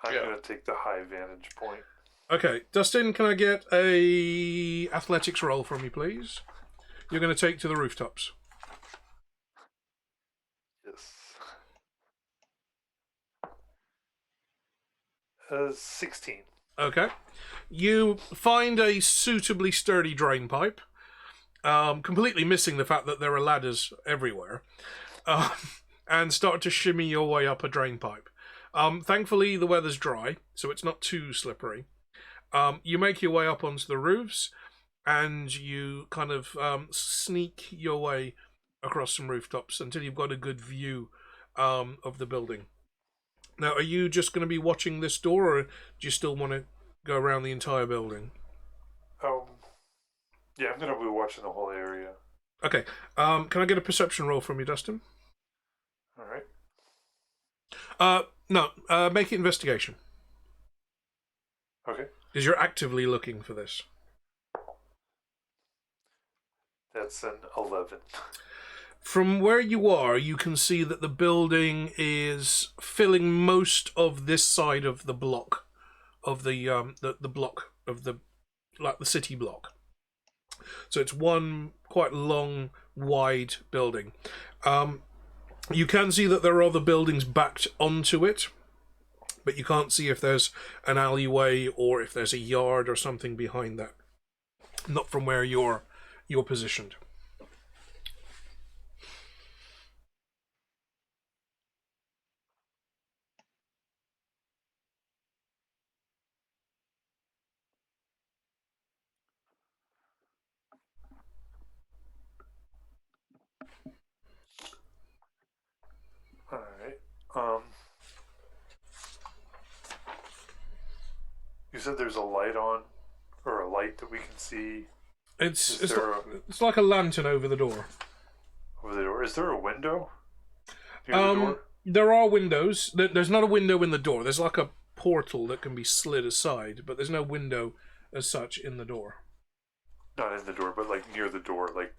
I'm gonna take the high vantage point. Okay, Dustin, can I get a athletics roll from you, please? You're going to take to the rooftops. Yes. 16. Okay. You find a suitably sturdy drain pipe, completely missing the fact that there are ladders everywhere, and start to shimmy your way up a drain pipe. Thankfully, the weather's dry, so it's not too slippery. You make your way up onto the roofs, and you kind of sneak your way across some rooftops until you've got a good view of the building. Now, are you just going to be watching this door, or do you still want to go around the entire building? Yeah, I'm going to be watching the whole area. Okay. Can I get a perception roll from you, Dustin? All right. No, make it investigation. Okay. Because you're actively looking for this. That's an 11. From where you are, you can see that the building is filling most of this side of the block, of the block of the city block. So it's one quite long, wide building. You can see that there are other buildings backed onto it, but you can't see if there's an alleyway or if there's a yard or something behind that. Not from where you're positioned. All right. You said there's a light on, or a light that we can see It's there it's like a lantern over the door. over the door. Is there a window near the door? There are windows. There's not a window in the door. There's like a portal that can be slid aside, but there's no window as such in the door. Not in the door, but like near the door. Like,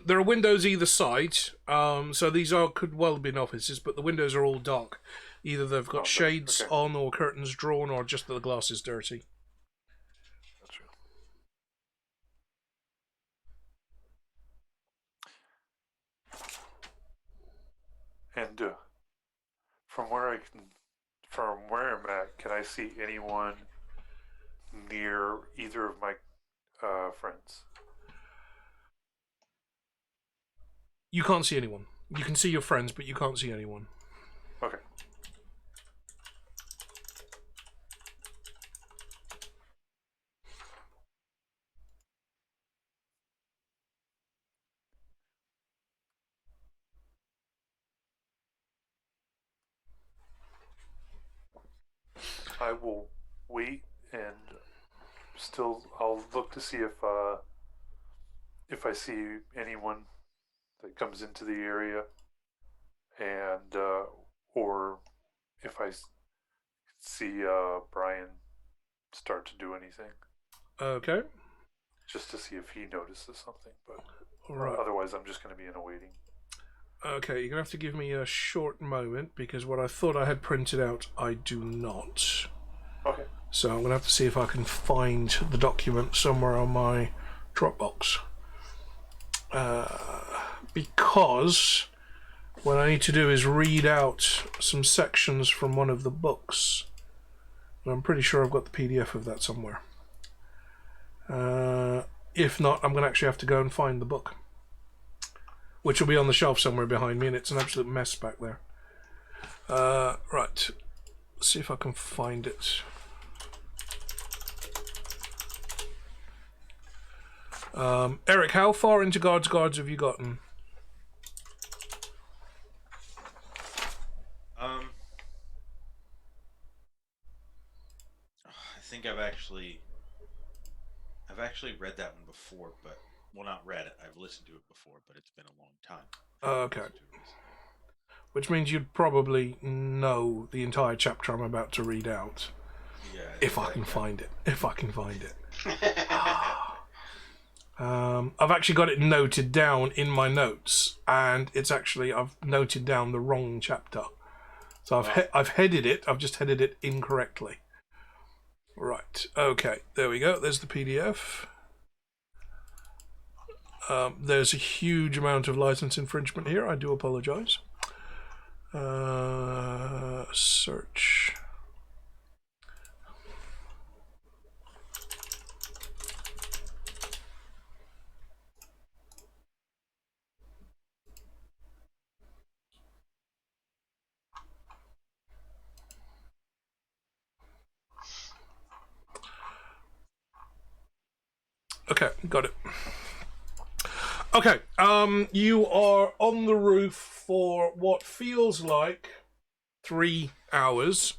There are windows either side, so these could well have been offices, but the windows are all dark. Either they've got shades okay. on or curtains drawn, or just the glass is dirty. that's true. And from where I'm at, can I see anyone near either of my friends? You can't see anyone. You can see your friends, but you can't see anyone. Okay. I will wait and I'll look to see if I see anyone that comes into the area, and or if I see Brian start to do anything, Okay. just to see if he notices something. But Right. otherwise, I'm just going to be in a waiting. Okay, you're gonna have to give me a short moment because what I thought I had printed out, I do not. Okay. So I'm gonna have to see if I can find the document somewhere on my Dropbox. Because what I need to do is read out some sections from one of the books. And I'm pretty sure I've got the PDF of that somewhere. If not, I'm going to actually have to go and find the book, which will be on the shelf somewhere behind me, and it's an absolute mess back there. Right. Let's see if I can find it. Eric, how far into Guards have you gotten? I think I've actually read that one before, but not read it. I've listened to it before, but it's been a long time. Okay. Which means you'd probably know the entire chapter I'm about to read out. Yeah. If I can find it. I've actually got it noted down in my notes, and it's actually I've noted down the wrong chapter. So I've headed it. I've just headed it incorrectly. Right. Okay. There we go. There's the PDF. There's a huge amount of license infringement here. I do apologize. Search. Okay, got it. Okay, you are on the roof for what feels like 3 hours.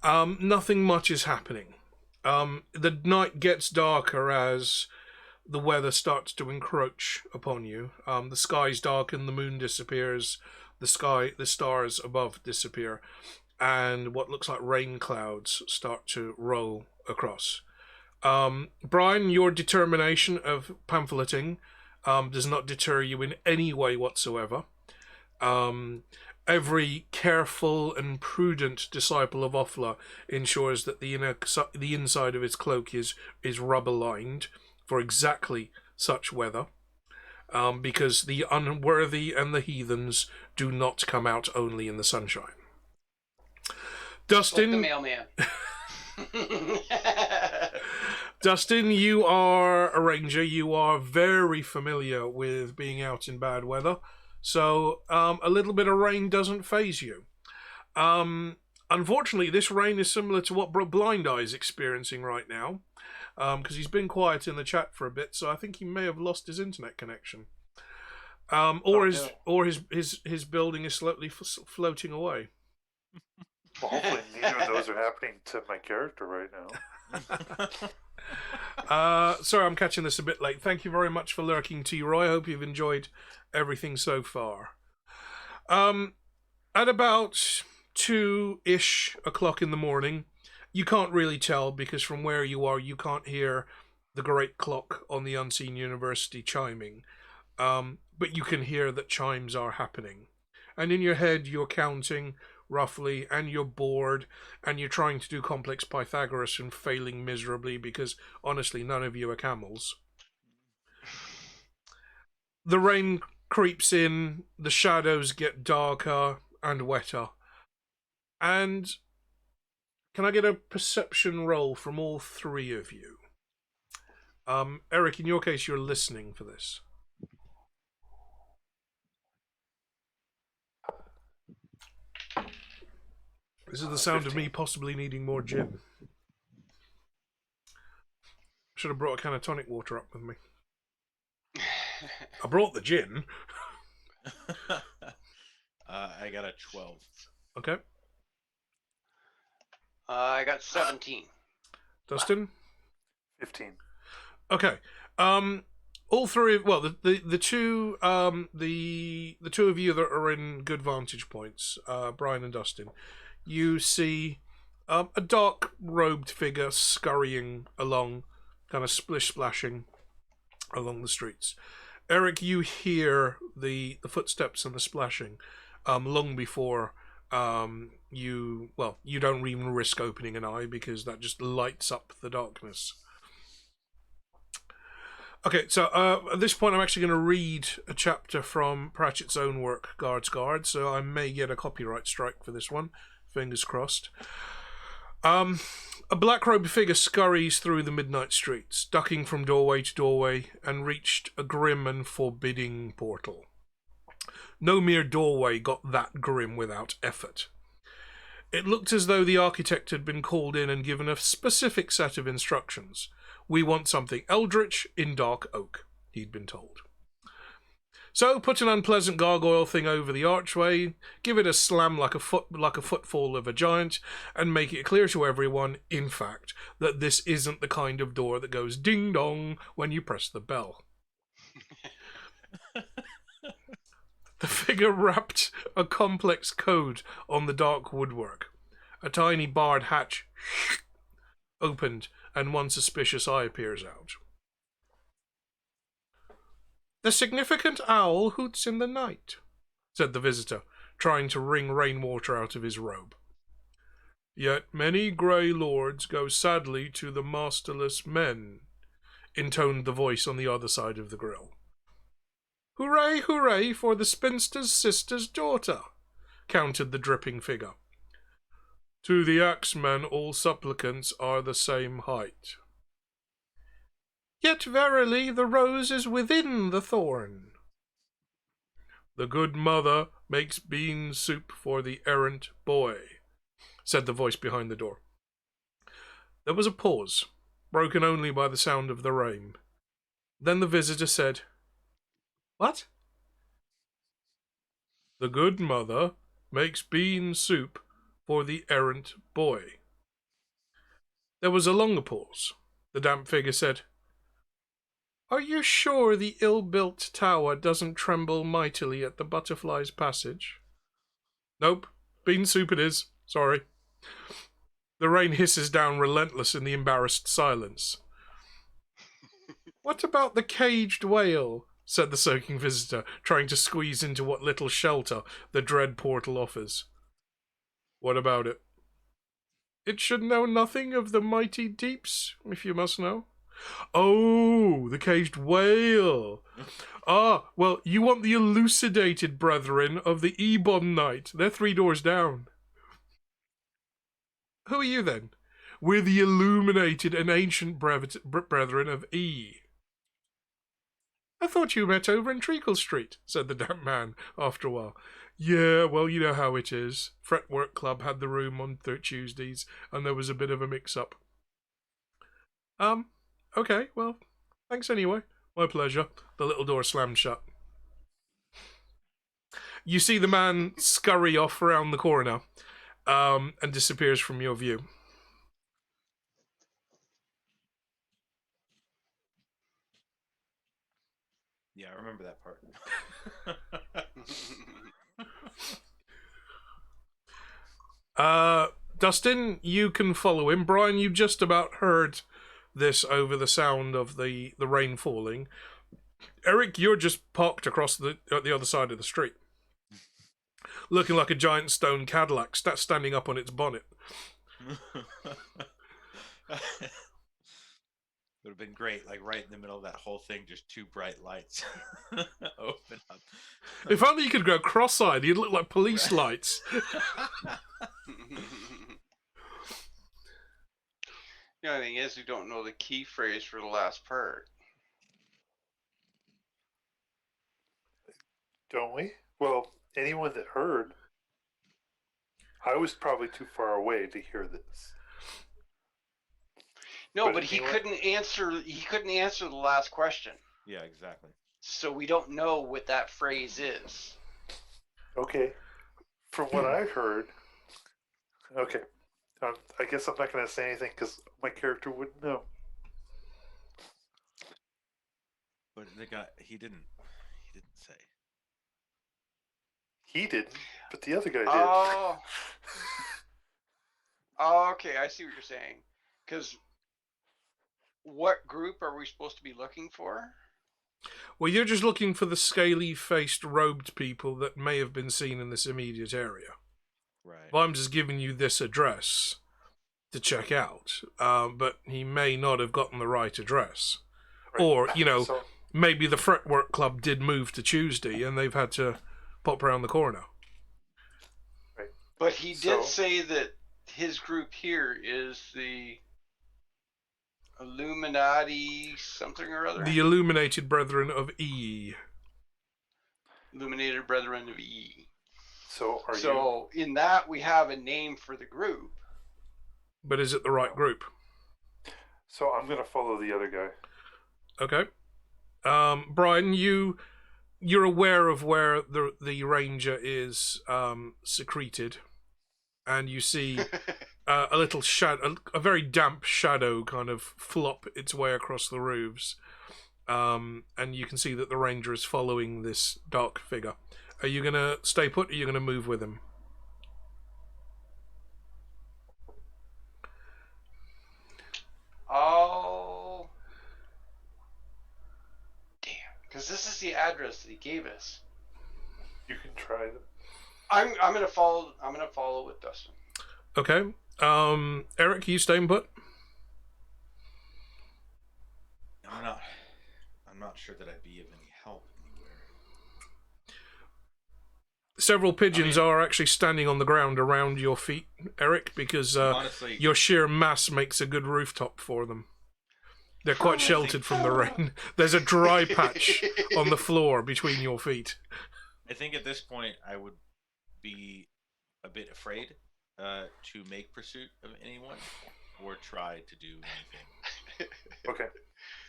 Nothing much is happening. The night gets darker as the weather starts to encroach upon you. The skies darken, the moon disappears, the stars above disappear, and what looks like rain clouds start to roll across. Brian, your determination of pamphleting does not deter you in any way whatsoever. Every careful and prudent disciple of Offla ensures that the inside of his cloak is rubber-lined for exactly such weather, because the unworthy and the heathens do not come out only in the sunshine. Dustin, Like the mailman. Dustin, you are a ranger. You are very familiar with being out in bad weather, so a little bit of rain doesn't faze you. Unfortunately, this rain is similar to what Blind Eye is experiencing right now, because he's been quiet in the chat for a bit, so I think he may have lost his internet connection, or his building is slowly floating away. Well, hopefully neither of those are happening to my character right now. Sorry, I'm catching this a bit late. Thank you very much for lurking, T-Roy. I hope you've enjoyed everything so far. At about 2-ish o'clock in the morning, you can't really tell because from where you are, you can't hear the great clock on the Unseen University chiming. But you can hear that chimes are happening. And in your head, you're counting roughly, and you're bored, and you're trying to do complex Pythagoras and failing miserably because, honestly, none of you are camels. The rain creeps in, the shadows get darker and wetter. And can I get a perception roll from all three of you? Eric, in your case, you're listening for this. This is the sound 15. Of me possibly needing more gin. Should have brought a can of tonic water up with me. I brought the gin. I got a 12. Okay. I got 17. Dustin? 15. Okay. All three. Well, the two the two of you that are in good vantage points, Brian and Dustin. You see a dark-robed figure scurrying along, kind of splish-splashing along the streets. Eric, you hear the footsteps and the splashing long before you don't even risk opening an eye because that just lights up the darkness. Okay, so at this point I'm actually going to read a chapter from Pratchett's own work, Guard's Guard, so I may get a copyright strike for this one. Fingers crossed. A black-robed figure scurries through the midnight streets, ducking from doorway to doorway, and reached a grim and forbidding portal. No mere doorway got that grim without effort. It looked as though the architect had been called in and given a specific set of instructions. We want something eldritch in dark oak, he'd been told. So put an unpleasant gargoyle thing over the archway, give it a slam like a footfall of a giant, and make it clear to everyone, in fact, that this isn't the kind of door that goes ding-dong when you press the bell. The figure rapped a complex code on the dark woodwork. A tiny barred hatch opened, and one suspicious eye peers out. The significant owl hoots in the night, said the visitor, trying to wring rainwater out of his robe. Yet many grey lords go sadly to the masterless men, intoned the voice on the other side of the grill. Hooray, hooray for the spinster's sister's daughter, countered the dripping figure. To the axeman all supplicants are the same height. Yet verily the rose is within the thorn. The good mother makes bean soup for the errant boy, said the voice behind the door. There was a pause, broken only by the sound of the rain. Then the visitor said, What? The good mother makes bean soup for the errant boy. There was a longer pause. The damp figure said, Are you sure the ill-built tower doesn't tremble mightily at the butterfly's passage? Nope. Bean soup it is. Sorry. The rain hisses down relentless in the embarrassed silence. What about the caged whale? Said the soaking visitor, trying to squeeze into what little shelter the dread portal offers. What about it? It should know nothing of the mighty deeps, if you must know. Oh, the caged whale. Ah, well, you want the elucidated brethren of the Ebon Knight. They're 3 doors down. Who are you, then? We're the illuminated and ancient brethren of E. I thought you met over in Treacle Street, said the damp man after a while. Yeah, well, you know how it is. Fretwork Club had the room on Tuesdays, and there was a bit of a mix-up. Okay, well, thanks anyway. My pleasure. The little door slammed shut. You see the man scurry off around the corner, and disappears from your view. Yeah, I remember that part. Dustin, you can follow him. Brian, you just about heard this over the sound of the rain falling. Eric, you're just parked across the other side of the street, looking like a giant stone Cadillac standing up on its bonnet. Would have been great, like right in the middle of that whole thing, just 2 bright lights open up. If only you could go cross-eyed, you'd look like police lights. The only thing is, we don't know the key phrase for the last part. Don't we? Well, anyone that heard, I was probably too far away to hear this. No, But but he anyway- couldn't answer. He couldn't answer the last question, Yeah, exactly. so we don't know what that phrase is. Okay. From what I heard, okay. I guess I'm not going to say anything because my character wouldn't know. But the guy, he didn't say. He didn't, but the other guy did. Oh. Oh, okay, I see what you're saying. Because what group are we supposed to be looking for? Well, you're just looking for the scaly-faced, robed people that may have been seen in this immediate area. Right. Well, I'm just giving you this address to check out, but he may not have gotten the right address. Right. Or, So, maybe the Fretwork Club did move to Tuesday and they've had to pop around the corner. But he did So- say that his group here is the Illuminati something or other. The Illuminated Brethren of E. Illuminated Brethren of E. so are you? So in that we have a name for the group. But is it the right group? So I'm going to follow the other guy. Okay. Brian, you're aware of where the ranger is secreted, and you see a little shadow, a very damp shadow, kind of flop its way across the roofs, and you can see that the ranger is following this dark figure. Are you gonna stay put? Or are you gonna move with him? Oh, damn! Because this is the address that he gave us. You can try them. I'm gonna follow. I'm gonna follow with Dustin. Okay. Eric, are you staying put? I'm not sure that I'd be of any help anywhere. Several pigeons are actually standing on the ground around your feet, Eric, because Honestly, your sheer mass makes a good rooftop for them. They're quite sheltered from the rain. There's a dry patch on the floor between your feet. I think at this point I would be a bit afraid to make pursuit of anyone or try to do anything Okay.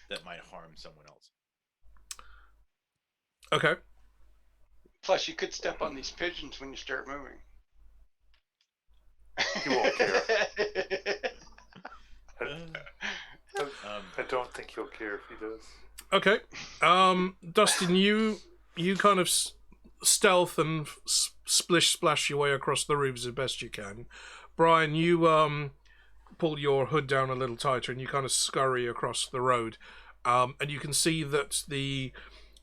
that might harm someone else. Okay. Plus, you could step on these pigeons when you start moving. He won't care. Um, I don't think he'll care if he does. Okay. Dustin, you kind of stealth and splish splash your way across the roofs as best you can. Brian, you pull your hood down a little tighter and you kind of scurry across the road. And you can see that the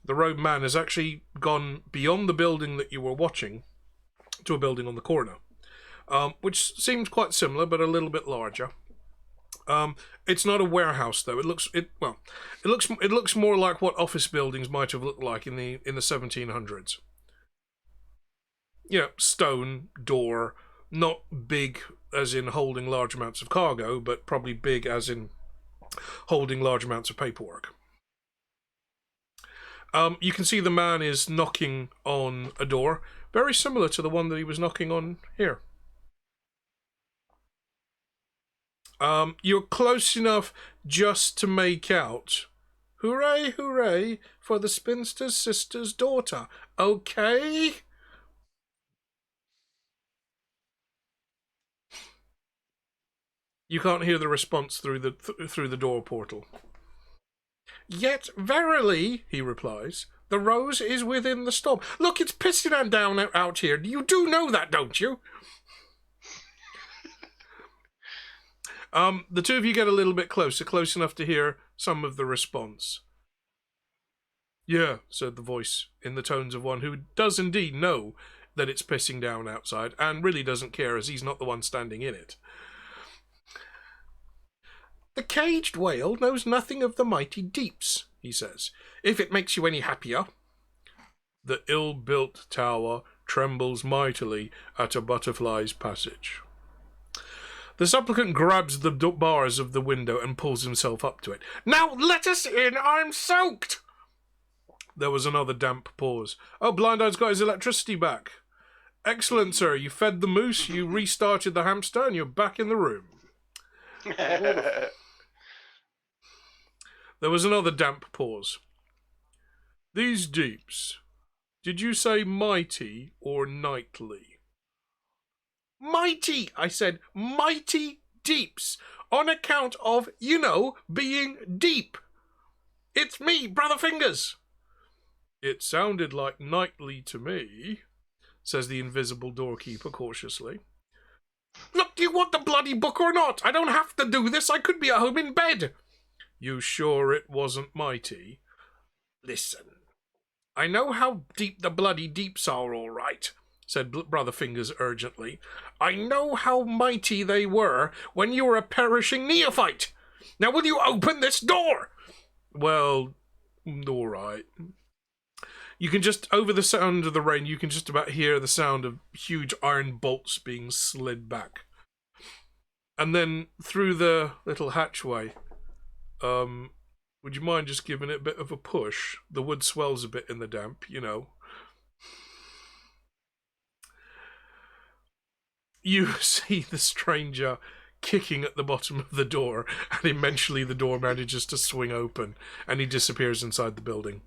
robed man has actually gone beyond the building that you were watching to a building on the corner, which seems quite similar but a little bit larger. It's not a warehouse though. It looks more like what office buildings might have looked like in the 1700s. Yeah, stone door, not big as in holding large amounts of cargo, but probably big as in holding large amounts of paperwork. You can see the man is knocking on a door, very similar to the one that he was knocking on here. You're close enough just to make out, hooray, hooray, for the spinster's sister's daughter, okay? You can't hear the response through the door portal. Yet, verily, he replies, the rose is within the storm. Look, it's pissing down out here. You do know that, don't you? The two of you get a little bit closer, close enough to hear some of the response. Yeah, said the voice, in the tones of one who does indeed know that it's pissing down outside, and really doesn't care as he's not the one standing in it. The caged whale knows nothing of the mighty deeps, he says, if it makes you any happier. The ill-built tower trembles mightily at a butterfly's passage. The supplicant grabs the bars of the window and pulls himself up to it. Now let us in, I'm soaked! There was another damp pause. Oh, Blind-Eye's got his electricity back. Excellent, sir. You fed the moose, you restarted the hamster, and you're back in the room. There was another damp pause. These deeps, did you say mighty or nightly? Mighty, I said, mighty deeps, on account of, being deep. It's me, Brother Fingers. It sounded like nightly to me, says the invisible doorkeeper cautiously. Look, do you want the bloody book or not? I don't have to do this, I could be at home in bed. You sure it wasn't mighty? Listen, I know how deep the bloody deeps are, all right, said Brother Fingers urgently. I know how mighty they were when you were a perishing neophyte. Now will you open this door? Well, all right. You can just, over the sound of the rain, you can just about hear the sound of huge iron bolts being slid back. And then through the little hatchway, would you mind just giving it a bit of a push? The wood swells a bit in the damp, You see the stranger kicking at the bottom of the door, and eventually the door manages to swing open, and he disappears inside the building.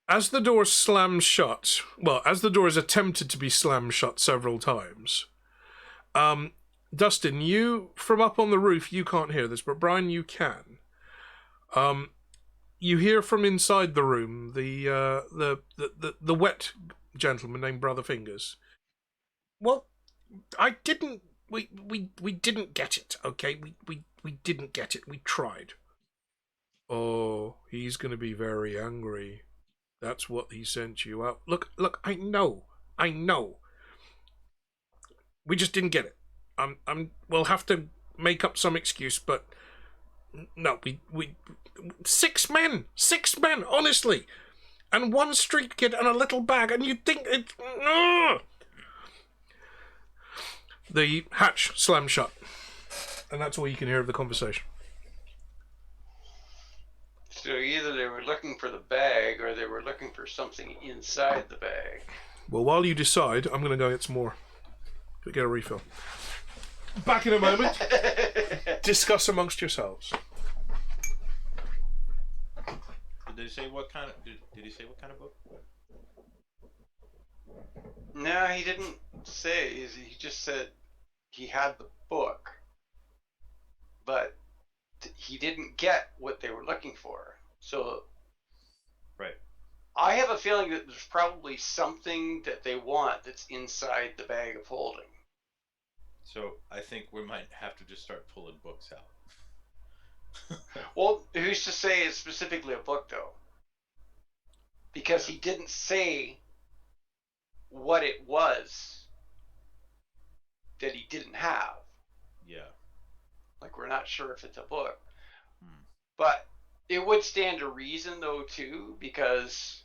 As the door slams shut, as the door is attempted to be slammed shut several times, Dustin, you, from up on the roof, you can't hear this, but Brian, you can. You hear from inside the room the wet gentleman named Brother Fingers. Well, I didn't. We didn't get it. Okay, we didn't get it. We tried. Oh, he's going to be very angry. That's what he sent you out. Look, I know. We just didn't get it. We'll have to make up some excuse, but no, we 6 men, honestly, and one street kid and a little bag, and you'd think it. The hatch slams shut, and that's all you can hear of the conversation. So either they were looking for the bag or they were looking for something inside the bag. Well, while you decide, I'm going to go get some more. Get a refill. Back in a moment. Discuss amongst yourselves. Did he say what kind of? Did he say what kind of book? No, he didn't say. He just said he had the book, but he didn't get what they were looking for. So, right. I have a feeling that there's probably something that they want that's inside the bag of holding. So I think we might have to just start pulling books out. Well, who's to say it's specifically a book, though? Because he didn't say what it was that he didn't have. Yeah. Like, we're not sure if it's a book. Hmm. But it would stand to reason, though, too, because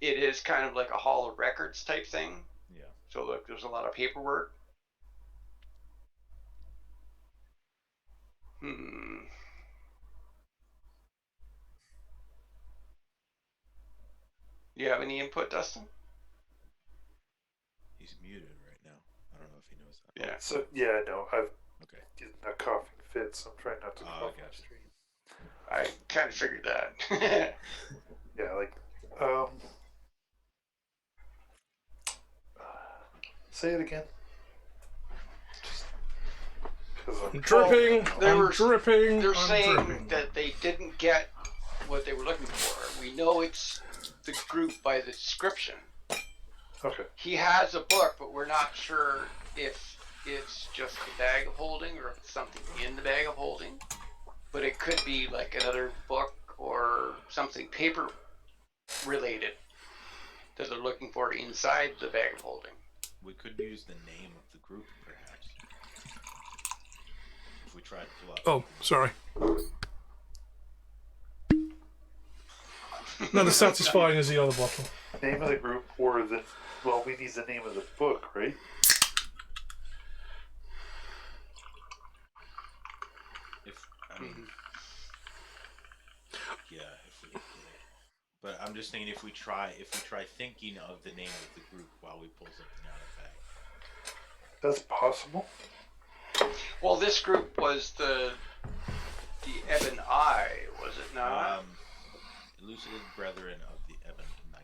it is kind of like a Hall of Records type thing. Yeah. So, look, there's a lot of paperwork. You have any input, Dustin? He's muted right now. I don't know if he knows that. Yeah. So yeah, no, I've Okay. a coughing fit, so I'm trying not to cough on gotcha. stream. I kind of figured that. Yeah, like say it again. I'm dripping. Well, I'm dripping. They're I'm saying dripping. that they didn't get what they were looking for. We know it's the group by the description. Okay. He has a book, but we're not sure if it's just the bag of holding or if it's something in the bag of holding. But it could be like another book or something paper related that they're looking for inside the bag of holding. We could use the name of the group, perhaps. If we tried to pull out. Oh, sorry. Not as satisfying as the other bottle. Name of the group or the we need the name of the book, right? But I'm just thinking if we try thinking of the name of the group while we pull something out of the bag. That's possible. Well, this group was the Ebon Eye, was it not? Elucidated Brethren of the Ebon Knight.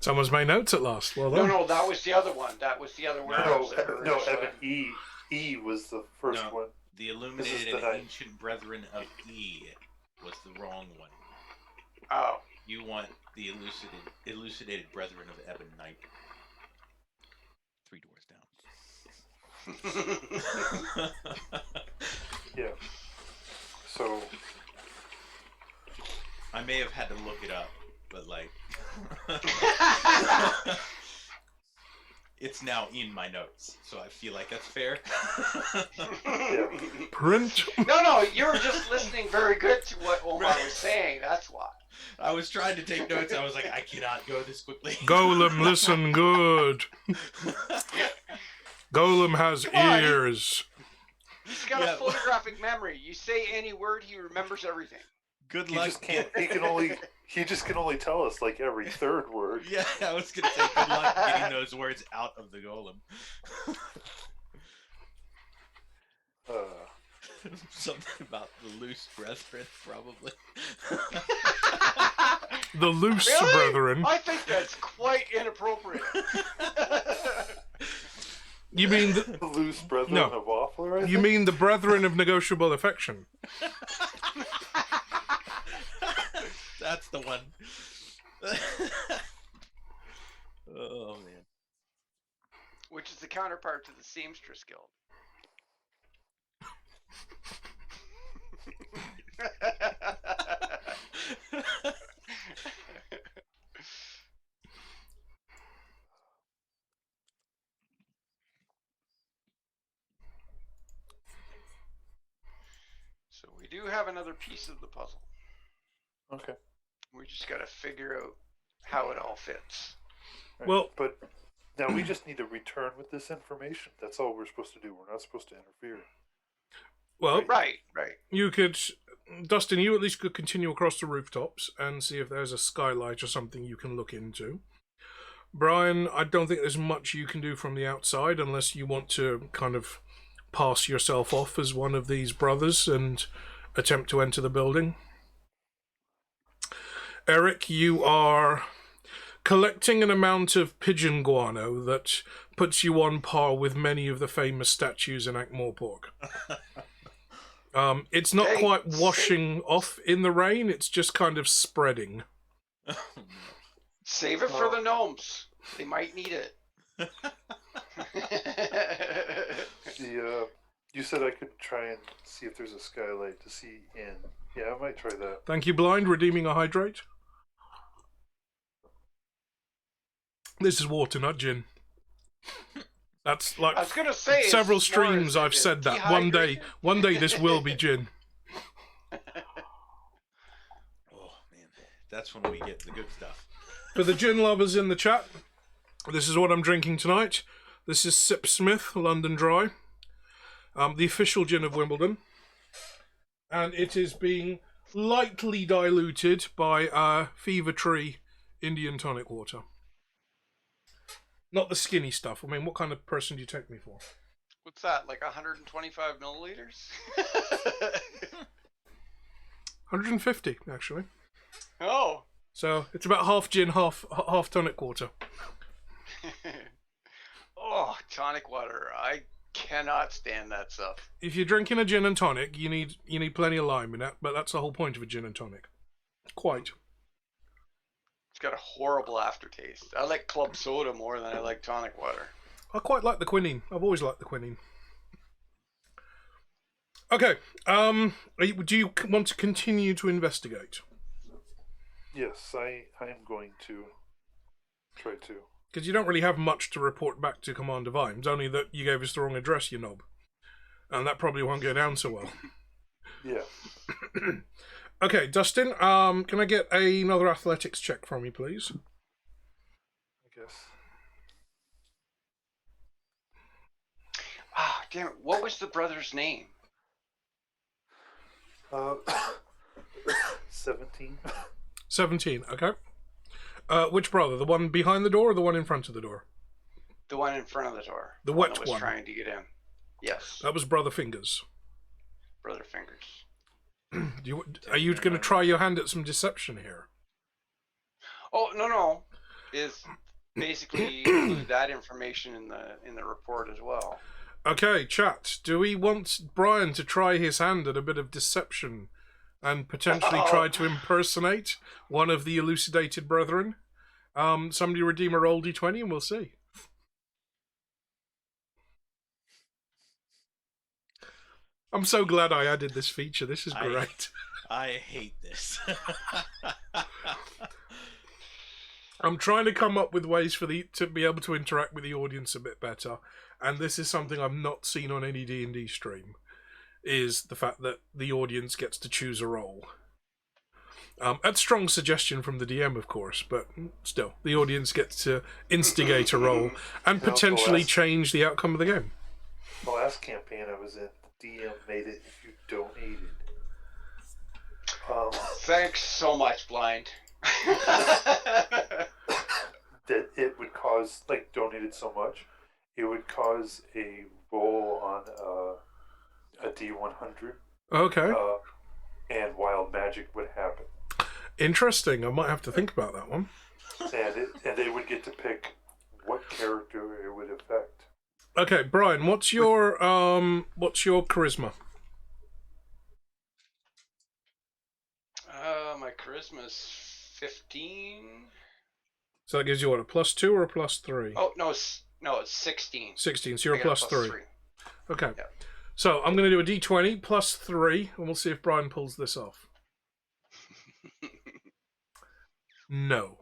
Someone's made notes at last. Well done. No, that was the other one. That was the other warehouse. No, Ebon E was the first one. The Illuminated and Ancient Brethren of E was the wrong one. Oh. You want the Elucidated Brethren of Ebon Knight. 3 doors down. Yeah. So I may have had to look it up, but like it's now in my notes, so I feel like that's fair. yeah. Print. No, you were just listening very good to what Omar was saying. That's why. I was trying to take notes. I was like, I cannot go this quickly. Golem, listen good. Golem has ears. He's got a photographic memory. You say any word, he remembers everything. Good He luck. just can't. He just can only tell us like every third word. Yeah, I was gonna say good luck getting those words out of the golem. Something about the loose brethren, probably. The loose Really? brethren. I think that's quite inappropriate. You mean The loose brethren of Waffler, I think? you mean the brethren of negotiable affection? That's the one. Oh man. Which is the counterpart to the Seamstress Guild. So we do have another piece of the puzzle. Okay. We just got to figure out how it all fits. Right. Well- but now we just need to return with this information. That's all we're supposed to do. We're not supposed to interfere. Well, Right. you could, Dustin, you at least could continue across the rooftops and see if there's a skylight or something you can look into. Brian, I don't think there's much you can do from the outside unless you want to kind of pass yourself off as one of these brothers and attempt to enter the building. Eric, you are collecting an amount of pigeon guano that puts you on par with many of the famous statues in Ankh-Morpork. It's not quite washing off in the rain, it's just kind of spreading. Save it for the gnomes. They might need it. You said I could try and see if there's a skylight to see in. Yeah, I might try that. Thank you, Blind. Redeeming a hydrate. This is water, not gin. That's like I was gonna say several it's more- streams I've it's said that. One day this will be gin. Oh man, that's when we get the good stuff. For the gin lovers in the chat, this is what I'm drinking tonight. This is Sip Smith London Dry, the official gin of Wimbledon, and it is being lightly diluted by Fever Tree Indian tonic water. Not the skinny stuff. I mean, what kind of person do you take me for? What's that? Like 125 milliliters? 150, actually. Oh. So it's about half gin, half tonic water. Oh, tonic water. I cannot stand that stuff. If you're drinking a gin and tonic, you need plenty of lime in it, but that's the whole point of a gin and tonic. Quite. It's got a horrible aftertaste. I like club soda more than I like tonic water. I quite like the quinine. I've always liked the quinine. Okay. Do you want to continue to investigate? Yes, I am going to try to. Because you don't really have much to report back to Commander Vimes, only that you gave us the wrong address, you knob. And that probably won't go down so well. Yeah. Okay, Dustin, can I get another athletics check from you, please? I guess. Ah, damn it. What was the brother's name? 17. 17, okay. Which brother? The one behind the door or the one in front of the door? The one in front of the door. The one wet that was one. trying to get in. Yes. That was Brother Fingers. Brother Fingers. Are you going to try your hand at some deception here? Oh, no. Is basically include that information in the report as well. Okay, chat. Do we want Brian to try his hand at a bit of deception and potentially try to impersonate one of the elucidated brethren? Somebody redeem a roll d20 and we'll see. I'm so glad I added this feature. This is great. I hate this. I'm trying to come up with ways to be able to interact with the audience a bit better, and this is something I've not seen on any D&D stream, is the fact that the audience gets to choose a role. A strong suggestion from the DM, of course, but still, the audience gets to instigate a role and potentially change the outcome of the game. The last campaign I was in, the DM made it if you donated. Thanks so much, Blind. That it would cause, like, donated so much, it would cause a roll on a D100. Okay. And wild magic would happen. Interesting. I might have to think about that one. And they would get to pick what character it would affect. Okay, Brian, what's your charisma? My charisma's 15. So that gives you what, a +2 or a +3? Oh no, it's 16. 16. So you're I a got +3. Okay. Yeah. So I'm going to do a d20 +3, and we'll see if Brian pulls this off. No.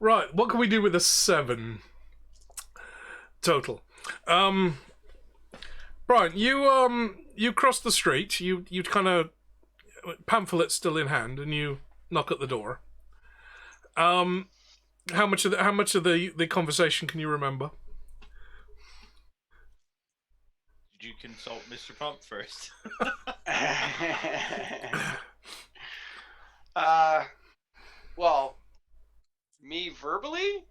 Right. What can we do with a 7 total? Brian, you cross the street. You kind of pamphlet still in hand, and you knock at the door. How much of the conversation can you remember? Did you consult Mr. Pump first? Well, me verbally,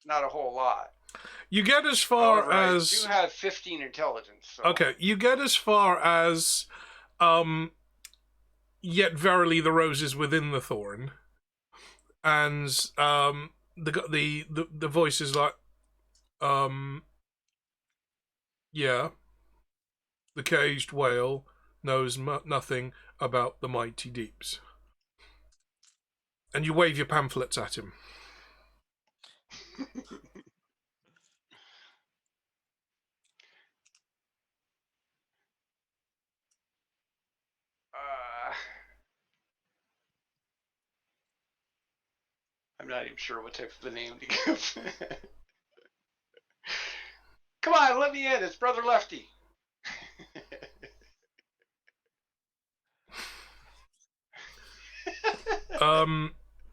not a whole lot. You get as far However, as I do have 15 intelligence. So. okay. You get as far as yet verily the rose is within the thorn, and the voice is like yeah, the caged whale knows nothing about the mighty deeps. And you wave your pamphlets at him. I'm not even sure what type of a name to give. Come on, let me in. It's Brother Lefty.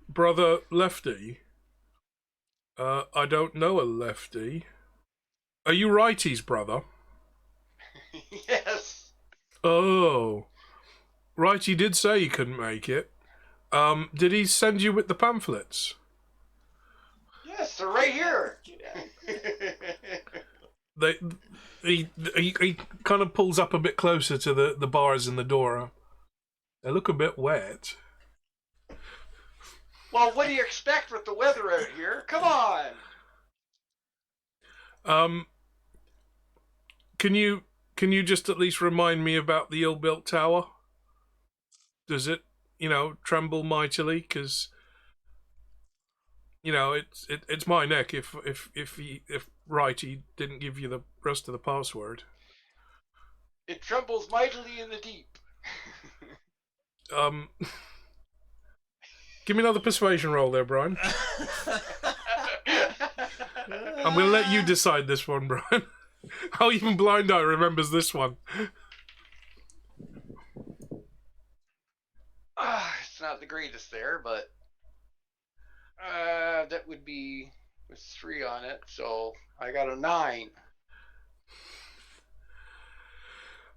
Brother Lefty? I don't know a Lefty. Are you Righty's brother? Yes. Oh. Righty did say he couldn't make it. Did he send you with the pamphlets? Yes, they're right here. He kind of pulls up a bit closer to the bars in the door. They look a bit wet. Well, what do you expect with the weather out here? Come on. Can you just at least remind me about the ill-built tower? Does it, tremble mightily? Because, it's my neck if Righty didn't give you the rest of the password. It trembles mightily in the deep. Give me another persuasion roll there, Brian. I'm going to let you decide this one, Brian. How even Blind Eye remembers this one. It's not the greatest there, but that would be with 3 on it, so I got a 9.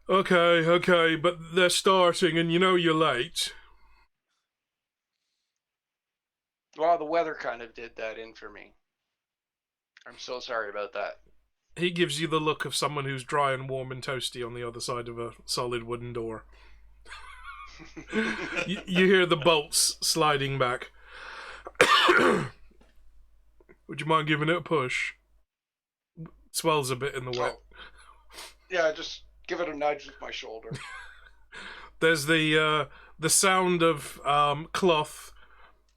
Okay, but they're starting and you're late. Well, the weather kind of did that in for me. I'm so sorry about that. He gives you the look of someone who's dry and warm and toasty on the other side of a solid wooden door. You hear the bolts sliding back. Would you mind giving it a push? It swells a bit in the wet. Yeah, just give it a nudge with my shoulder. There's the sound of cloth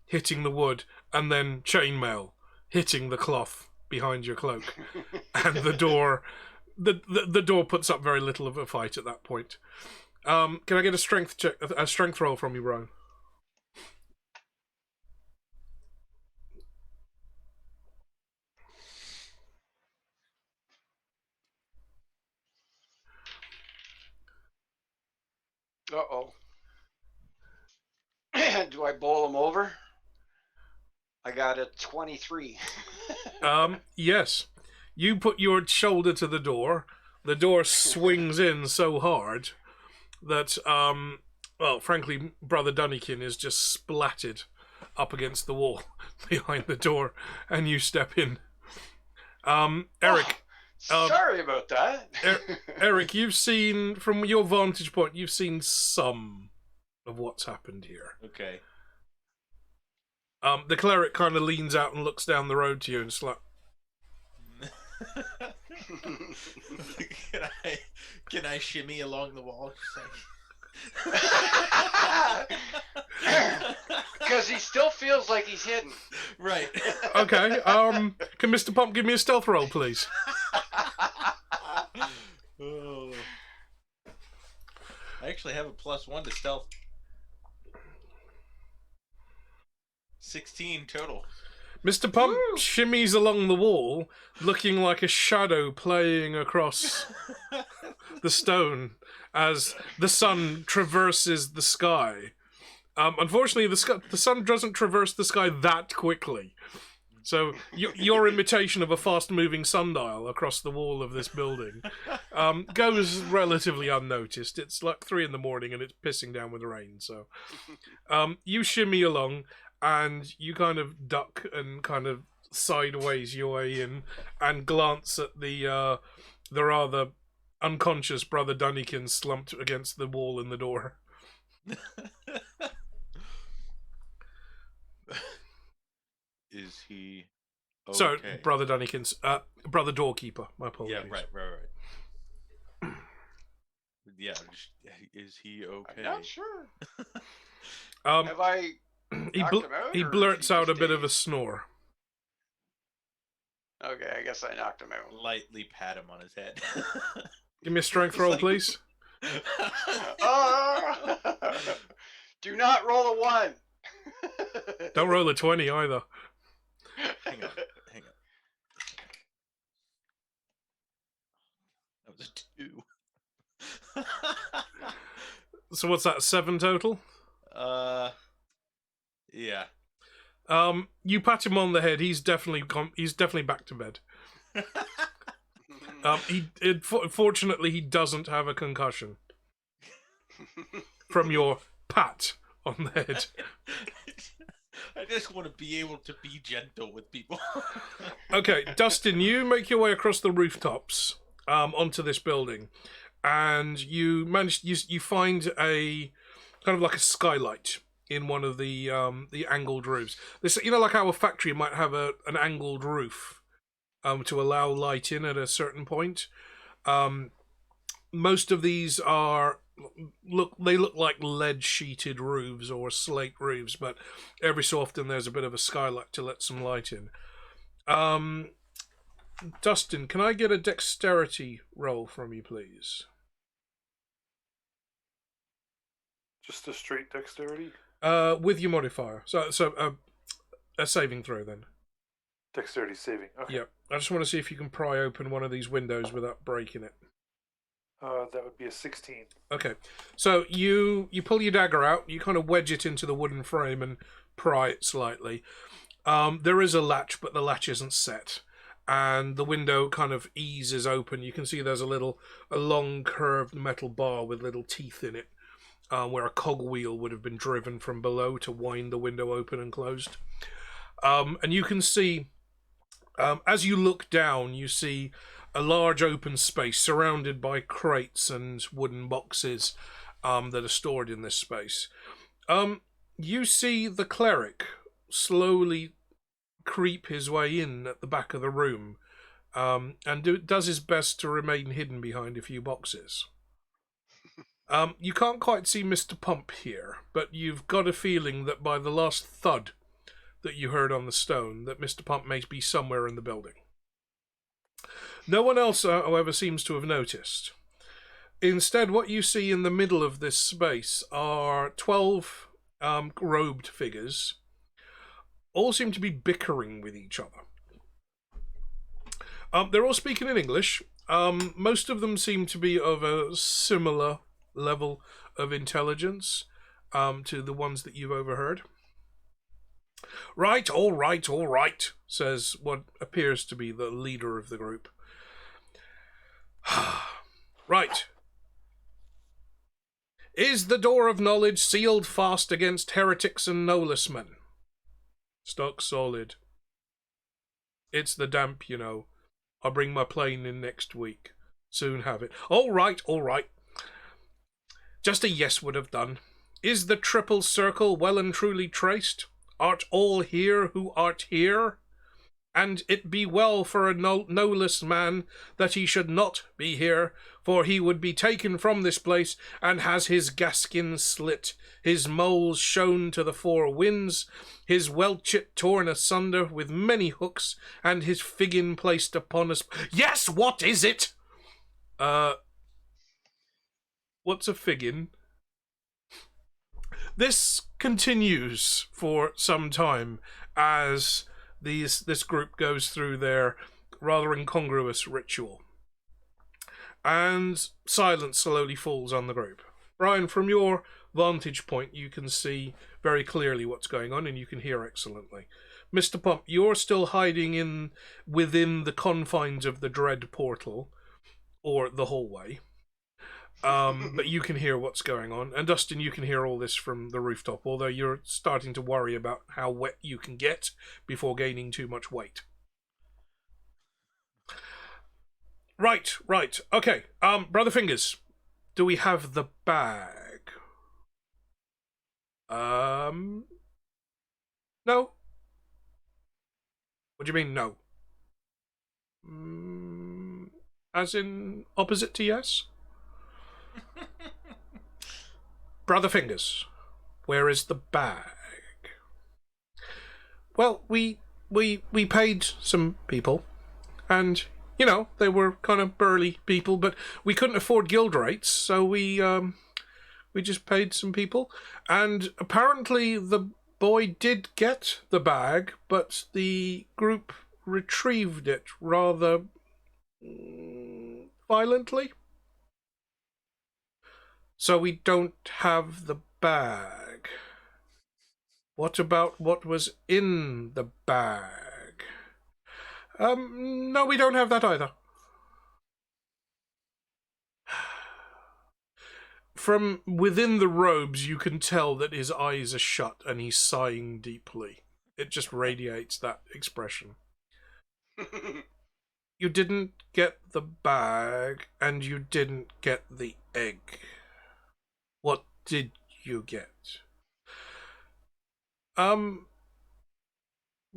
hitting the wood, and then chainmail hitting the cloth behind your cloak, and the door. The door puts up very little of a fight at that point. Can I get a strength check, a strength roll from you, Brian? Uh-oh. Do I bowl him over? I got a 23. Yes. You put your shoulder to the door. The door swings in so hard that, frankly, Brother Dunnikin is just splatted up against the wall behind the door, and you step in. Eric. Sorry about that. Eric, you've seen, from your vantage point, you've seen some of what's happened here. Okay. The cleric kind of leans out and looks down the road to you and it's like... Can I shimmy along the wall? Because he still feels like he's hidden. Right. Okay, can Mr. Pump give me a stealth roll, please? Oh. I actually have a +1 to stealth. 16 total. Mr. Pump shimmies along the wall, looking like a shadow playing across the stone as the sun traverses the sky. Unfortunately, the sun doesn't traverse the sky that quickly. So your imitation of a fast-moving sundial across the wall of this building goes relatively unnoticed. It's like 3 a.m. and it's pissing down with rain. So you shimmy along and you kind of duck and kind of sideways your way in and glance at the rather unconscious Brother Dunnikin slumped against the wall in the door. Is he okay? So, Brother Dunnikin's, Brother Doorkeeper, my apologies. Yeah, right. Yeah, is he okay? I'm not sure. Um, Have I he knocked him out? he or is blurts he out a just bit of a dazed? snore. Okay, I guess I knocked him out. Lightly pat him on his head. Give me a strength It's roll, like- please. Do not roll a 1. Don't roll a 20 either. Hang on. That was a 2. So what's that? 7 total. Yeah. You pat him on the head. He's definitely back to bed. Fortunately, he doesn't have a concussion from your pat on the head. I just want to be able to be gentle with people. Okay, Dustin, you make your way across the rooftops onto this building, and you find a kind of like a skylight in one of the angled roofs. This, like how a factory might have an angled roof to allow light in at a certain point. Most of these look like lead sheeted roofs or slate roofs, but every so often there's a bit of a skylight to let some light in. Dustin, can I get a dexterity roll from you, please? Just a straight dexterity? With your modifier. So a saving throw then. Dexterity saving. Okay. Yeah. I just want to see if you can pry open one of these windows without breaking it. That would be a 16. Okay. So you pull your dagger out, you kind of wedge it into the wooden frame and pry it slightly. There is a latch, but the latch isn't set. And the window kind of eases open. You can see there's a long curved metal bar with little teeth in it, where a cogwheel would have been driven from below to wind the window open and closed. And you can see, as you look down, you see a large open space surrounded by crates and wooden boxes that are stored in this space. You see the cleric slowly creep his way in at the back of the room, and does his best to remain hidden behind a few boxes. You can't quite see Mr. Pump here, but you've got a feeling that by the last thud that you heard on the stone, that Mr. Pump may be somewhere in the building. No one else, however, seems to have noticed. Instead, what you see in the middle of this space are 12 robed figures. All seem to be bickering with each other. They're all speaking in English. Most of them seem to be of a similar level of intelligence to the ones that you've overheard. Right, all right, says what appears to be the leader of the group. Right. Is the door of knowledge sealed fast against heretics and no-less men? Stock solid. It's the damp, I'll bring my plane in next week. Soon have it. All right. Just a yes would have done. Is the triple circle well and truly traced? Art all here who art here? And it be well for a no-less man that he should not be here, for he would be taken from this place, and has his gaskin slit, his moles shown to the four winds, his welchet torn asunder with many hooks, and his figgin placed upon us. Yes, what is it? What's a figgin? This continues for some time as this group goes through their rather incongruous ritual. And silence slowly falls on the group. Brian, from your vantage point, you can see very clearly what's going on and you can hear excellently. Mr. Pump, you're still hiding within the confines of the dread portal, or the hallway. But you can hear what's going on. And Dustin, you can hear all this from the rooftop, although you're starting to worry about how wet you can get before gaining too much weight. Right. Okay. Brother Fingers, do we have the bag? No? What do you mean, no? As in opposite to yes? Brother Fingers, where is the bag? Well, we paid some people, and you know they were kind of burly people, but we couldn't afford guild rates, so we just paid some people, and apparently the boy did get the bag, but the group retrieved it rather violently. So we don't have the bag. What about what was in the bag? No, we don't have that either. From within the robes, you can tell that his eyes are shut and he's sighing deeply. It just radiates that expression. You didn't get the bag, and you didn't get the egg. What did you get?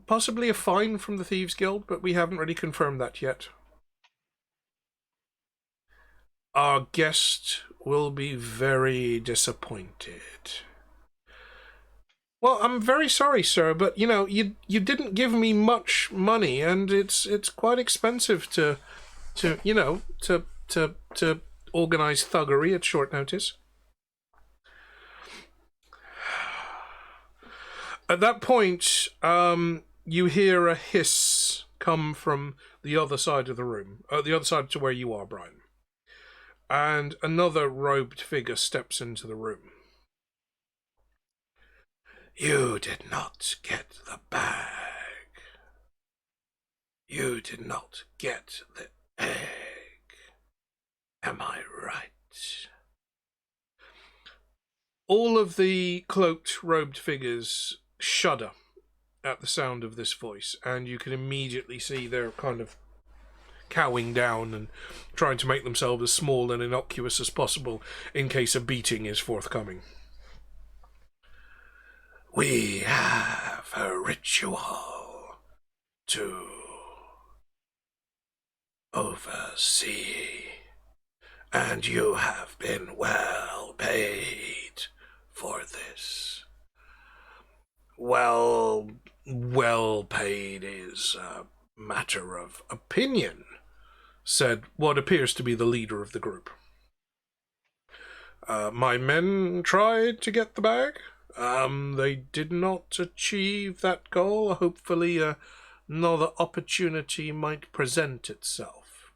Possibly a fine from the Thieves Guild, but we haven't really confirmed that yet. Our guest will be very disappointed. Well, I'm very sorry, sir, but you know, you didn't give me much money, and it's quite expensive to organize thuggery at short notice. At that point, you hear a hiss come from the other side of the room, the other side to where you are, Brian. And another robed figure steps into the room. You did not get the bag. You did not get the egg. Am I right? All of the cloaked, robed figures shudder at the sound of this voice, and you can immediately see they're kind of cowing down and trying to make themselves as small and innocuous as possible in case a beating is forthcoming. We have a ritual to oversee, and you have been well paid for this. Well paid is a matter of opinion, said what appears to be the leader of the group. My men tried to get the bag. They did not achieve that goal. Hopefully another opportunity might present itself.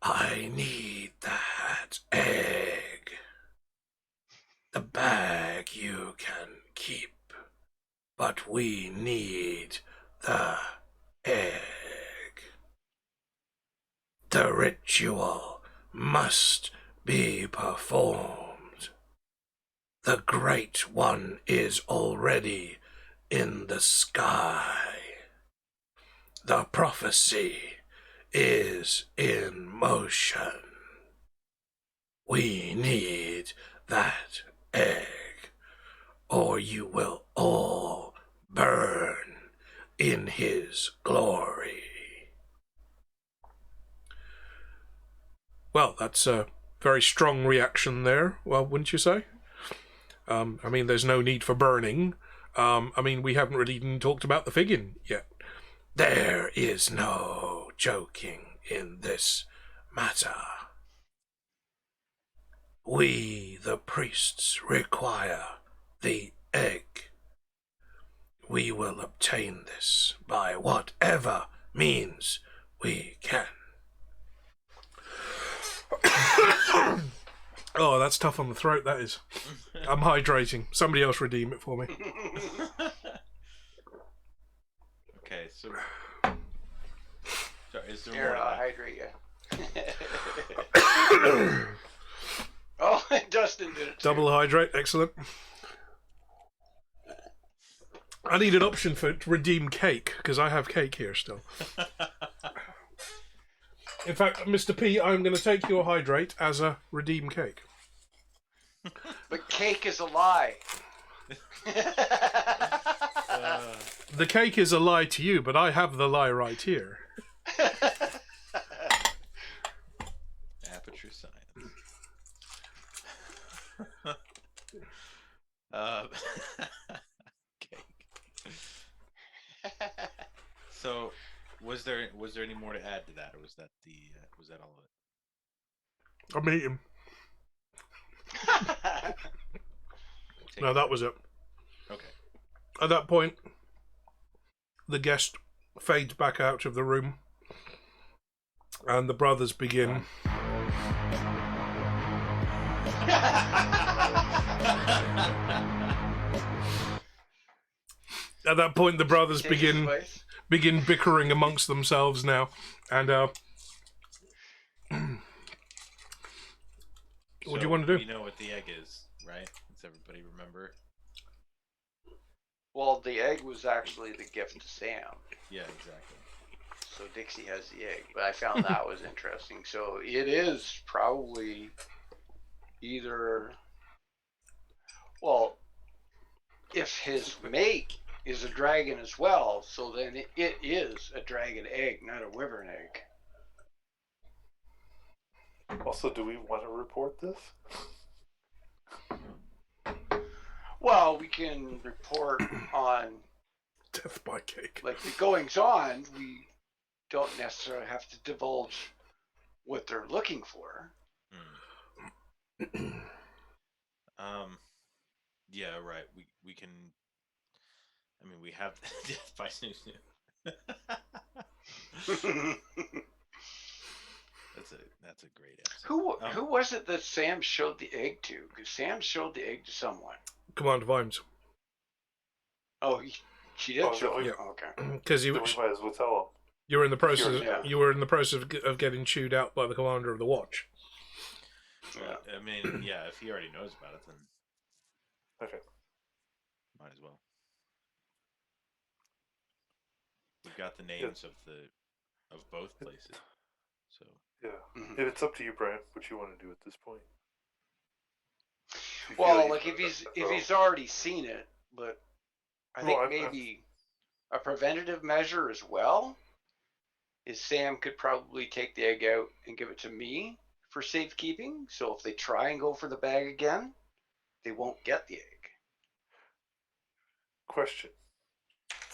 I need that egg. The bag you can keep, but we need the egg. The ritual must be performed. The Great One is already in the sky. The prophecy is in motion. We need that egg, or you will all burn in his glory. Well, that's a very strong reaction there, well, wouldn't you say? I mean, there's no need for burning. I mean, we haven't really even talked about the figgin yet. There is no joking in this matter. We, the priests, require the egg. We will obtain this by whatever means we can. Oh, that's tough on the throat, that is. I'm hydrating. Somebody else redeem it for me. Okay, so is there Here, more? I'll hydrate you. Oh, Dustin did it too. Double hydrate, excellent. I need an option for to redeem cake, because I have cake here still. In fact, Mr. P, I'm going to take your hydrate as a redeem cake. But cake is a lie. The cake is a lie to you, but I have the lie right here. Aperture science. Okay. So, was there any more to add to that, or was that all of it? I'm eating. No, that was it. Okay. At that point, the guest fades back out of the room, and the brothers begin. At that point, the brothers begin bickering amongst themselves now, and what do you want to do? We know what the egg is, right? Does everybody remember? Well, the egg was actually the gift to Sam. Yeah, exactly. So Dixie has the egg, but I found that was interesting. So it is probably either, well, if his mate is a dragon as well, so then it is a dragon egg, not a wyvern egg. Also, do we want to report this? Well, we can report on Death by cake. like the goings on. We don't necessarily have to divulge what they're looking for. Yeah, right. We can. I mean, we have Death by Snoo Snoo. That's a great episode. Who was it that Sam showed the egg to? Because Sam showed the egg to someone. Commander Vimes. Oh, she did Oh, show yeah. it. Okay. Because Then we might as well tell him. you were in the process. Yeah. You were in the process of getting chewed out by the commander of the watch. Yeah. I mean, yeah. If he already knows about it, then Okay. might as well. We've got the names of both places, so Yeah. Mhm. It's up to you, Brian, what you want to do at this point. If you feel Well, you like want if to- he's already seen it, but I think Well, maybe a preventative measure as well is Sam could probably take the egg out and give it to me for safekeeping. So if they try and go for the bag again, they won't get the egg. Question.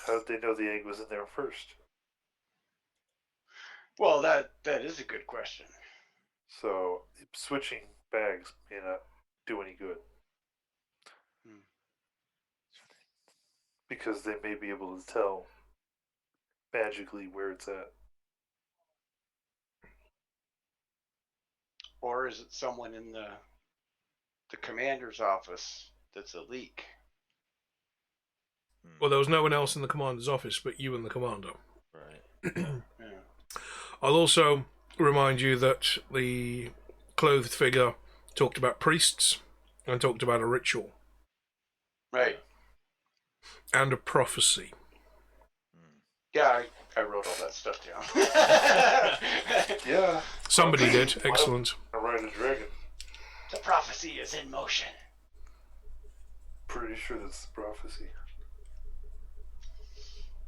How did they know the egg was in there first? Well, that is a good question. So, switching bags may not do any good. Hmm. Because they may be able to tell magically where it's at. Or is it someone in the commander's office that's a leak? Well, there was no one else in the commander's office but you and the commander. right. Yeah. I'll also remind you that the clothed figure talked about priests and talked about a ritual Right. and a prophecy. Yeah, I wrote all that stuff down. Yeah. Somebody did. Excellent. I ride a dragon. The prophecy is in motion. Pretty sure that's the prophecy.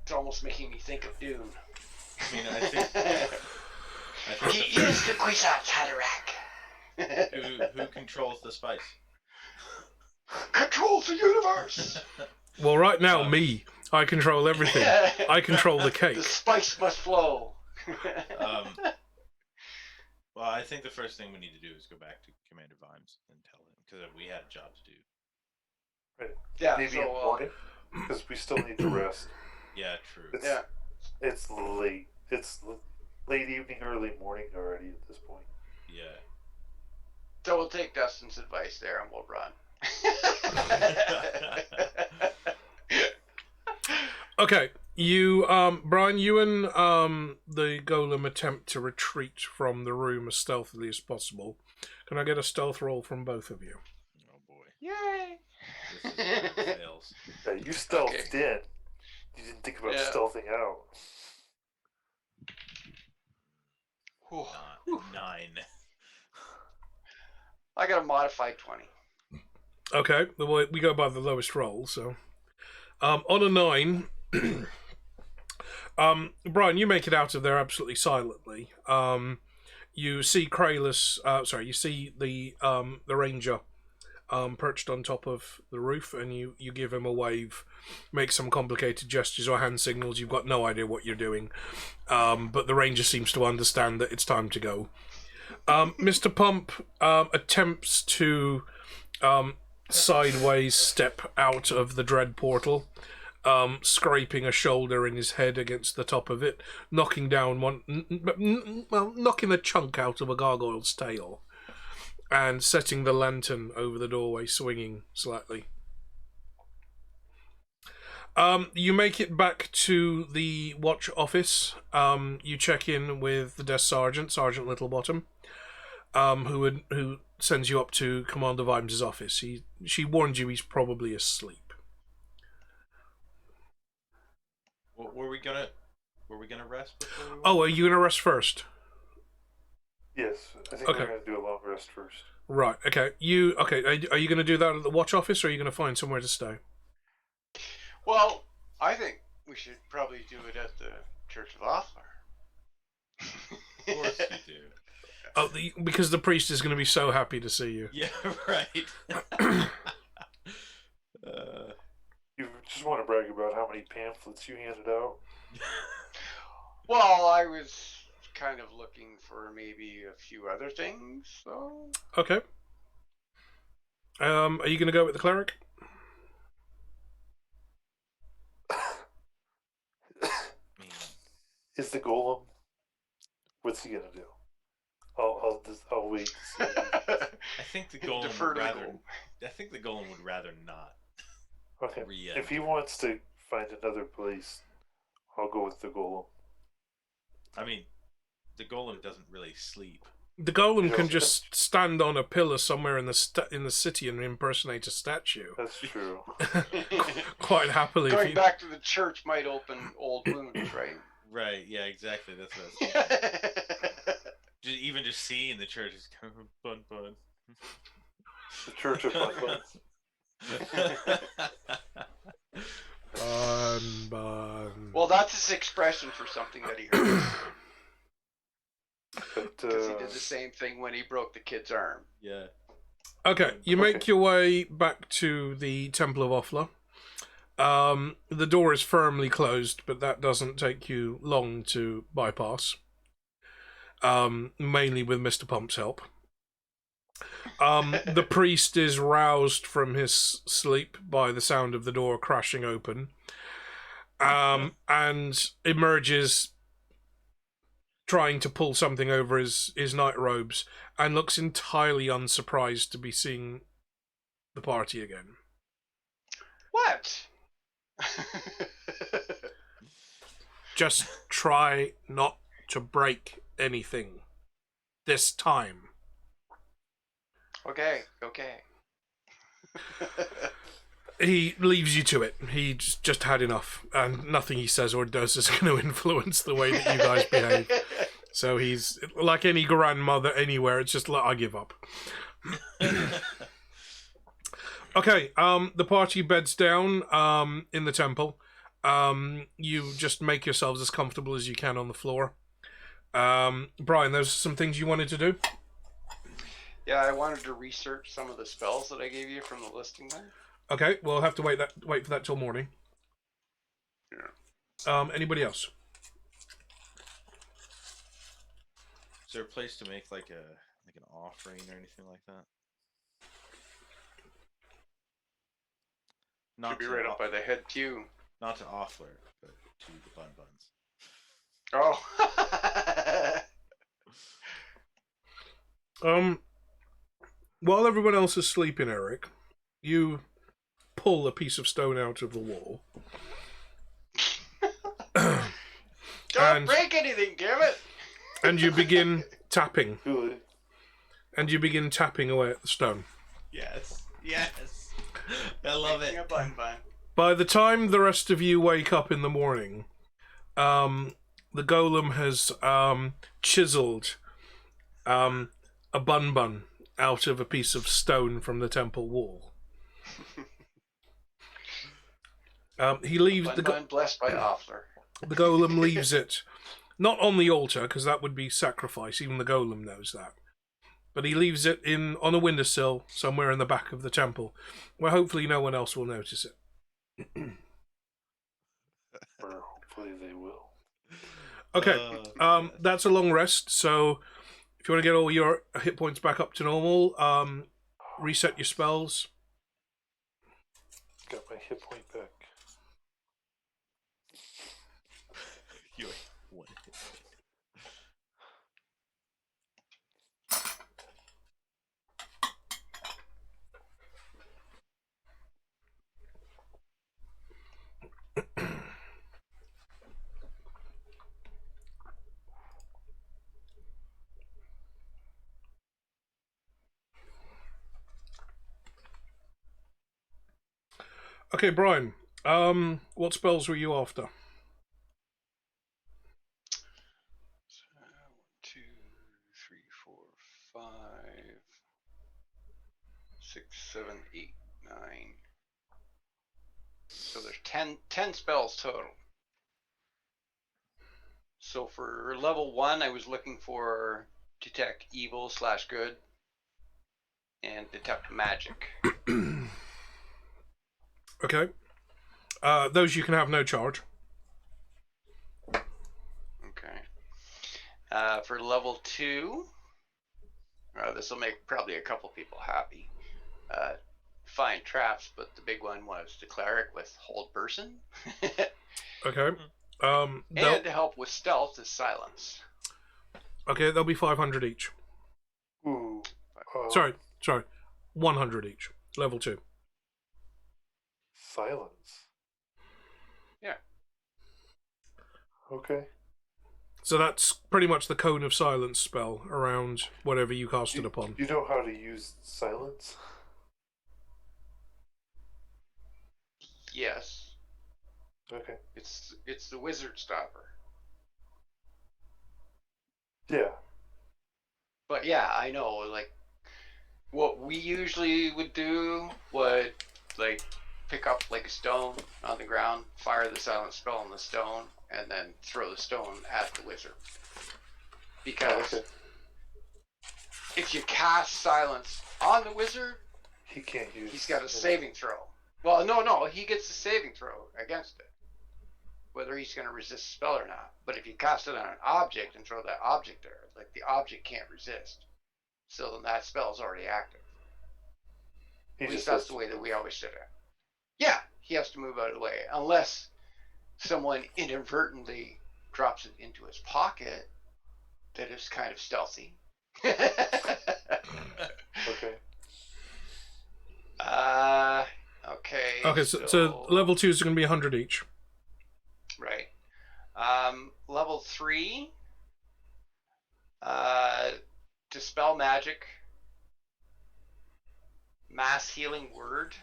It's almost making me think of Dune. I mean, I think He is the Kwisatz Haderach. who controls the spice? Controls the universe. Well, right now, me. I control everything. I control the The cake. spice must flow. Well, I think the first thing we need to do is go back to Commander Vimes and tell him, because we had a job to do. Yeah, Maybe in the so morning, because we still need to rest. Yeah, true. It's, yeah. It's late. It's late evening, early morning already at this point. Yeah. So we'll take Dustin's advice there and we'll run. Okay, you, Brian, you and the golem attempt to retreat from the room as stealthily as possible. Can I get a stealth roll from both of you? Oh boy. Yay! This is where it fails. Yeah, you stealthed in. You didn't think about Yeah. stealthing out. Whew. 9. I got a modified 20. Okay, we go by the lowest roll, so. On a 9, Brian, you make it out of there absolutely silently. You see Kralis, you see the ranger perched on top of the roof, and you give him a wave, make some complicated gestures or hand signals. You've got no idea what you're doing, but the ranger seems to understand that it's time to go. Mr. Pump attempts to sideways step out of the dread portal, scraping a shoulder in his head against the top of it, knocking a chunk out of a gargoyle's tail, and setting the lantern over the doorway, swinging slightly. You make it back to the watch office. You check in with the desk sergeant, Sergeant Littlebottom, who sends you up to Commander Vimes' office. She warned you he's probably asleep. Were we gonna rest before we went? Oh, are you gonna rest first? Yes, I think Okay. we're going to do a long rest first. Right. Okay. Are you gonna do that at the watch office, or are you gonna find somewhere to stay? Well, I think we should probably do it at the Church of Offler. Of course you do. Oh, because the priest is going to be so happy to see you. Yeah, right. You just want to brag about how many pamphlets you handed out? Well, I was kind of looking for maybe a few other things, so... Okay. Are you going to go with the cleric? Is the golem? What's he gonna do? I'll wait. To see. I think the golem Defer would to the rather. golem. I think the golem would rather not. Okay. React. If he wants to find another place, I'll go with the golem. I mean, the golem doesn't really sleep. The golem can just stand on a pillar somewhere in the city and impersonate a statue. That's true. Quite happily. Going back to the church might open old wounds, right? Right? Yeah, exactly. That's what I was thinking. Even just seeing the church is kind of bun. The Church of Bun. Bun. Well, that's his expression for something that he heard. But Because he did the same thing when he broke the kid's arm. Yeah. Okay, you make your way back to the Temple of Offler. The door is firmly closed, but that doesn't take you long to bypass. Mainly with Mr. Pump's help. The priest is roused from his sleep by the sound of the door crashing open, and emerges trying to pull something over his night robes, and looks entirely unsurprised to be seeing the party again. What? Just try not to break anything this time. Okay. He leaves you to it. He's just had enough, and nothing he says or does is going to influence the way that you guys behave. So he's like any grandmother anywhere. It's just like, I give up. Okay, the party beds down in the temple. You just make yourselves as comfortable as you can on the floor. Brian, there's some things you wanted to do? Yeah, I wanted to research some of the spells that I gave you from the listing there. Okay, we'll have to wait for that till morning. Yeah. Anybody else? Is there a place to make like an offering or anything like that? Not Should be to right up by the head queue. Not to Offler, but to the Bun Buns. Oh. While everyone else is sleeping, Eric, you pull a piece of stone out of the wall. Don't break anything, damn it! And you begin tapping. Good. And you begin tapping away at the stone. Yes. I love Making it. a bun. By the time the rest of you wake up in the morning, the golem has chiseled a bun out of a piece of stone from the temple wall. He leaves Bun blessed by Offler. the golem leaves it not on the altar, because that would be sacrifice. Even the golem knows that. but he leaves it on a windowsill somewhere in the back of the temple, where hopefully no one else will notice it. Or hopefully they will. Okay, yes. that's a long rest, so if you want to get all your hit points back up to normal, reset your spells. Got my hit point back. You're one hit. Okay, Brian, what spells were you after? 1, 2, 3, 4, 5, 6, 7, 8, 9. So there's 10 spells total. So for level 1, I was looking for detect evil / good and detect magic. Okay. Those you can have no charge. Okay. For level 2, this will make probably a couple people happy. Find traps, but the big one was the cleric with hold person. Okay. And to help with stealth is silence. Okay, they'll be 500 each. Ooh. Sorry. 100 each. Level 2. Silence. Yeah. Okay. So that's pretty much the cone of silence spell around whatever you cast it upon. You know how to use silence? Yes. Okay. It's the wizard stopper. Yeah. But yeah, I know, like, what we usually would do would, like, pick up, like, a stone on the ground, fire the silent spell on the stone, and then throw the stone at the wizard. Because if you cast silence on the wizard, he can't use. he's got a saving throw. Well, no, he gets a saving throw against it, whether he's going to resist the spell or not. But if you cast it on an object and throw that object there, like, the object can't resist. So then that spell's already active. At least that's the way that we always did it. Yeah, he has to move out of the way. Unless someone inadvertently drops it into his pocket that is kind of stealthy. Okay. Okay. Okay, so level 2 is going to be 100 each. Right. Level 3, Dispel Magic, Mass Healing Word,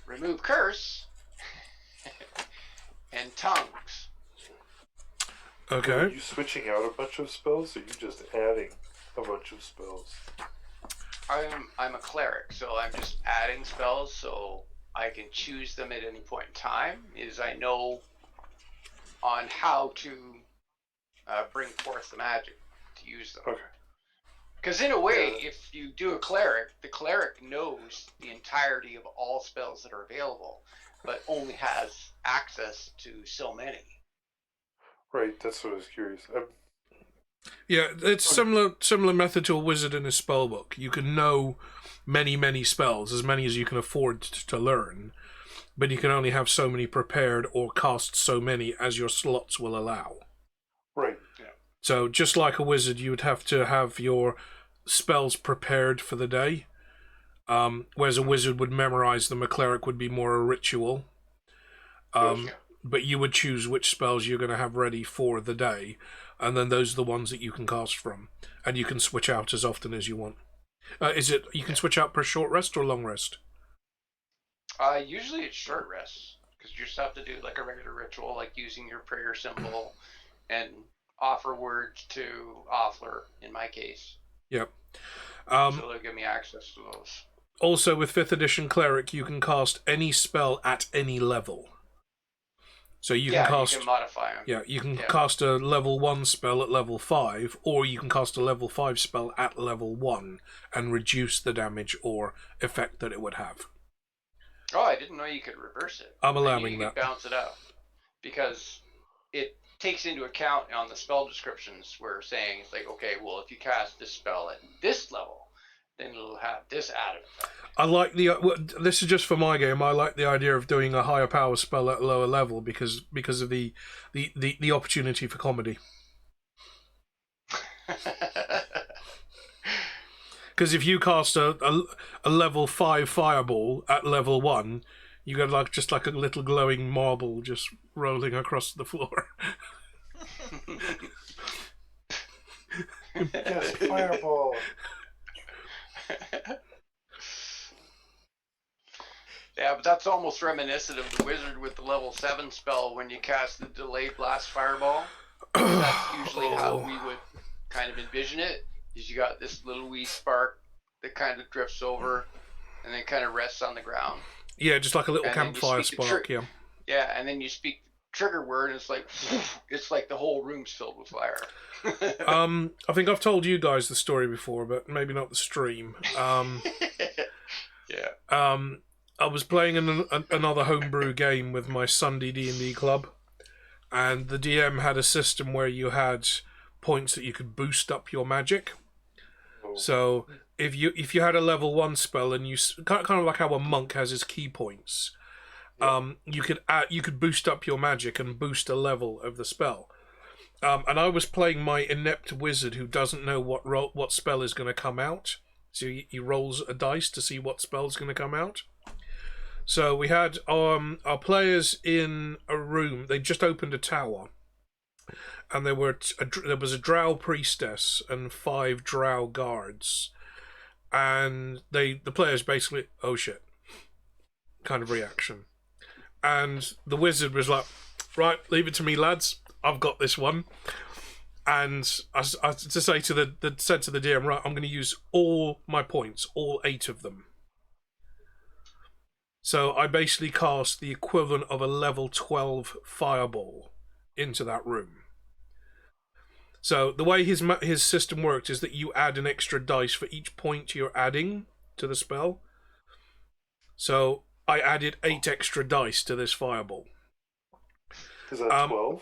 Remove Curse, and Tongues. Okay. Are you switching out a bunch of spells, or are you just adding a bunch of spells? I'm a cleric, so I'm just adding spells so I can choose them at any point in time, is I know on how to bring forth the magic to use them. Okay. Because in a way, if you do a cleric, the cleric knows the entirety of all spells that are available, but only has access to so many. Right, that's what I was curious. Yeah, it's similar method to a wizard in his spellbook. You can know many spells, as many as you can afford to learn, but you can only have so many prepared or cast so many as your slots will allow. Right. Yeah. So just like a wizard, you would have to have your spells prepared for the day, whereas a wizard would memorize them. A cleric would be more a ritual. But you would choose which spells you're going to have ready for the day, and then those are the ones that you can cast from, and you can switch out as often as you want. You can switch out per short rest or long rest? Usually it's short rests, because you just have to do like a regular ritual, like using your prayer symbol and offer words to Offler, in my case. Yep. So they'll give me access to those. Also, with 5th edition cleric, you can cast any spell at any level. So you can cast. You can modify them. Yeah, you can cast a level 1 spell at level 5, or you can cast a level 5 spell at level 1 and reduce the damage or effect that it would have. Oh, I didn't know you could reverse it. I'm allowing you that. Could bounce it up because it takes into account on the spell descriptions where saying it's like, okay, well, if you cast this spell at this level, then it'll have this added effect. I like this is just for my game. I like the idea of doing a higher power spell at a lower level because of the opportunity for comedy. Because if you cast a level 5 fireball at level 1, you get just like a little glowing marble just rolling across the floor. Yes, fireball. Yeah, but that's almost reminiscent of the wizard with the level 7 spell when you cast the delayed blast fireball. That's usually how we would kind of envision it. Is you got this little wee spark that kind of drifts over and then kind of rests on the ground. Yeah, just like a little campfire spark. Yeah. Yeah, and then you speak the trigger word, and it's like the whole room's filled with fire. I think I've told you guys the story before, but maybe not the stream. Yeah. I was playing another homebrew game with my Sunday D&D club, and the DM had a system where you had points that you could boost up your magic. So if you had a level 1 spell and you kind of like how a monk has his key points, you could boost up your magic and boost a level of the spell. And I was playing my inept wizard who doesn't know what spell is going to come out. So he rolls a dice to see what spell is going to come out. So we had our players in a room. They just opened a tower, and there was a drow priestess and 5 drow guards, and the players basically, oh shit, kind of reaction. And the wizard was like, right, leave it to me, lads. I've got this one. And I said to the DM, right, I'm going to use all my points, all 8 of them. So I basically cast the equivalent of a level 12 fireball into that room. So the way his system worked is that you add an extra dice for each point you're adding to the spell. So I added 8 extra dice to this fireball. Is that 12?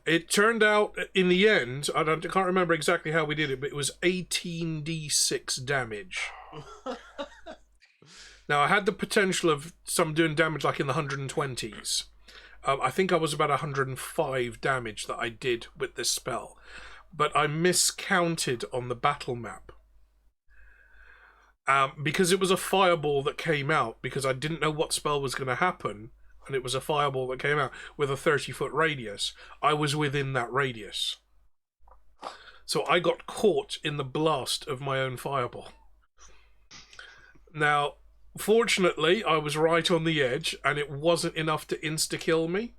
It turned out, in the end, I can't remember exactly how we did it, but it was 18d6 damage. Now, I had the potential of some doing damage like in the 120s. I think I was about 105 damage that I did with this spell. But I miscounted on the battle map. Because it was a fireball that came out, because I didn't know what spell was going to happen, and it was a fireball that came out with a 30-foot radius. I was within that radius. So I got caught in the blast of my own fireball. Now, fortunately, I was right on the edge, and it wasn't enough to insta-kill me.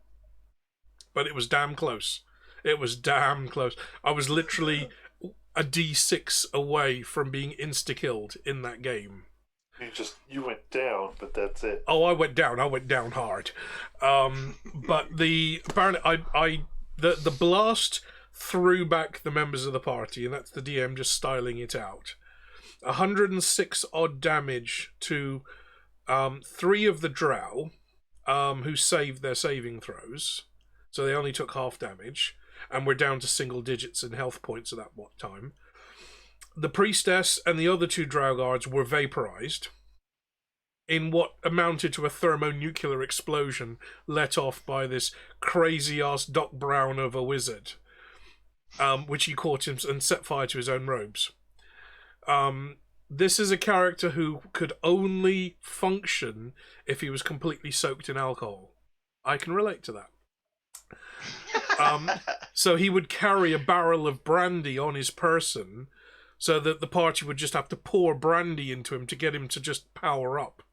But it was damn close. It was damn close. I was literally a D6 away from being insta-killed in that game. You went down, but that's it. Oh, I went down hard. But apparently the blast threw back the members of the party, and that's the DM just styling it out. 106 odd damage to 3 of the drow, who saved their saving throws, so they only took half damage, and we're down to single digits in health points at that time. The priestess and the other 2 drow guards were vaporized in what amounted to a thermonuclear explosion let off by this crazy-ass Doc Brown of a wizard, which he caught him and set fire to his own robes. This is a character who could only function if he was completely soaked in alcohol. I can relate to that. So he would carry a barrel of brandy on his person so that the party would just have to pour brandy into him to get him to just power up.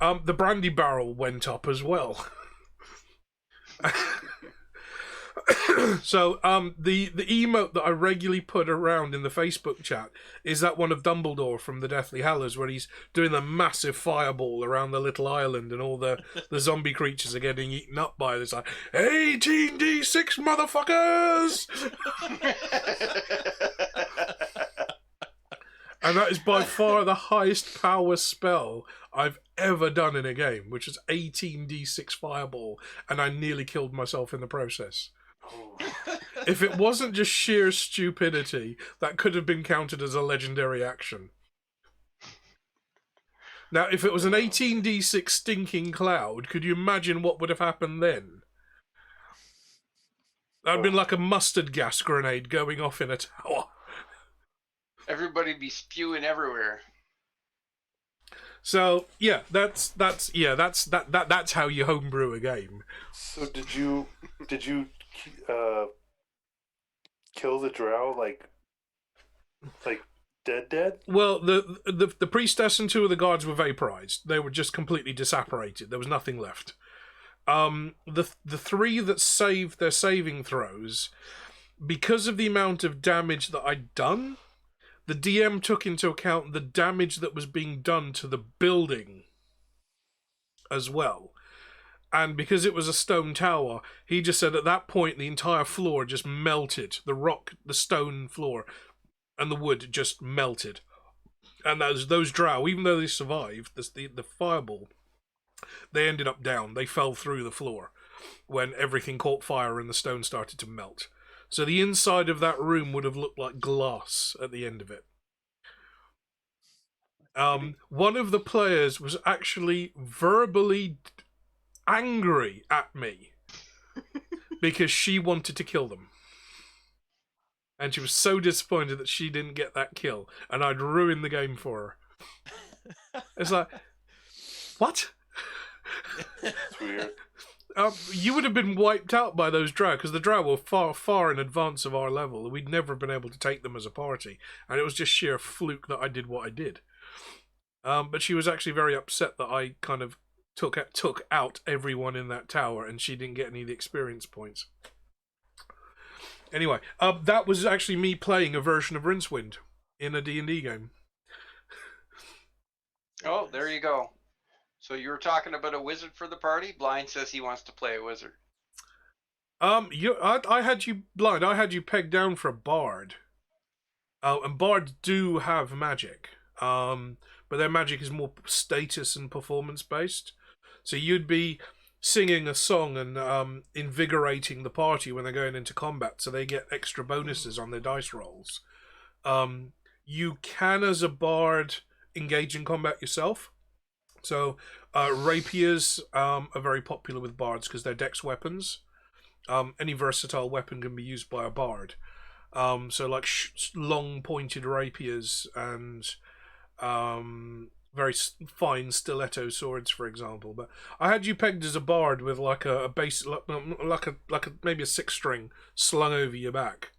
The brandy barrel went up as well. So the emote that I regularly put around in the Facebook chat is that one of Dumbledore from the Deathly Hallows, where he's doing the massive fireball around the little island, and all the zombie creatures are getting eaten up by this. Like 18d6 motherfuckers, and that is by far the highest power spell I've ever done in a game, which is 18d6 fireball, and I nearly killed myself in the process. If it wasn't just sheer stupidity, that could have been counted as a legendary action. Now, if it was an 18d6 stinking cloud, could you imagine what would have happened then? That'd been like a mustard gas grenade going off in a tower. Everybody'd be spewing everywhere. So yeah, that's how you homebrew a game. So did you kill the drow like dead? Well, the priestess and two of the guards were vaporized. They were just completely disapparated. There was nothing left. The three that saved their saving throws, because of the amount of damage that I'd done, the DM took into account the damage that was being done to the building as well. And because it was a stone tower, he just said at that point the entire floor just melted. The rock, the stone floor, and the wood just melted. And those drow, even though they survived the fireball, they ended up down. They fell through the floor when everything caught fire and the stone started to melt. So the inside of that room would have looked like glass at the end of it. One of the players was actually verbally angry at me because she wanted to kill them. And she was so disappointed that she didn't get that kill, and I'd ruined the game for her. It's like, what? It's weird. You would have been wiped out by those drow, because the drow were far, far in advance of our level. We'd never been able to take them as a party, and it was just sheer fluke that I did what I did. But she was actually very upset that I kind of took out everyone in that tower, and she didn't get any of the experience points. Anyway, that was actually me playing a version of Rincewind in a D&D game. Oh, there you go. So you were talking about a wizard for the party? Blind says he wants to play a wizard. I had you blind. I had you pegged down for a bard. And bards do have magic. But their magic is more status and performance based. So you'd be singing a song and invigorating the party when they're going into combat, so they get extra bonuses on their dice rolls. You can, as a bard, engage in combat yourself. So rapiers are very popular with bards because they're dex weapons. Any versatile weapon can be used by a bard. So like long pointed rapiers and very fine stiletto swords, for example. But I had you pegged as a bard with like a base, like a maybe a 6-string slung over your back,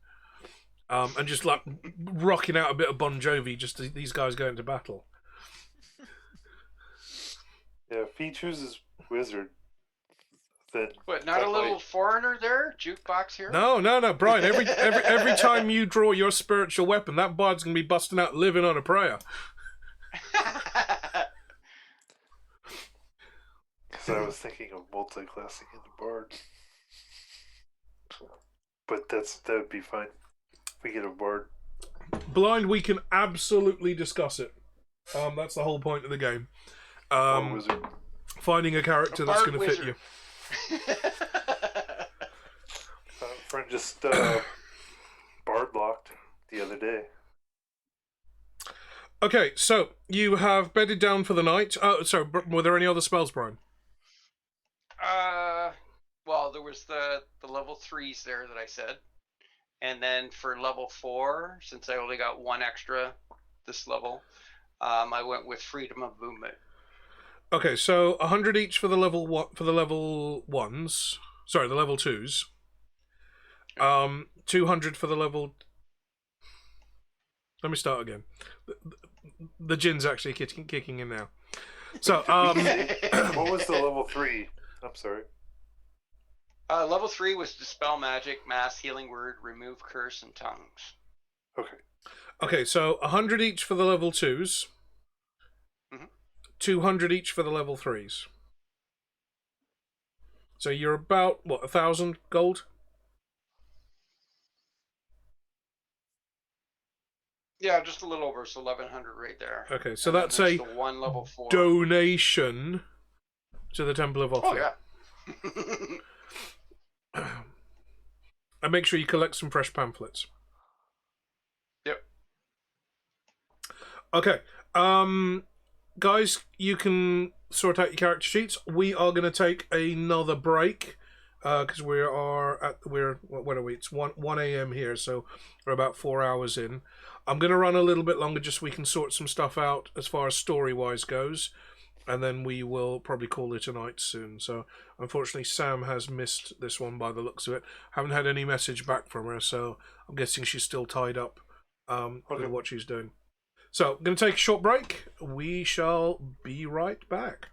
and just like rocking out a bit of Bon Jovi just as these guys go into battle. Yeah, if he chooses wizard, then What, not a little foreigner there? Jukebox here? No, Brian. Every time you draw your spiritual weapon, that bard's gonna be busting out living on a prayer. Because I was thinking of multi-classing in the bard, but that would be fine if we get a bard. Blind, we can absolutely discuss it. That's the whole point of the game. Wizard. Finding a character that's going to fit you. Friend just bard locked the other day. Okay, so you have bedded down for the night. Sorry, were there any other spells, Brian? Well, there was the level 3s there that I said. And then for level 4, since I only got one extra this level, I went with freedom of movement. Okay, so 100 each for the level ones. Sorry, the level 2s. 200 for the level. Let me start again. The gin's actually kicking in now. So, what was the level 3? I'm sorry. Level 3 was Dispel Magic, Mass Healing Word, Remove Curse, and Tongues. Okay. Okay, so 100 each for the level 2s. 200 each for the level 3s. So you're about, what, 1,000 gold? Yeah, just a little over, so 1,100 right there. Okay, so And then that's there's a the one level 4. donation to the Temple of Oh, Othla. yeah. And make sure you collect some fresh pamphlets. Yep. Okay. Guys, you can sort out your character sheets. We are going to take another break because what are we? It's 1 a.m. here, so we're about 4 hours in. I'm going to run a little bit longer just so we can sort some stuff out as far as story-wise goes, and then we will probably call it a night soon. So, unfortunately, Sam has missed this one by the looks of it. Haven't had any message back from her, so I'm guessing she's still tied up with what she's doing. So, I'm going to take a short break. We shall be right back.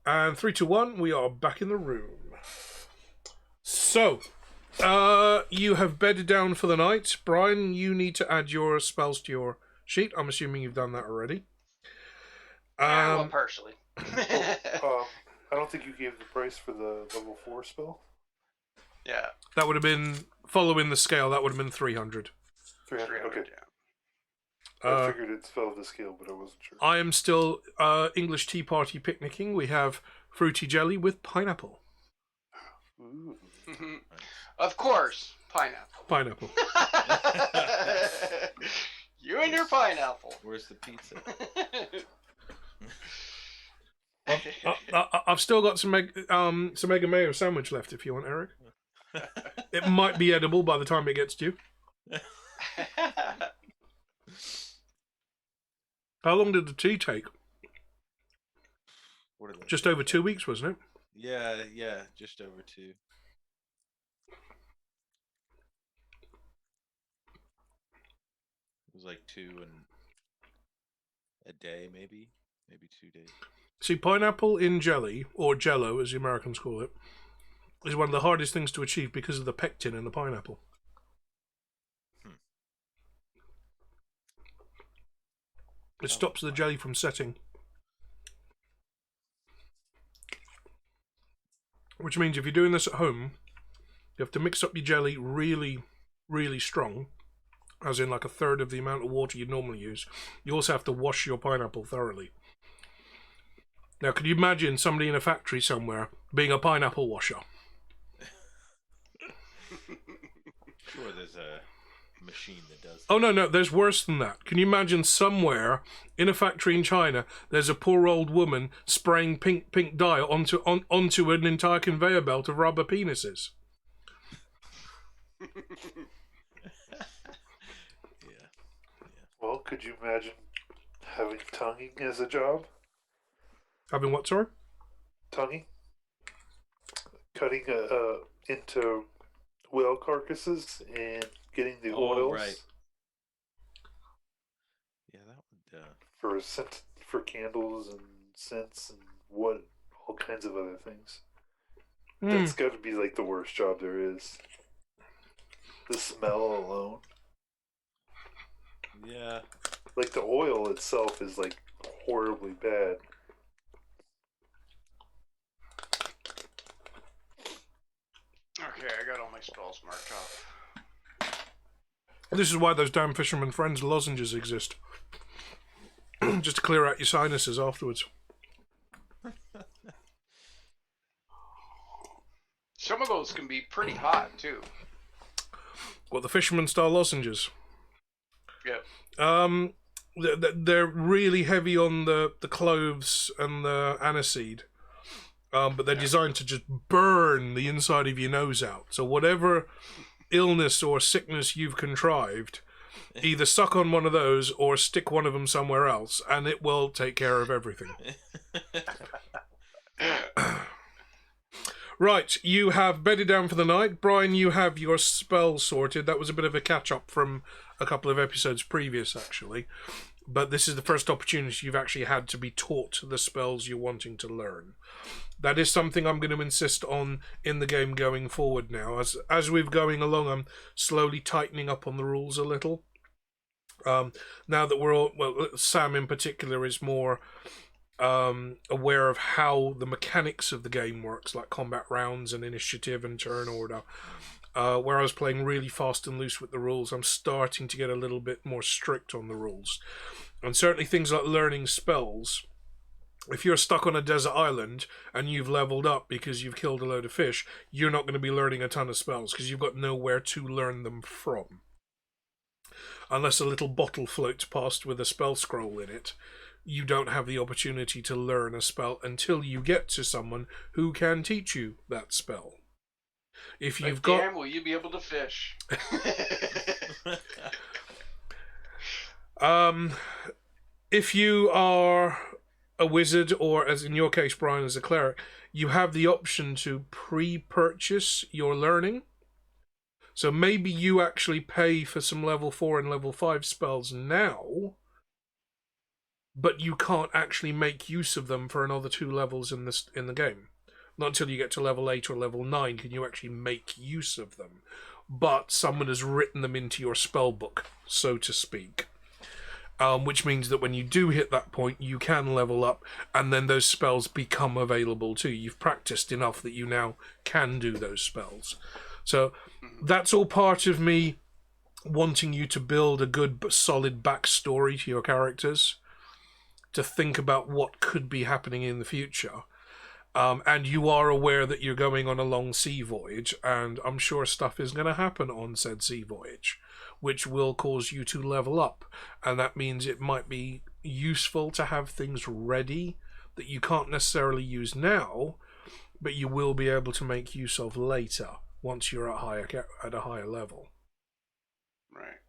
And 3, 2, 1, we are back in the room. So, you have bedded down for the night. Brian, you need to add your spells to your sheet. I'm assuming you've done that already. Well, partially. I don't think you gave the price for the level 4 spell. Yeah. That would have been, following the scale, that would have been 300. 300. Okay. Yeah. I figured it fell the scale, but I wasn't sure. I am still English tea party picnicking. We have fruity jelly with pineapple. Ooh. Of course, pineapple. Pineapple. You and your pineapple. Where's the pizza? I've still got some egg and mayo sandwich left if you want, Eric. It might be edible by the time it gets to you. How long did the tea take? Just over 2 weeks, wasn't it? Yeah, just over 2. It was like 2 and a day, maybe 2 days. See, pineapple in jelly, or jello as the Americans call it, is one of the hardest things to achieve because of the pectin in the pineapple. It stops the jelly from setting. Which means if you're doing this at home, you have to mix up your jelly really, really strong, as in like a third of the amount of water you'd normally use. You also have to wash your pineapple thoroughly. Now, could you imagine somebody in a factory somewhere being a pineapple washer? Sure, there's a machine that does that. Oh, no, there's worse than that. Can you imagine somewhere in a factory in China, there's a poor old woman spraying pink dye onto an entire conveyor belt of rubber penises? Yeah. Well, could you imagine having tonguing as a job? Having what, sorry? Tonguing? Cutting into whale carcasses and getting the oils Right. Yeah, that would. for scent, for candles and scents and all kinds of other things. That's got to be like the worst job there is. The smell alone. Yeah. Like the oil itself is like horribly bad. Okay, I got all my spells marked off. This is why those damn Fisherman Friends lozenges exist. Just to clear out your sinuses afterwards. Some of those can be pretty hot too. What, the Fisherman style lozenges? Yeah. They're really heavy on the cloves and the aniseed. But they're designed to just burn the inside of your nose out. So whatever illness or sickness you've contrived, either suck on one of those or stick one of them somewhere else, and it will take care of everything. Right, you have bedded down for the night. Brian, you have your spell sorted. That was a bit of a catch-up from a couple of episodes previous, actually. But this is the first opportunity you've actually had to be taught the spells you're wanting to learn. That is something I'm going to insist on in the game going forward now. As we're going along, I'm slowly tightening up on the rules a little. Now that we're all, well, Sam in particular is more aware of how the mechanics of the game works, like combat rounds and initiative and turn order. Where I was playing really fast and loose with the rules, I'm starting to get a little bit more strict on the rules. And certainly things like learning spells. If you're stuck on a desert island and you've leveled up because you've killed a load of fish, you're not going to be learning a ton of spells because you've got nowhere to learn them from. Unless a little bottle floats past with a spell scroll in it, you don't have the opportunity to learn a spell until you get to someone who can teach you that spell. If you've got, damn, will you be able to fish? if you are a wizard, or as in your case, Brian, as a cleric, you have the option to pre-purchase your learning. So maybe you actually pay for some level 4 and level 5 spells now, but you can't actually make use of them for another 2 levels in the game. Not until you get to level 8 or level 9 can you actually make use of them. But someone has written them into your spell book, so to speak. Which means that when you do hit that point, you can level up, and then those spells become available too. You've practiced enough that you now can do those spells. So that's all part of me wanting you to build a good, solid backstory to your characters, to think about what could be happening in the future. And you are aware that you're going on a long sea voyage, and I'm sure stuff is going to happen on said sea voyage, which will cause you to level up. And that means it might be useful to have things ready that you can't necessarily use now, but you will be able to make use of later once you're at a higher level. Right.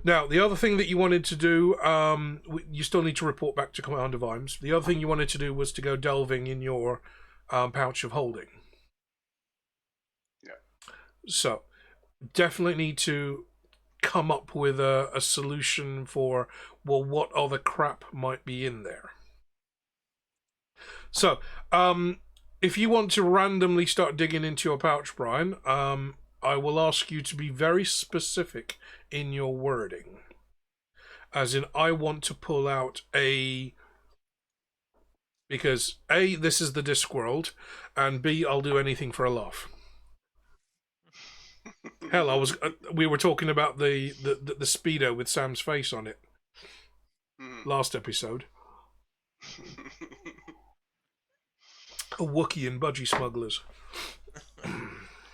Now, the other thing that you wanted to do, you still need to report back to Commander Vimes. The other thing you wanted to do was to go delving in your pouch of holding. Yeah. So, definitely need to come up with a solution for, well, what other crap might be in there. So, if you want to randomly start digging into your pouch, Brian, I will ask you to be very specific in your wording. As in, I want to pull out because A, this is the Discworld, and B, I'll do anything for a laugh. Hell, we were talking about the Speedo with Sam's face on it last episode. A Wookiee and budgie smugglers.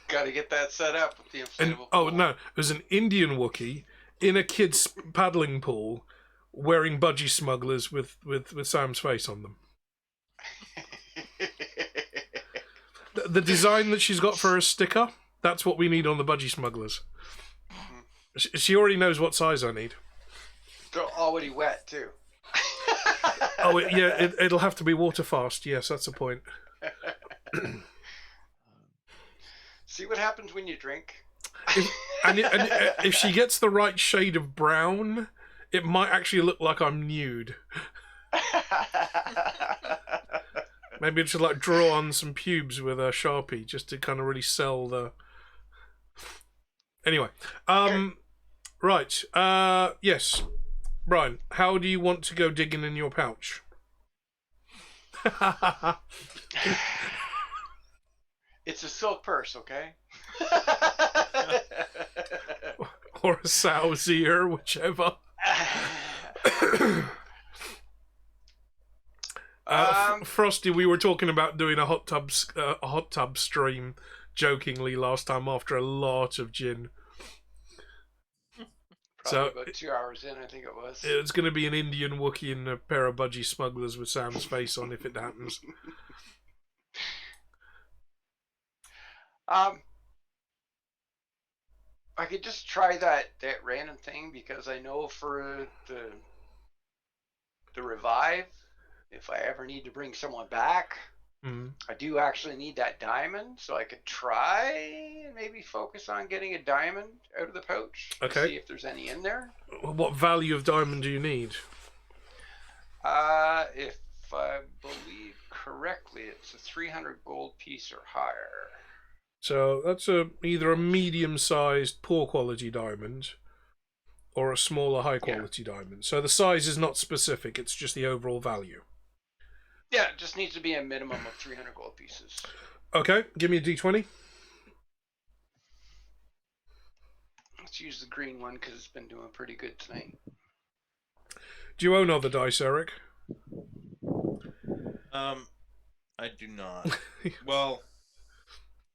Got to get that set up with the inflatable Oh pool. no, it was an Indian Wookiee in a kid's paddling pool, wearing budgie smugglers with Sam's face on them. The design that she's got for her sticker, that's what we need on the budgie smugglers. She already knows what size I need. They're already wet too. Oh yeah, it'll have to be water fast. Yes, that's the point. See what happens when you drink. If she gets the right shade of brown, it might actually look like I'm nude. Maybe I should like draw on some pubes with a Sharpie just to kind of really sell the. Anyway, right. Yes, Brian. How do you want to go digging in your pouch? It's a silk purse, okay? Or a sow's ear, whichever. Frosty, we were talking about doing a hot tub stream, jokingly last time after a lot of gin. Probably about 2 hours in, I think it was. It's going to be an Indian Wookiee and a pair of budgie smugglers with Sam's face on if it happens. I could just try that random thing because I know for the revive, if I ever need to bring someone back, I do actually need that diamond, so I could try and maybe focus on getting a diamond out of the pouch to see if there's any in there. What value of diamond do you need? If I believe correctly, it's a 300 gold piece or higher. So that's either a medium-sized, poor-quality diamond or a smaller, high-quality diamond. So the size is not specific, it's just the overall value. Yeah, it just needs to be a minimum of 300 gold pieces. Okay, give me a d20. Let's use the green one because it's been doing pretty good tonight. Do you own other dice, Eric? I do not. Well,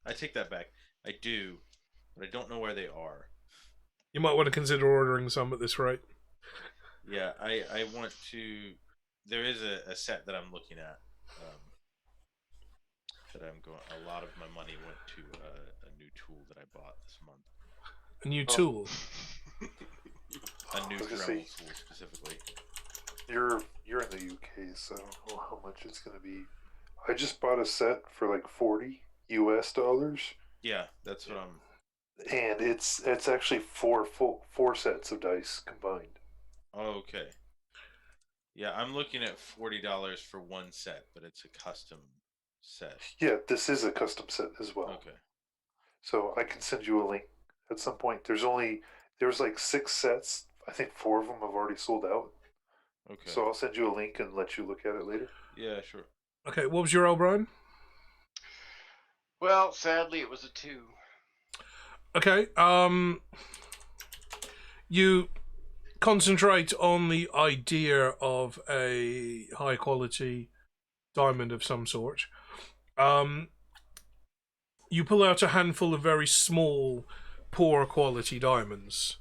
I take that back. I do, but I don't know where they are. You might want to consider ordering some at this rate. Yeah, I want to. There is a set that I'm looking at. That I'm going. A lot of my money went to a new tool that I bought this month. A new tool. A new Dremel tool specifically. You're in the UK, so I don't know how much it's going to be. I just bought a set for like $40 US. Yeah, that's what I'm. And it's actually four sets of dice combined. Oh, okay. Yeah, I'm looking at $40 for one set, but it's a custom set. Yeah, this is a custom set as well. Okay. So I can send you a link at some point. There's like 6 sets. I think 4 of them have already sold out. Okay. So I'll send you a link and let you look at it later. Yeah, sure. Okay, what was your roll, Brian? Well, sadly, it was a 2. Okay, you concentrate on the idea of a high quality diamond of some sort. You pull out a handful of very small, poor quality diamonds.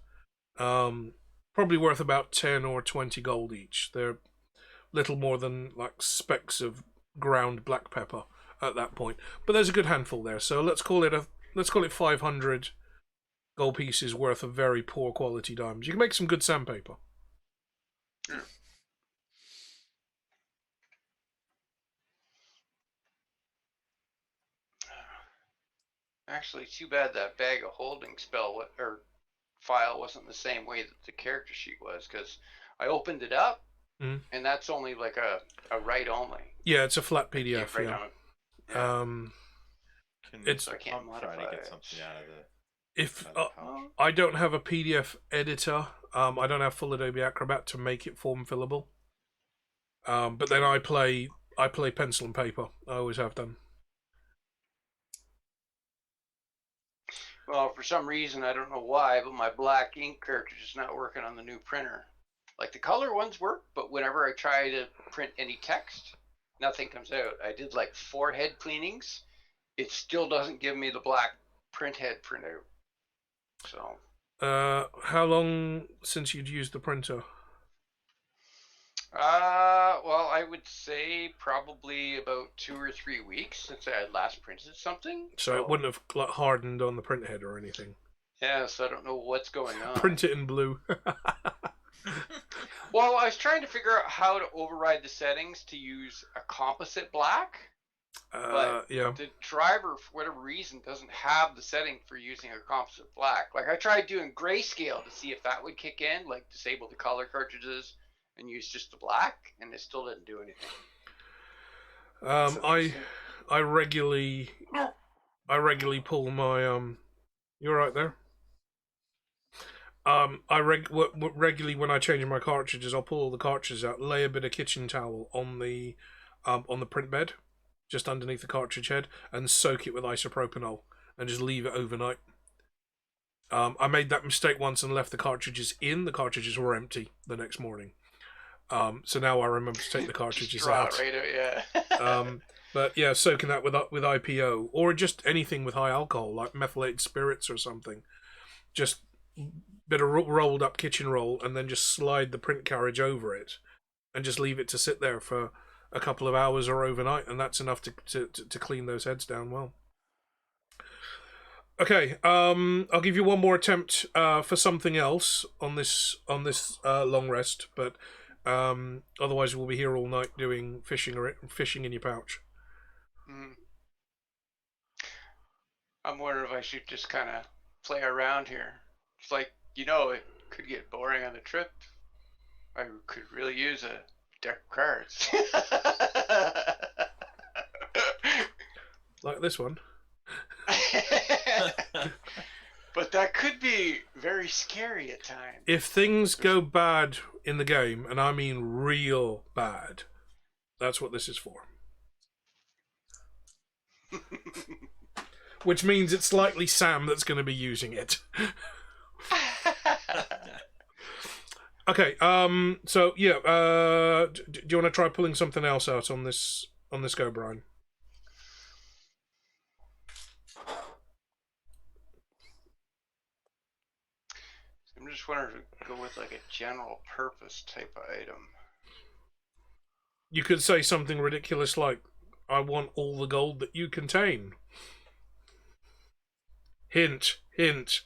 Probably worth about 10 or 20 gold each. They're little more than like specks of ground black pepper at that point. But there's a good handful there, so let's call it 500 gold pieces worth of very poor quality diamonds. You can make some good sandpaper. Actually, too bad that bag of holding or file wasn't the same way that the character sheet was, because I opened it up, and that's only like a write only. Yeah, it's a flat PDF. Right Yeah. It's I can't try to modify get it. something out of the. If out of the pouch. I don't have a PDF editor, I don't have full Adobe Acrobat to make it form fillable. But then I play pencil and paper. I always have done. Well, for some reason, I don't know why, but my black ink cartridge is not working on the new printer. Like the color ones work, but whenever I try to print any text, nothing comes out. I did like 4 head cleanings. It still doesn't give me the black print head printout. So. How long since you'd used the printer? Well, I would say probably about 2 or 3 weeks since I had last printed something. So it wouldn't have like, hardened on the print head or anything. Yeah, so I don't know what's going on. Print it in blue. Well, I was trying to figure out how to override the settings to use a composite black. But yeah. the driver, for whatever reason, doesn't have the setting for using a composite black. Like, I tried doing grayscale to see if that would kick in, like disable the color cartridges and use just the black, and it still didn't do anything. I regularly pull my You're right there. Regularly when I change my cartridges, I'll pull all the cartridges out, lay a bit of kitchen towel on the print bed, just underneath the cartridge head, and soak it with isopropanol and just leave it overnight. I made that mistake once and left the cartridges in. The cartridges were empty the next morning. So now I remember to take the cartridges out. Right out, yeah. But yeah, soaking that with IPO or just anything with high alcohol, like methylated spirits or something. Just bit of rolled up kitchen roll, and then just slide the print carriage over it, and just leave it to sit there for a couple of hours or overnight, and that's enough to clean those heads down well. Okay, I'll give you one more attempt for something else on this long rest, but otherwise we'll be here all night doing fishing in your pouch. I'm wondering if I should just kind of play around here. It's like, it could get boring on a trip. I could really use a deck of cards. Like this one. But that could be very scary at times. If things go bad in the game, and I mean real bad, that's what this is for. Which means it's likely Sam that's going to be using it. Okay, so yeah, do you want to try pulling something else out on this go, Brian? I'm just wondering if we go with like a general purpose type of item. You could say something ridiculous like, I want all the gold that you contain. Hint, hint.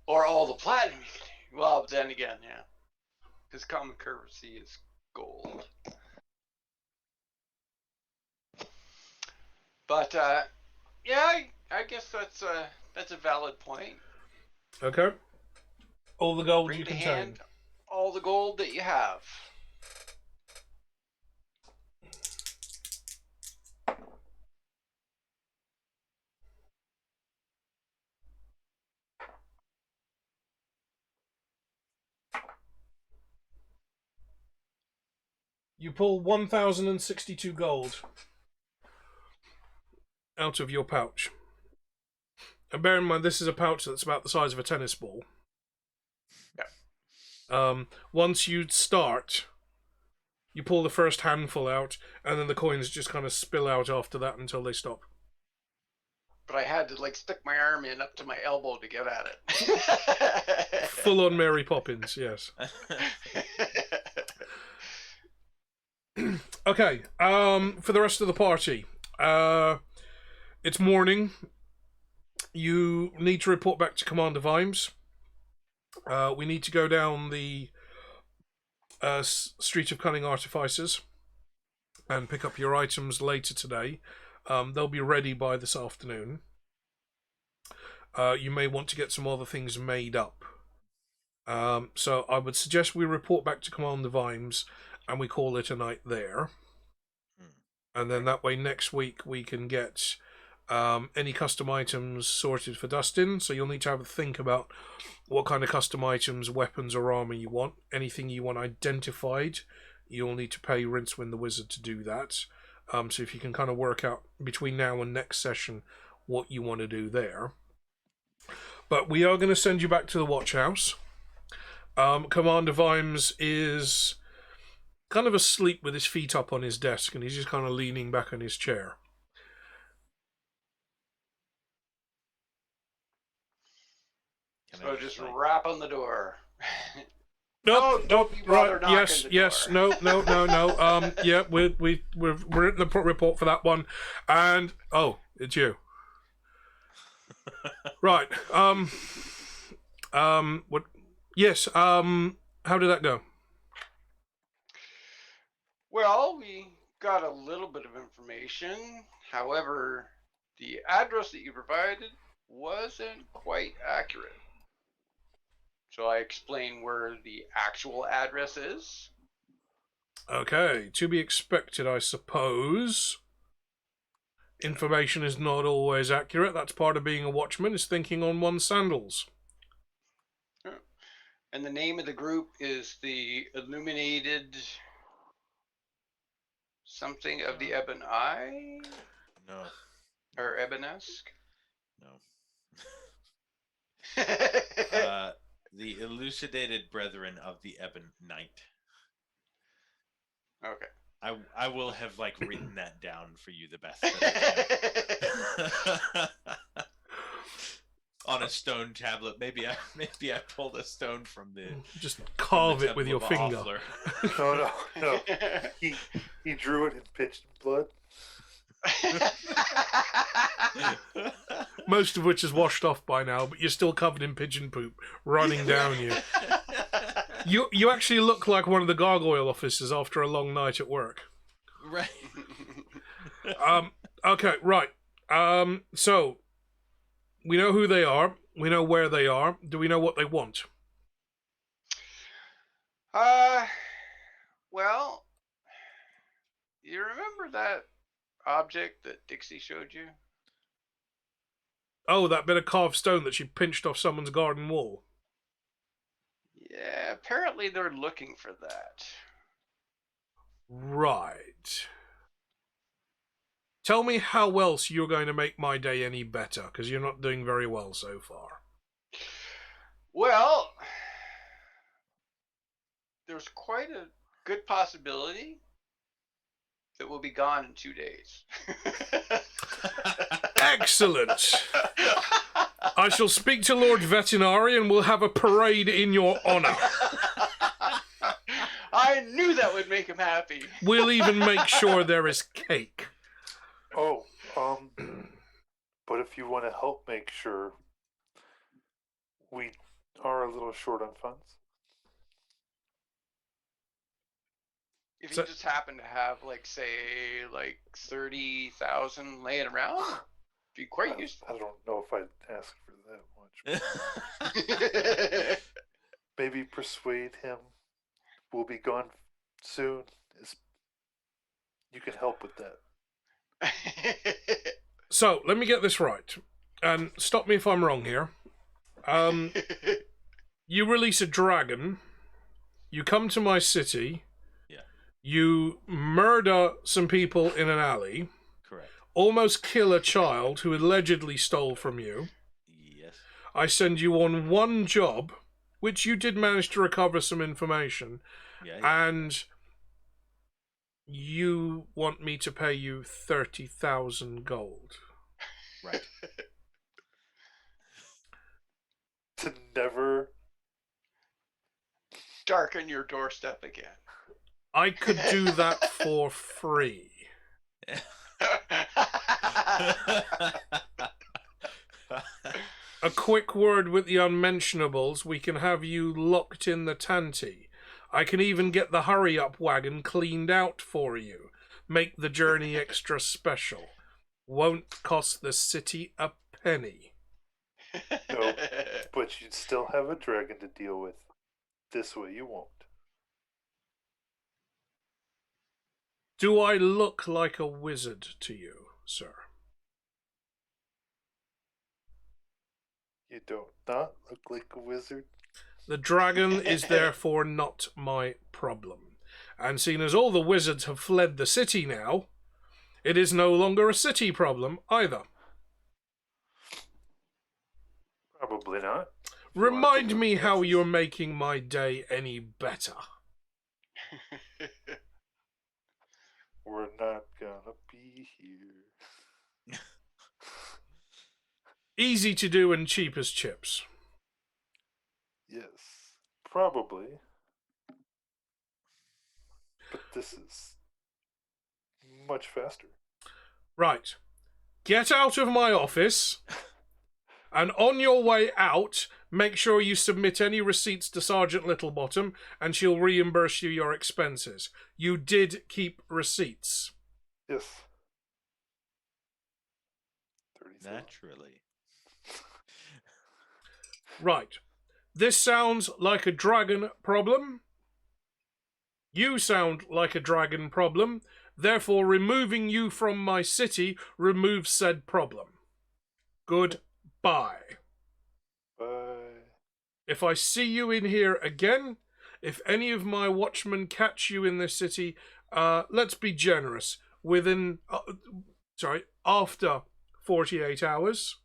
Or all the platinum you contain. Well, but then again, yeah. Because common currency is gold. But, yeah, I guess that's a valid point. Okay. All the gold Bring you to contain. hand all the gold that you have. You pull 1,062 gold out of your pouch. And bear in mind, this is a pouch that's about the size of a tennis ball. Yeah. Once you start, you pull the first handful out, and then the coins just kind of spill out after that until they stop. But I had to like stick my arm in up to my elbow to get at it. Full on Mary Poppins, yes. Okay, for the rest of the party, it's morning. You need to report back to Commander Vimes. We need to go down the Street of Cunning Artificers and pick up your items later today. They'll be ready by this afternoon. You may want to get some other things made up. So I would suggest we report back to Commander Vimes and we call it a night there. And then that way next week we can get any custom items sorted for Dustin. So you'll need to have a think about what kind of custom items, weapons or armor you want. Anything you want identified, you'll need to pay Rincewind the Wizard to do that. So if you can kind of work out between now and next session what you want to do there. But we are going to send you back to the watch house. Commander Vimes is kind of asleep with his feet up on his desk, and he's just kind of leaning back on his chair. So just rap on the door. Nope, don't you bother right, knocking yes, the door. no. Yeah, we're in the report for that one, and it's you. Right. What? Yes. How did that go? Well, we got a little bit of information. However, the address that you provided wasn't quite accurate. So I explain where the actual address is. Okay, to be expected, I suppose. Information is not always accurate. That's part of being a watchman, is thinking on one's sandals. And the name of the group is the Illuminated something of the Ebon Eye? No. Or Ebonesque? No. The Elucidated Brethren of the Ebon Knight. Okay. I will have written that down for you the best that I can. On a stone tablet. Maybe I pulled a stone from the. Just carve it with your finger. No. He drew it in pitch and blood. Most of which is washed off by now, but you're still covered in pigeon poop running down you. You actually look like one of the gargoyle officers after a long night at work. Right. Okay, right. So we know who they are. We know where they are. Do we know what they want? Well, you remember that object that Dixie showed you? Oh, that bit of carved stone that she pinched off someone's garden wall. Yeah, apparently they're looking for that. Right. Tell me how else you're going to make my day any better, because you're not doing very well so far. Well, there's quite a good possibility that we'll be gone in 2 days. Excellent. I shall speak to Lord Veterinary and we'll have a parade in your honour. I knew that would make him happy. We'll even make sure there is cake. Oh, but if you want to help make sure, we are a little short on funds. If you just happen to have, say, 30,000 laying around, it'd be quite useful. I don't know if I'd ask for that much. Maybe persuade him will be gone soon. You can help with that. So, let me get this right. And stop me if I'm wrong here. You release a dragon. You come to my city. Yeah. You murder some people in an alley. Correct. Almost kill a child who allegedly stole from you. Yes. I send you on one job, which you did manage to recover some information. Yeah. And you want me to pay you 30,000 gold. Right. To never. Darken your doorstep again. I could do that for free. A quick word with the unmentionables, we can have you locked in the tanty. I can even get the hurry-up wagon cleaned out for you. Make the journey extra special. Won't cost the city a penny. No, but you'd still have a dragon to deal with. This way you won't. Do I look like a wizard to you, sir? You don't not look like a wizard. The dragon is therefore not my problem. And seeing as all the wizards have fled the city now, it is no longer a city problem either. Probably not. Remind me how you're making my day any better. We're not gonna be here. Easy to do and cheap as chips. Yes, probably. But this is much faster. Right. Get out of my office, and on your way out, make sure you submit any receipts to Sergeant Littlebottom, and she'll reimburse you your expenses. You did keep receipts. Yes. 37. Naturally. Right. This sounds like a dragon problem. You sound like a dragon problem. Therefore, removing you from my city removes said problem. Goodbye. Bye. If I see you in here again, if any of my watchmen catch you in this city, let's be generous. After 48 hours,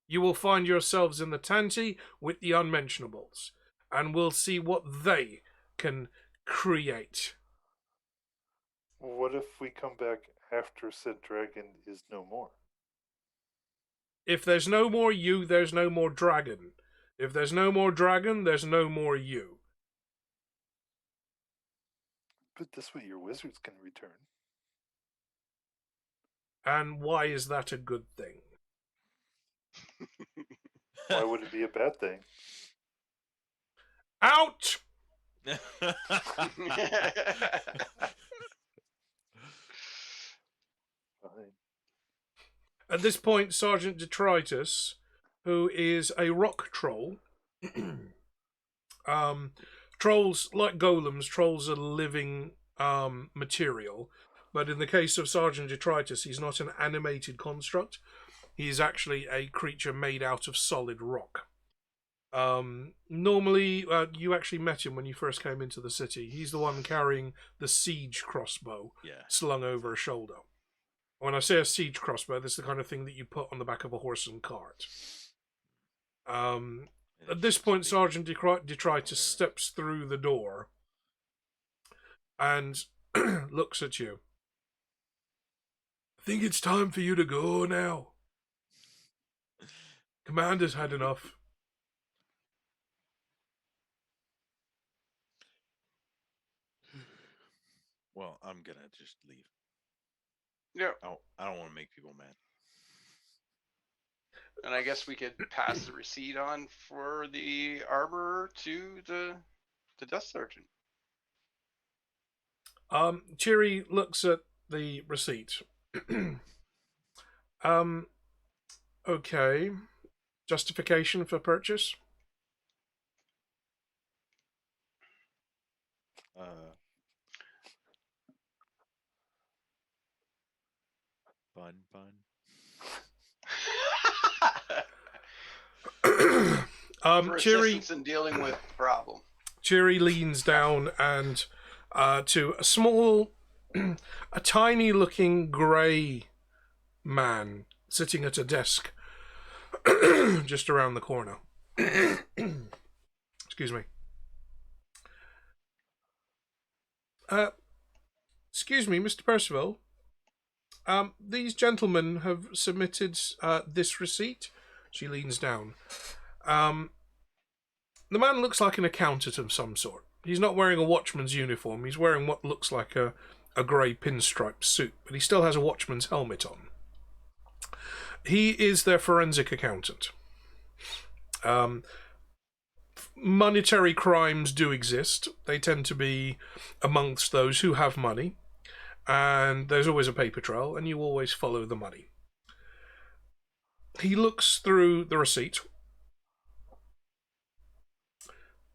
you will find yourselves in the tanty with the unmentionables, and we'll see what they can create. What if we come back after said dragon is no more? If there's no more you, there's no more dragon. If there's no more dragon, there's no more you. But this way your wizards can return. And why is that a good thing? Why would it be a bad thing? Out! Fine. At this point, Sergeant Detritus, who is a rock troll, trolls, like golems, trolls are living material, but in the case of Sergeant Detritus, he's not an animated construct. He is actually a creature made out of solid rock. Normally, you actually met him when you first came into the city. He's the one carrying the siege crossbow slung over a shoulder. When I say a siege crossbow, this is the kind of thing that you put on the back of a horse and cart. At this point, Sergeant Detritus steps through the door and looks at you. I think it's time for you to go now. Commander's had enough. Well, I'm gonna just leave. Yeah. I don't want to make people mad. And I guess we could pass the receipt on for the armor to the desk sergeant. Cheery looks at the receipt. Okay. Justification for purchase? Bun. For Cheery, assistance in dealing with the problem. Cheery leans down and to a small, a tiny-looking grey man sitting at a desk just around the corner. Excuse me. Excuse me, Mr. Percival. These gentlemen have submitted this receipt. She leans down. The man looks like an accountant of some sort. He's not wearing a watchman's uniform. He's wearing what looks like a grey pinstripe suit, but he still has a watchman's helmet on. He is their forensic accountant. Monetary crimes do exist. They tend to be amongst those who have money, and there's always a paper trail, and you always follow the money. He looks through the receipt.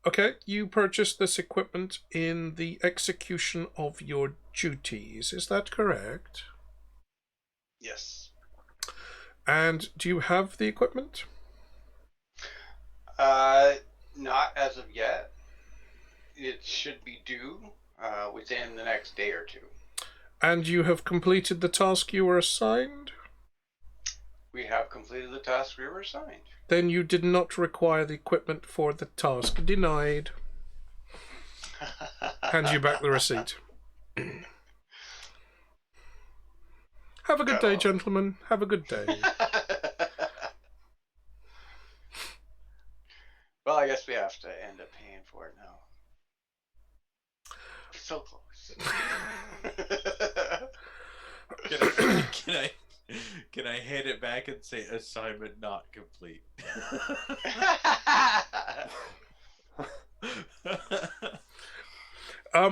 Okay, you purchased this equipment in the execution of your duties. Is that correct? Yes. And do you have the equipment? Not as of yet. It should be due within the next day or two. And you have completed the task you were assigned? We have completed the task we were assigned. Then you did not require the equipment for the task. Denied. Hand you back the receipt. Have a good day, gentlemen. Have a good day. Well, I guess we have to end up paying for it now. So close. Can I hand it back and say assignment not complete?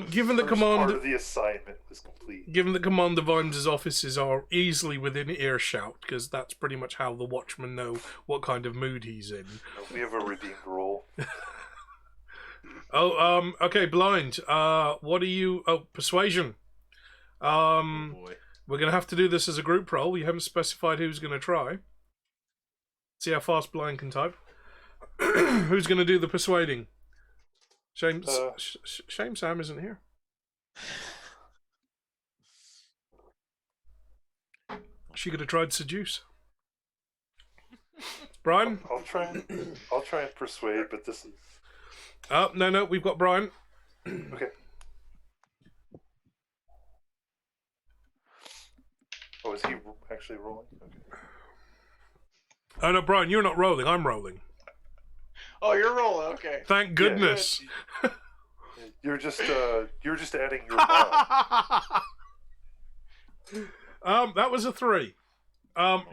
Given the First command, part of the assignment was complete. given that Commander Vimes' offices are easily within earshot, because that's pretty much how the watchmen know what kind of mood he's in. We have a redeemed role. Okay, blind. What are you? Oh, persuasion. Oh boy. We're gonna have to do this as a group roll. You haven't specified who's gonna try. See how fast blind can type. Who's gonna do the persuading? Shame Sam isn't here. She could have tried seduce. Brian? I'll try and persuade, but this is No, we've got Brian. okay. Oh, is he actually rolling? Okay. Oh no, Brian, you're not rolling. I'm rolling. Oh, you're rolling. Okay. Thank goodness. You're just adding your mod. That was a 3.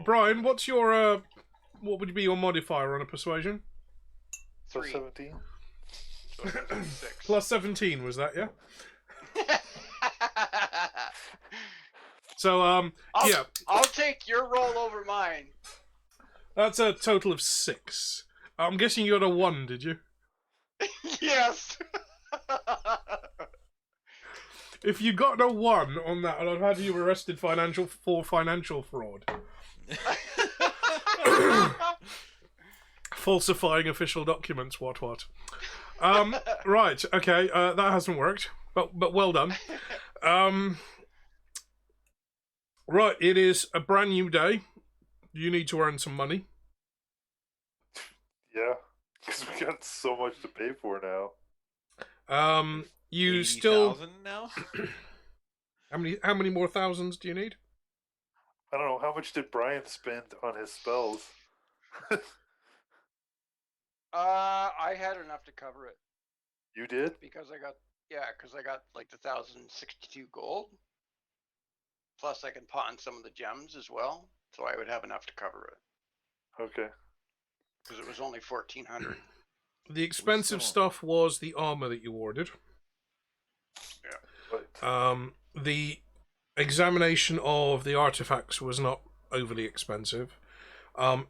Brian, what's your what would be your modifier on a persuasion? So 3. 17. So 6. Plus 17 was that, yeah? So yeah, I'll take your roll over mine. that's a total of 6. I'm guessing you got a 1, did you? Yes. If you got a 1 on that, I'd have had you arrested for financial fraud. Falsifying official documents, what. Right, okay, that hasn't worked, but well done. Right, it is a brand new day. You need to earn some money. Yeah, because we got so much to pay for now. You 80,000 still now? how many more thousands do you need? I don't know, how much did Brian spend on his spells? I had enough to cover it You did? because I got like the 1,062 gold. Plus, I can pawn some of the gems as well, so I would have enough to cover it Okay. because it was only 1,400. The expensive stuff was the armor that you ordered. But The examination of the artifacts was not overly expensive.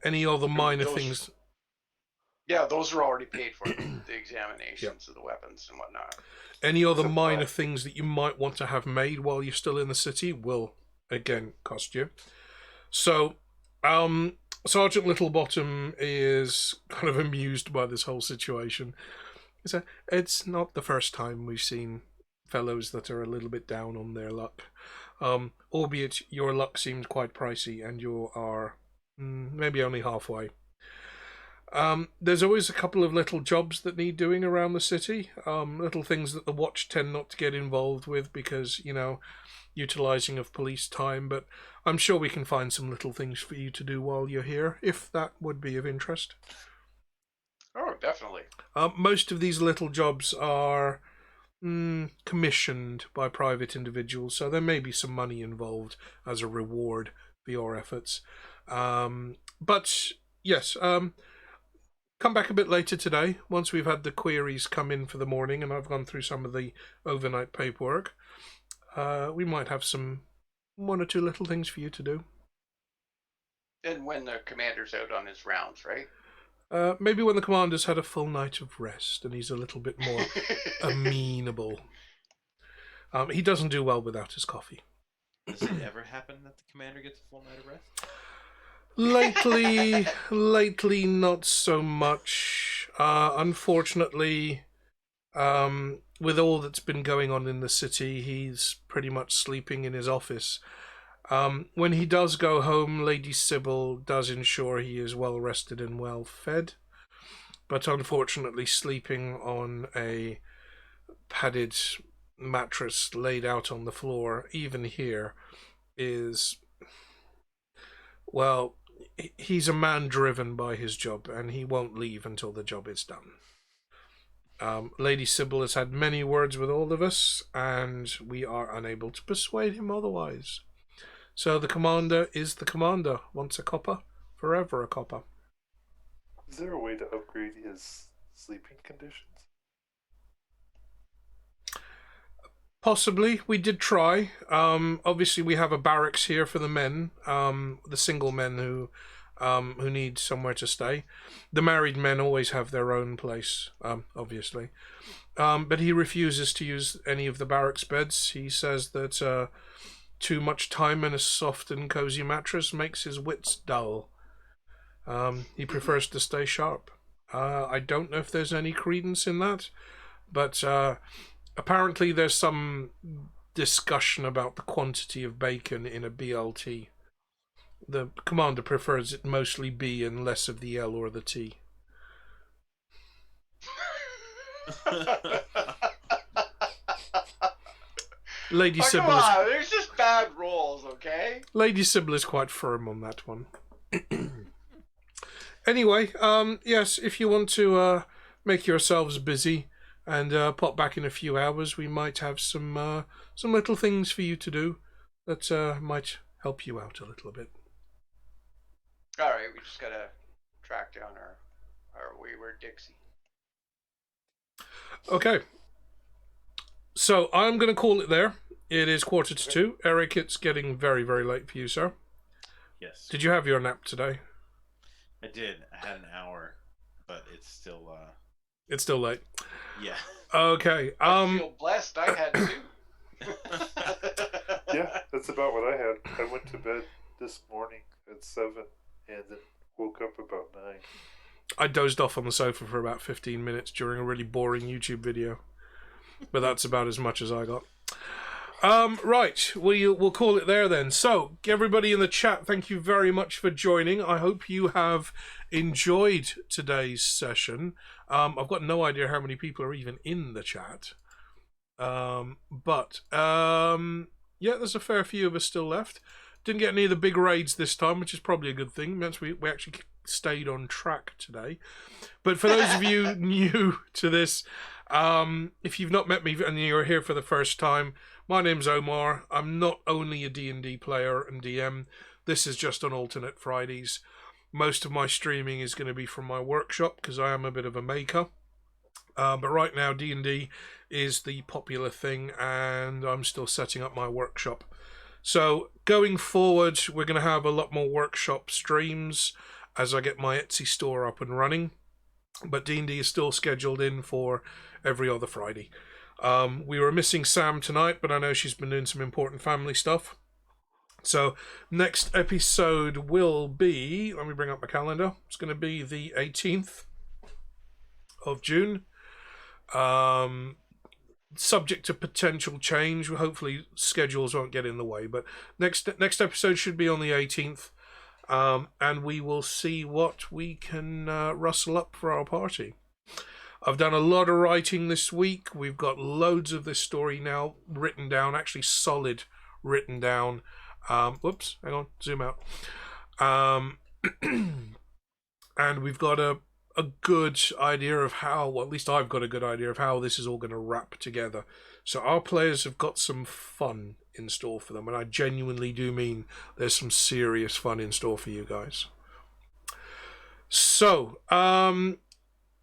Any other minor Those- things? Yeah, those are already paid for, the examinations of the weapons and whatnot. Any other So, minor things that you might want to have made while you're still in the city will, again, cost you. So, Sergeant Littlebottom is kind of amused by this whole situation. It's not the first time we've seen fellows that are a little bit down on their luck. Albeit your luck seems quite pricey and you are maybe only halfway. There's always a couple of little jobs that need doing around the city. Little things that the watch tend not to get involved with because, utilizing of police time. But I'm sure we can find some little things for you to do while you're here, if that would be of interest. Oh, definitely. Most of these little jobs are commissioned by private individuals, so there may be some money involved as a reward for your efforts. But yes, come back a bit later today once we've had the queries come in for the morning and I've gone through some of the overnight paperwork. We might have one or two little things for you to do. And when the commander's out on his rounds, right? Maybe when the commander's had a full night of rest and he's a little bit more amenable. He doesn't do well without his coffee. Does it ever happen that the commander gets a full night of rest? Lately, not so much. Unfortunately, with all that's been going on in the city, he's pretty much sleeping in his office. When he does go home, Lady Sybil does ensure he is well rested and well fed. But unfortunately, sleeping on a padded mattress laid out on the floor, even here, is... Well, he's a man driven by his job, and he won't leave until the job is done. Lady Sybil has had many words with all of us, and we are unable to persuade him otherwise. So the commander is the commander. Once a copper, forever a copper. Is there a way to upgrade his sleeping conditions? Possibly. We did try. Obviously, we have a barracks here for the men, the single men who need somewhere to stay. The married men always have their own place, obviously. But he refuses to use any of the barracks beds. He says that too much time in a soft and cozy mattress makes his wits dull. He prefers to stay sharp. I don't know if there's any credence in that, but apparently there's some discussion about the quantity of bacon in a BLT. The commander prefers it mostly B and less of the L or the T. Lady Sybil come on, there's just bad rolls, okay? Lady Sybil is quite firm on that one. Anyway, yes, if you want to make yourselves busy and pop back in a few hours, we might have some little things for you to do that might help you out a little bit. All right, we just gotta track down our wayward Dixie. Okay. So I'm going to call it there. It is 1:45. Eric, it's getting very, very late for you, sir. Yes. Did you have your nap today? I did. I had an hour, but it's still It's still late. yeah. Okay. I feel blessed I had two. Yeah, that's about what I had. I went to bed this morning at 7 and then woke up about 9. I dozed off on the sofa for about 15 minutes during a really boring YouTube video. But that's about as much as I got. Right, we'll call it there then. So, everybody in the chat, thank you very much for joining. I hope you have enjoyed today's session. I've got no idea how many people are even in the chat. But yeah, there's a fair few of us still left. Didn't get any of the big raids this time, which is probably a good thing. Means we actually stayed on track today. But for those of you new to this, if you've not met me and you're here for the first time, my name's Omar. I'm not only a D&D player and DM. This is just on alternate Fridays. Most of my streaming is going to be from my workshop because I am a bit of a maker. But right now D&D is the popular thing and I'm still setting up my workshop. So going forward, we're going to have a lot more workshop streams as I get my Etsy store up and running. but D&D is still scheduled in for every other Friday. We were missing Sam tonight, but I know she's been doing some important family stuff. So next episode will be, let me bring up my calendar, it's going to be the 18th of June. Subject to potential change. Hopefully schedules won't get in the way, but next episode should be on the 18th. And we will see what we can rustle up for our party. I've done a lot of writing this week. We've got loads of this story now written down, actually solid written down. Whoops, hang on, zoom out. And we've got a good idea of how, well, at least I've got a good idea of how this is all going to wrap together. So our players have got some fun in store for them, and I genuinely do mean there's some serious fun in store for you guys. So,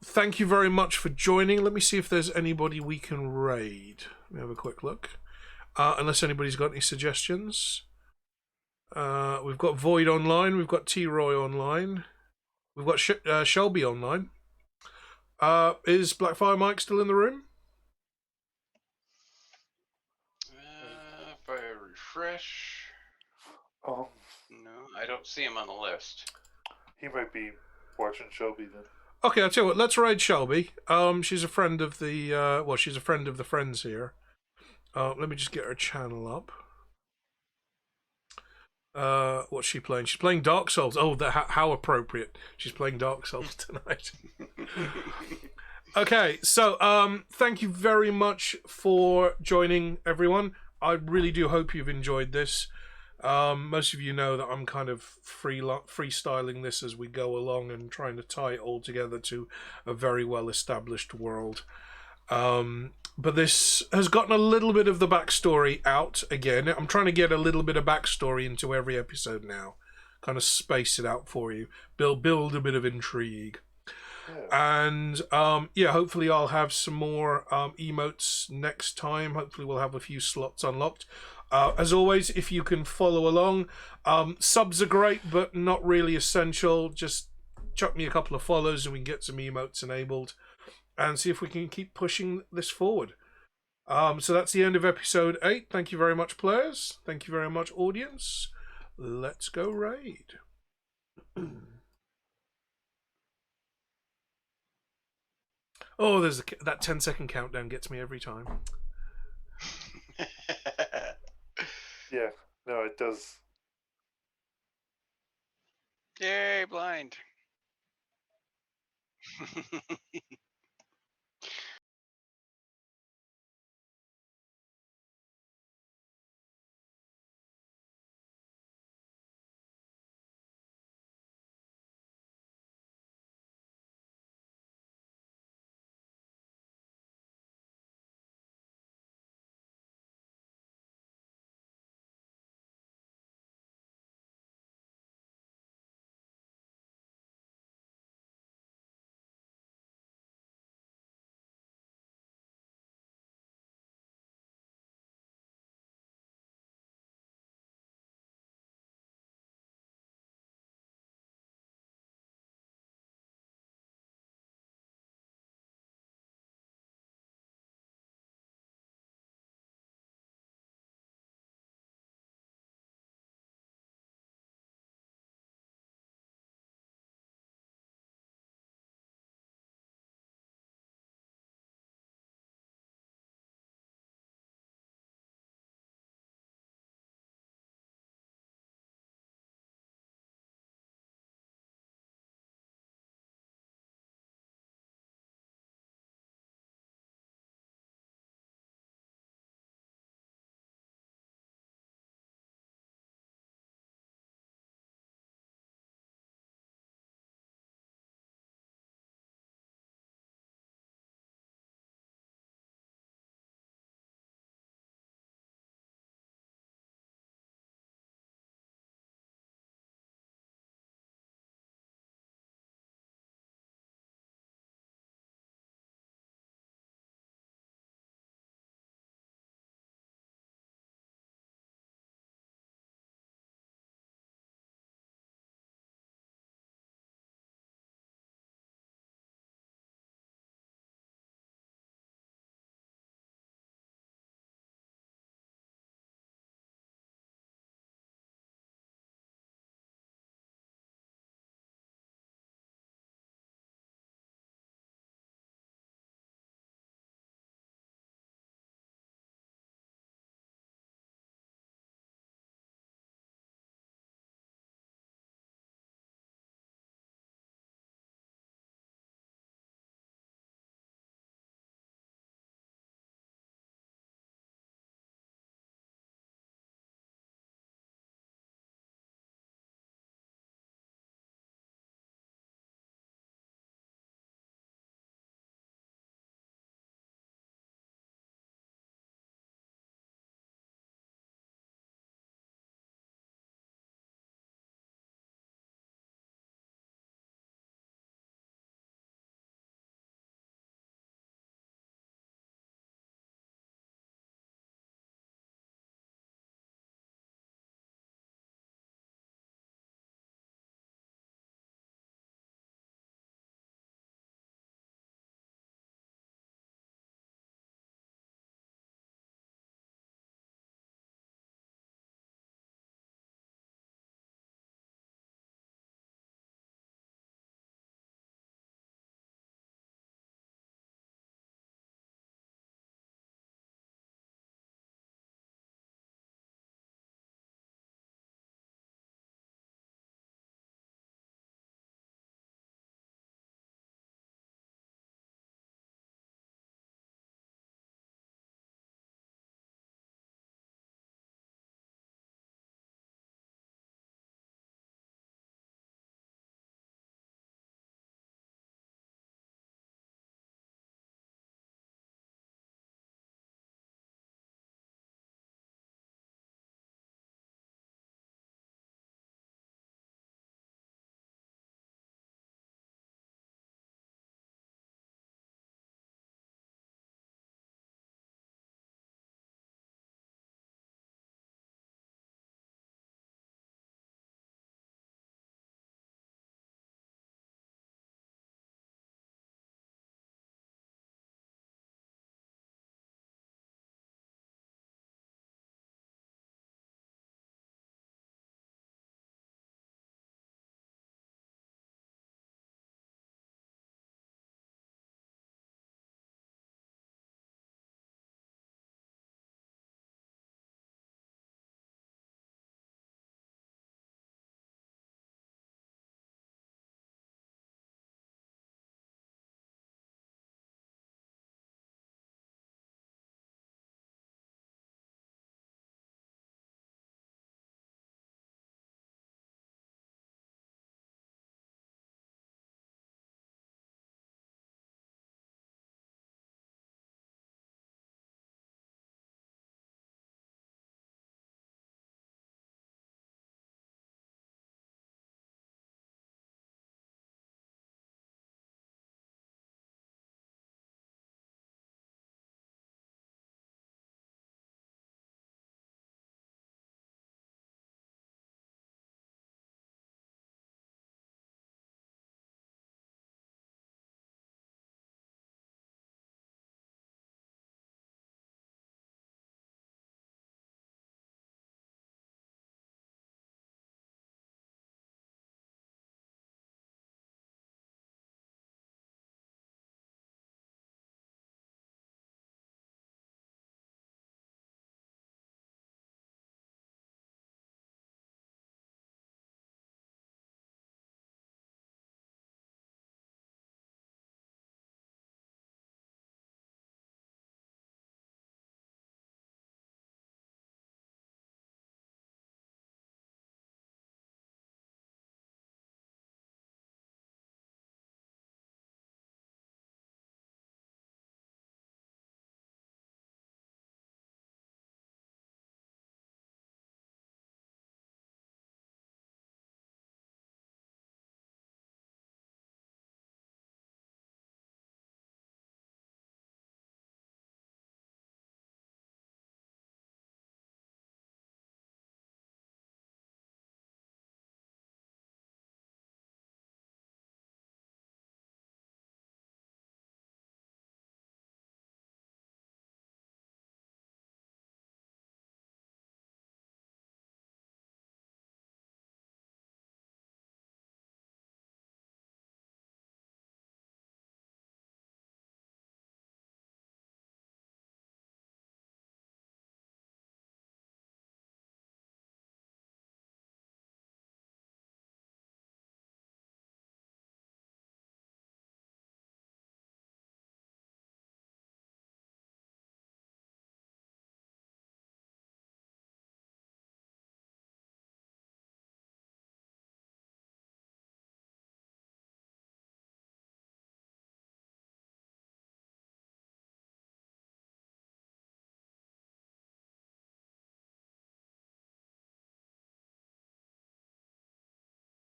thank you very much for joining. Let me see if there's anybody we can raid. Let me have a quick look. Unless anybody's got any suggestions. We've got Void online. We've got T-Roy online. We've got Shelby online. Is Blackfire Mike still in the room? If I refresh... Um, No, I don't see him on the list. he might be watching Shelby then. Okay, I'll tell you what. Let's raid Shelby. She's a friend of the she's a friend of the friends here. Let me just get her channel up. What's she playing? She's playing Dark Souls. Oh, how appropriate. She's playing Dark Souls tonight. Okay, so thank you very much for joining, everyone. I really do hope you've enjoyed this. Most of you know that I'm kind of freestyling this as we go along and trying to tie it all together to a very well-established world. But this has gotten a little bit of the backstory out again. I'm trying to get a little bit of backstory into every episode now. Kind of space it out for you. Build a bit of intrigue. Yeah. And hopefully I'll have some more emotes next time. Hopefully we'll have a few slots unlocked. As always, if you can follow along, subs are great, but not really essential. Just chuck me a couple of follows and we can get some emotes enabled and see if we can keep pushing this forward. So that's the end of episode 8. Thank you very much, players. Thank you very much, audience. Let's go raid. Oh, there's that 10-second countdown gets me every time. Yeah, no, it does. Yay, blind.